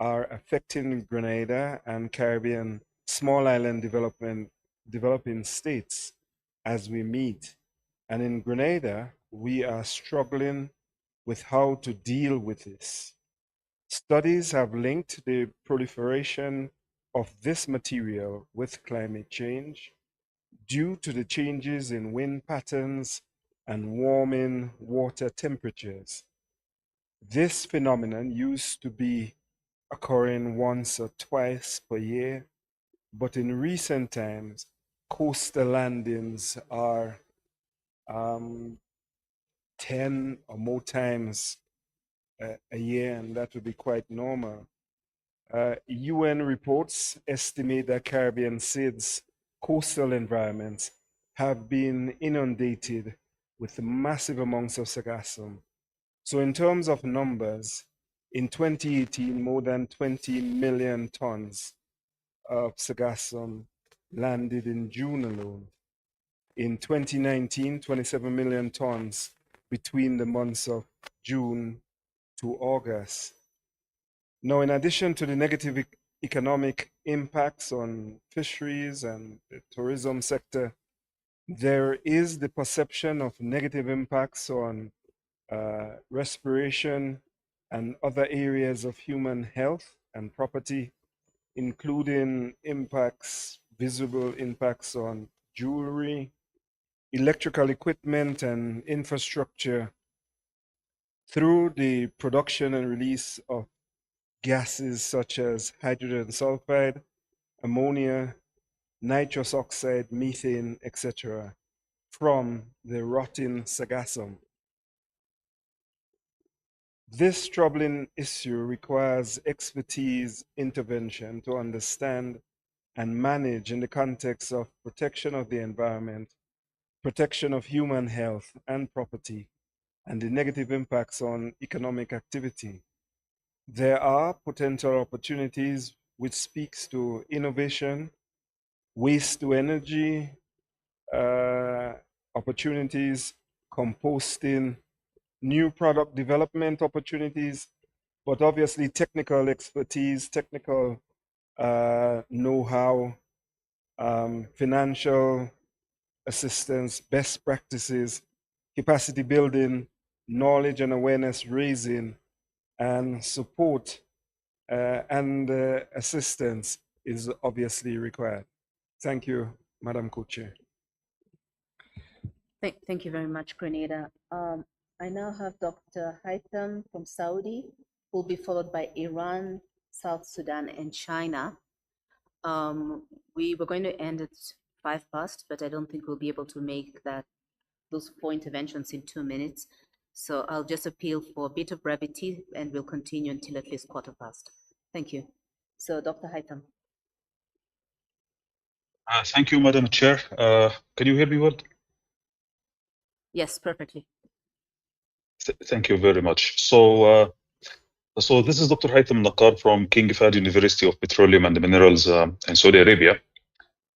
are affecting Grenada and Caribbean small island developing states as we meet. And in Grenada, we are struggling with how to deal with this. Studies have linked the proliferation of this material with climate change due to the changes in wind patterns and warming water temperatures. This phenomenon used to be occurring once or twice per year, but in recent times, coastal landings are 10 or more times a year, and that would be quite normal. UN reports estimate that Caribbean SIDS coastal environments have been inundated with massive amounts of sargassum. So in terms of numbers, in 2018, more than 20 million tons of sargassum landed in June alone. In 2019, 27 million tons between the months of June to August. Now, in addition to the negative economic impacts on fisheries and the tourism sector, there is the perception of negative impacts on respiration and other areas of human health and property, including impacts, visible impacts on jewelry, electrical equipment and infrastructure through the production and release of gases such as hydrogen sulfide, ammonia, nitrous oxide, methane, etc., from the rotting sargassum. This troubling issue requires expertise intervention to understand and manage in the context of protection of the environment, protection of human health and property, and the negative impacts on economic activity. There are potential opportunities which speaks to innovation, waste to energy, opportunities, composting, new product development opportunities, but obviously technical expertise, technical know-how, financial assistance, best practices, capacity building, knowledge and awareness raising, and support and assistance is obviously required. Thank you, Madam Co-Chair. Thank you very much, Grenada. I now have Dr. Haitham from Saudi, who will be followed by Iran, South Sudan, and China. We were going to end at 5 past, but I don't think we'll be able to make those 4 interventions in 2 minutes. So I'll just appeal for a bit of brevity and we'll continue until at least 4 past. Thank you. So Dr. Haitham. Thank you, Madam Chair. Can you hear me well? Yes, perfectly. Thank you very much. So this is Dr. Haitham Naqar from King Fahd University of Petroleum and Minerals in Saudi Arabia.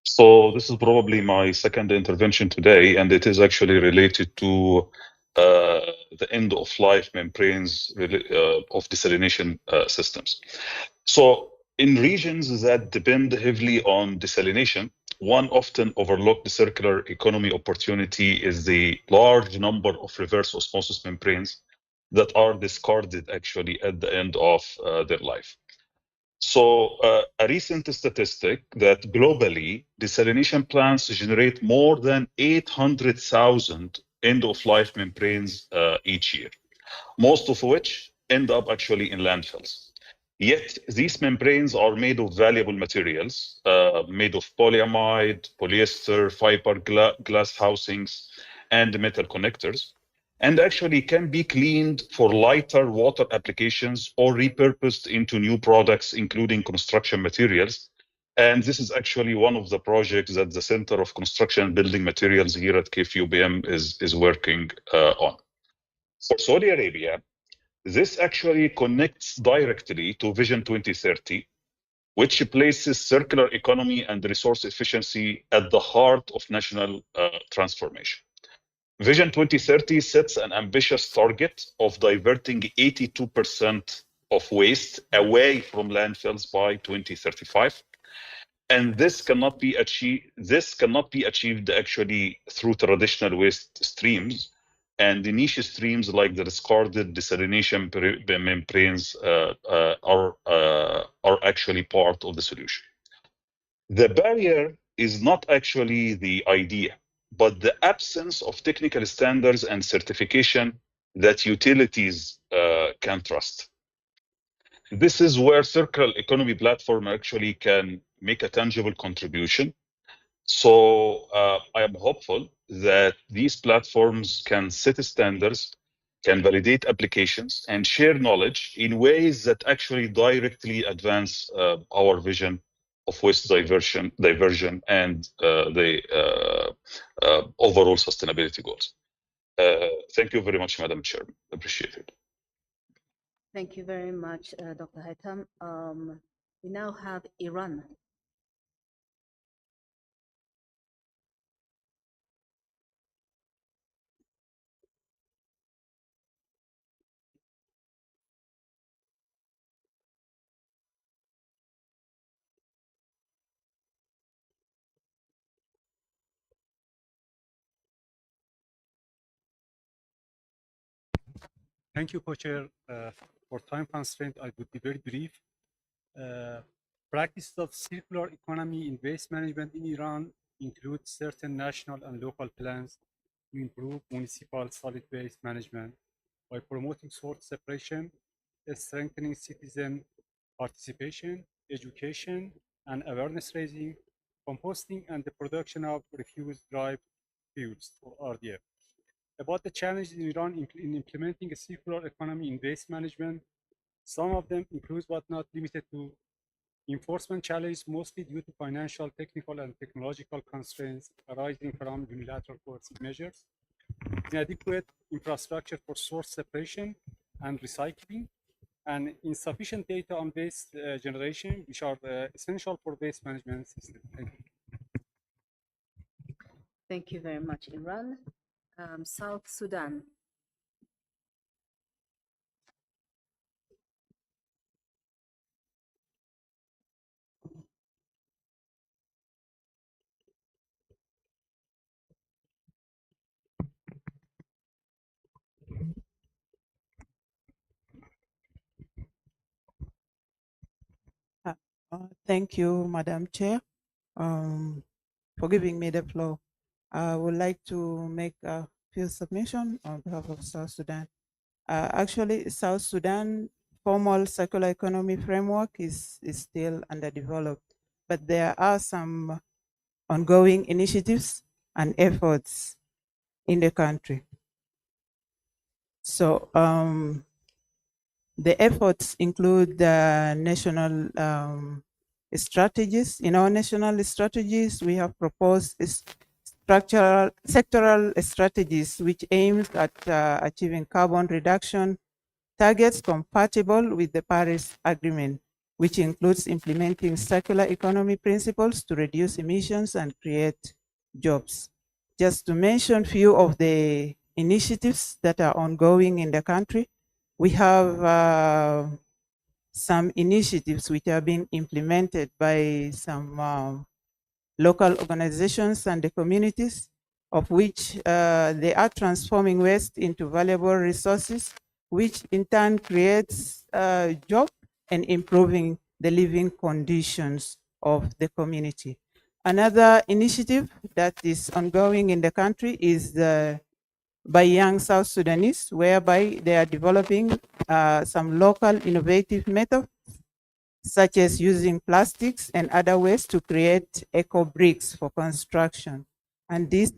So this is probably my second intervention today, and it is actually related to the end of life membranes of desalination systems. So In regions that depend heavily on desalination, one often overlooked circular economy opportunity is the large number of reverse osmosis membranes that are discarded actually at the end of their life. So a recent statistic that globally desalination plants generate more than 800,000 end-of-life membranes each year, most of which end up actually in landfills. Yet these membranes are made of valuable materials, made of polyamide, polyester, glass housings, and metal connectors, and actually can be cleaned for lighter water applications or repurposed into new products, including construction materials. And this is actually one of the projects that the Center of Construction and Building Materials here at KFUBM is working on. For Saudi Arabia, this actually connects directly to Vision 2030, which places circular economy and resource efficiency at the heart of national transformation. Vision 2030 sets an ambitious target of diverting 82% of waste away from landfills by 2035. And this cannot be achieved actually through traditional waste streams, and the niche streams like the discarded desalination membranes are actually part of the solution. The barrier is not actually the idea, but the absence of technical standards and certification that utilities can trust. This is where circular economy platform actually can make a tangible contribution. So I am hopeful that these platforms can set standards, can validate applications, and share knowledge in ways that actually directly advance our vision of waste diversion and the overall sustainability goals. Thank you very much, Madam Chairman. Appreciate it. Thank you very much, Dr. Haitham. We now have Iran. Thank you, Co-Chair. For time constraint, I would be very brief. Practice of circular economy in waste management in Iran includes certain national and local plans to improve municipal solid waste management by promoting source separation, strengthening citizen participation, education, and awareness raising, composting, and the production of refuse-derived fuels, or RDF. About the challenges in Iran in implementing a circular economy in waste management, some of them include but not limited to enforcement challenges, mostly due to financial, technical, and technological constraints arising from unilateral coercive measures, inadequate infrastructure for source separation and recycling, and insufficient data on waste generation, which are essential for waste management system. Thank you. Thank you very much, Iran. South Sudan. Thank you, Madam Chair, for giving me the floor. I would like to make a few submissions on behalf of South Sudan. Actually, South Sudan formal circular economy framework is still underdeveloped, but there are some ongoing initiatives and efforts in the country. So the efforts include national strategies. In our national strategies, we have proposed sectoral strategies which aims at achieving carbon reduction targets compatible with the Paris Agreement, which includes implementing circular economy principles to reduce emissions and create jobs. Just to mention a few of the initiatives that are ongoing in the country, we have some initiatives which are being implemented by some local organizations and the communities, of which they are transforming waste into valuable resources, which in turn creates jobs and improving the living conditions of the community. Another initiative that is ongoing in the country is by young South Sudanese, whereby they are developing some local innovative methods, such as using plastics and other ways to create eco bricks for construction. And this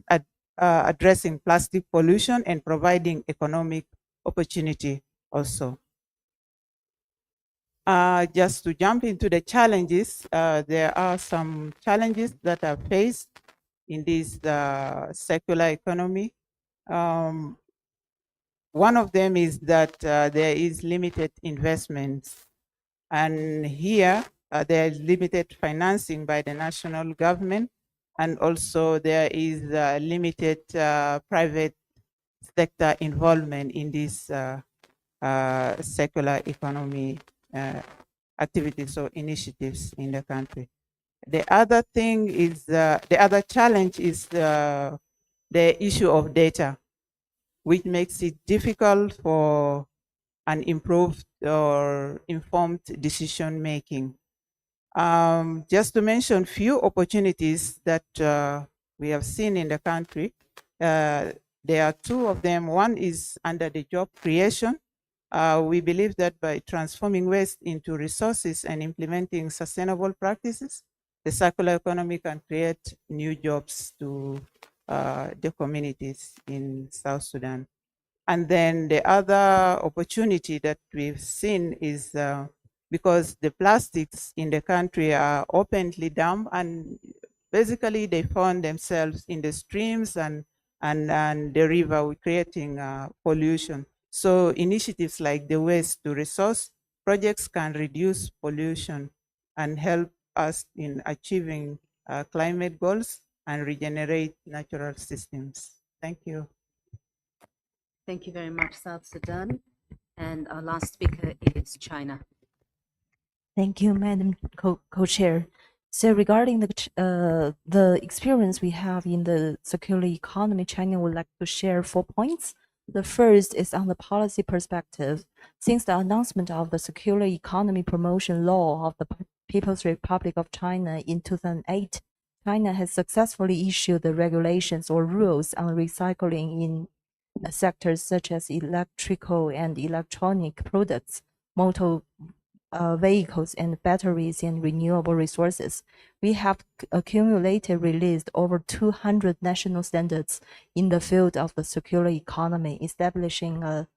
addressing plastic pollution and providing economic opportunity also. Just to jump into the challenges, there are some challenges that are faced in this circular economy. One of them is that there is limited investments, and here there is limited financing by the national government, and also there is limited private sector involvement in this circular economy activities or initiatives in the country. The other thing is, the other challenge is the issue of data, which makes it difficult for an improved or informed decision making. Just to mention few opportunities that we have seen in the country, there are two of them. One is under the job creation. We believe that by transforming waste into resources and implementing sustainable practices, the circular economy can create new jobs to the communities in South Sudan. And then the other opportunity that we've seen is because the plastics in the country are openly dumped, and basically they found themselves in the streams and the river, creating pollution. So initiatives like the waste to resource projects can reduce pollution and help us in achieving climate goals and regenerate natural systems. Thank you. Thank you very much, South Sudan. And our last speaker is China. Thank you, Madam Co-Chair. So regarding the experience we have in the circular economy, China would like to share 4 points. The first is on the policy perspective. Since the announcement of the Circular Economy Promotion Law of the People's Republic of China in 2008, China has successfully issued the regulations or rules on recycling in sectors such as electrical and electronic products, motor vehicles and batteries and renewable resources. We have accumulated released over 200 national standards in the field of the circular economy, establishing a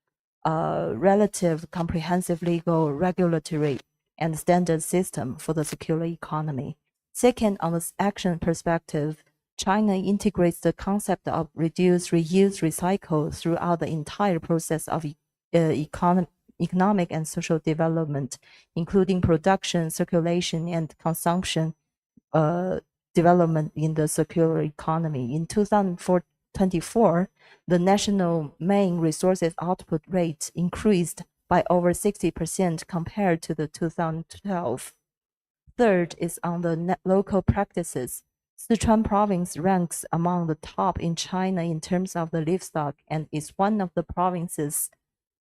relative comprehensive legal, regulatory, and standard system for the circular economy. Second, on the action perspective, China integrates the concept of reduce, reuse, recycle throughout the entire process of economic and social development, including production, circulation, and consumption development in the circular economy. In 2024, the national main resources output rate increased by over 60% compared to the 2012. Third is on the local practices. Sichuan province ranks among the top in China in terms of the livestock and is one of the provinces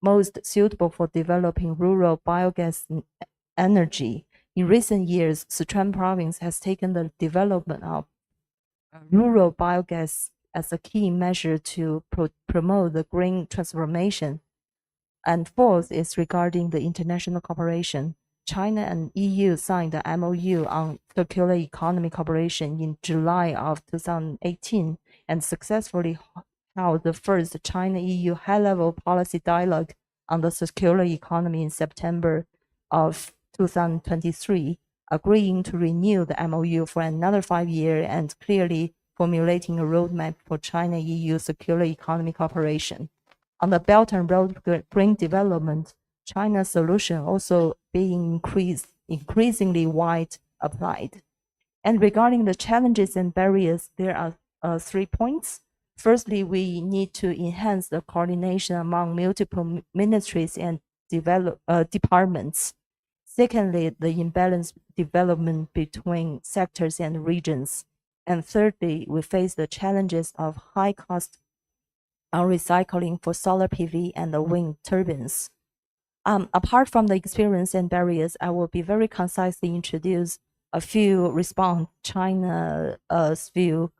most suitable for developing rural biogas energy. In recent years, Sichuan province has taken the development of rural biogas as a key measure to promote the green transformation. And fourth is regarding the international cooperation. China and EU signed the MOU on circular economy cooperation in July of 2018 and successfully held the first China-EU high-level policy dialogue on the circular economy in September of 2023, agreeing to renew the MOU for another 5 years and clearly formulating a roadmap for China-EU circular economy cooperation. On the Belt and Road Green Development, China's solution also being increasingly wide applied. And regarding the challenges and barriers, there are 3 points. Firstly, we need to enhance the coordination among multiple ministries and departments. Secondly, the imbalanced development between sectors and regions. And thirdly, we face the challenges of high cost on recycling for solar PV and the wind turbines. Apart from the experience and barriers, I will be very concisely introduce a few response China's view,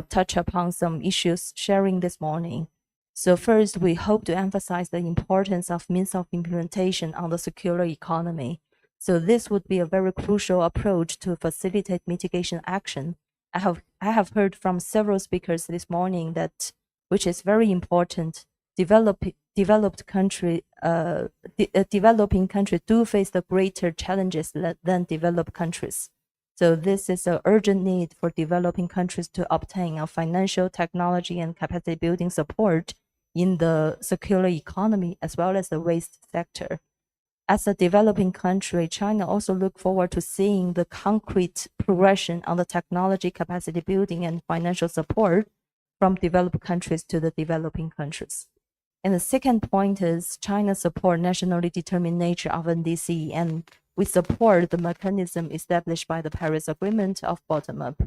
touch upon some issues sharing this morning. So first, we hope to emphasize the importance of means of implementation on the circular economy. So this would be a very crucial approach to facilitate mitigation action. I have heard from several speakers this morning that, which is very important, developing countries do face the greater challenges than developed countries. So this is an urgent need for developing countries to obtain a financial, technology, and capacity building support in the circular economy as well as the waste sector. As a developing country, China also look forward to seeing the concrete progression on the technology capacity building and financial support from developed countries to the developing countries. And the second point is China support nationally determined nature of NDC, and we support the mechanism established by the Paris Agreement of bottom-up.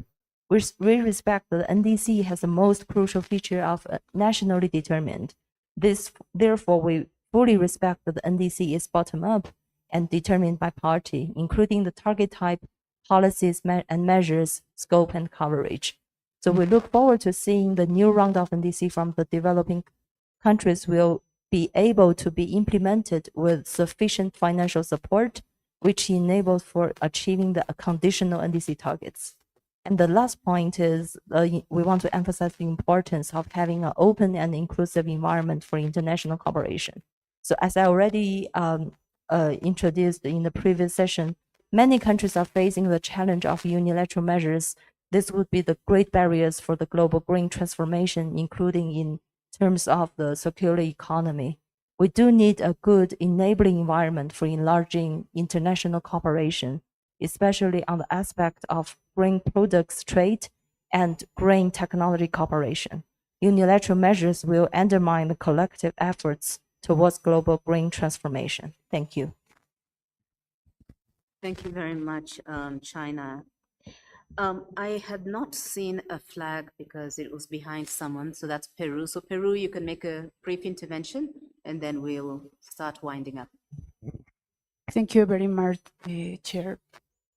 We respect that NDC has the most crucial feature of nationally determined. Therefore, we fully respect that the NDC is bottom-up and determined by party, including the target type, policies and measures, scope, and coverage. So we look forward to seeing the new round of NDC from the developing countries will be able to be implemented with sufficient financial support, which enables for achieving the conditional NDC targets. And the last point is we want to emphasize the importance of having an open and inclusive environment for international cooperation. So as I already introduced in the previous session, many countries are facing the challenge of unilateral measures. This would be the great barriers for the global green transformation, including in terms of the circular economy. We do need a good enabling environment for enlarging international cooperation, especially on the aspect of green products trade and green technology cooperation. Unilateral measures will undermine the collective efforts towards global green transformation. Thank you. Thank you very much, China. I had not seen a flag because it was behind someone, so that's Peru. So Peru, you can make a brief intervention and then we'll start winding up. Thank you very much, Chair.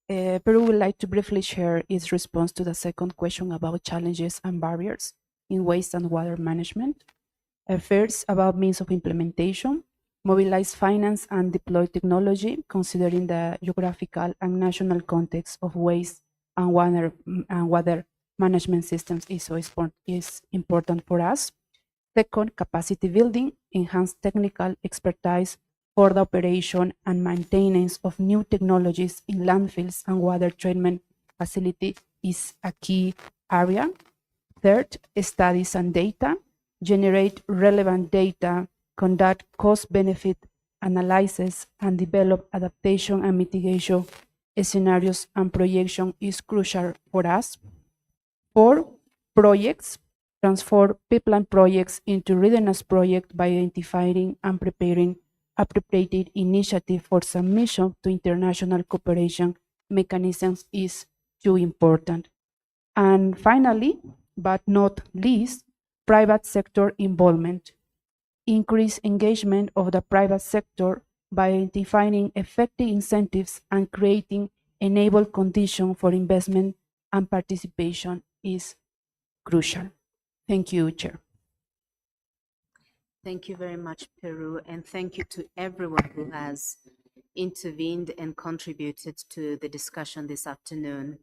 Peru would like to briefly share its response to the second question about challenges and barriers in waste and water management. First, about means of implementation, mobilize finance and deploy technology, considering the geographical and national context of waste and water management systems is important for us. Second, capacity building, enhance technical expertise for the operation and maintenance of new technologies in landfills and water treatment facility is a key area. Third, studies and data, generate relevant data, conduct cost-benefit analysis, and develop adaptation and mitigation scenarios and projection is crucial for us. 4, projects, transform pipeline projects into readiness projects by identifying and preparing appropriate initiative for submission to international cooperation mechanisms is too important. And finally, but not least, private sector involvement. Increase engagement of the private sector by identifying effective incentives and creating enable conditions for investment and participation is crucial. Thank you, Chair. Thank you very much, Peru, and thank you to everyone who has intervened and contributed to the discussion this afternoon.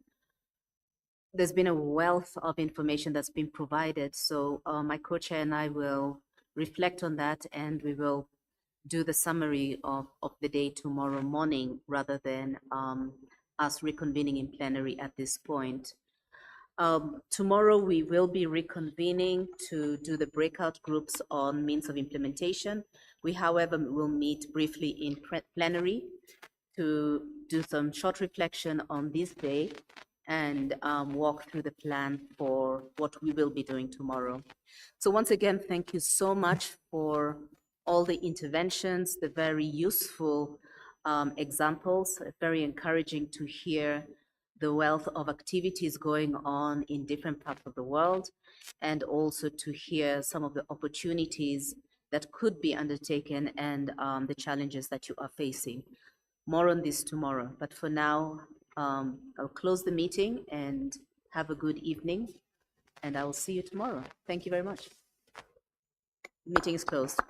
There's been a wealth of information that's been provided, so my co-chair and I will reflect on that, and we will do the summary of the day tomorrow morning rather than us reconvening in plenary at this point. Tomorrow we will be reconvening to do the breakout groups on means of implementation. We, however, will meet briefly in plenary to do some short reflection on this day and walk through the plan for what we will be doing tomorrow. So once again, thank you so much for all the interventions, the very useful examples. Very encouraging to hear the wealth of activities going on in different parts of the world, and also to hear some of the opportunities that could be undertaken and the challenges that you are facing. More on this tomorrow, but for now, I'll close the meeting and have a good evening, and I will see you tomorrow. Thank you very much. Meeting is closed.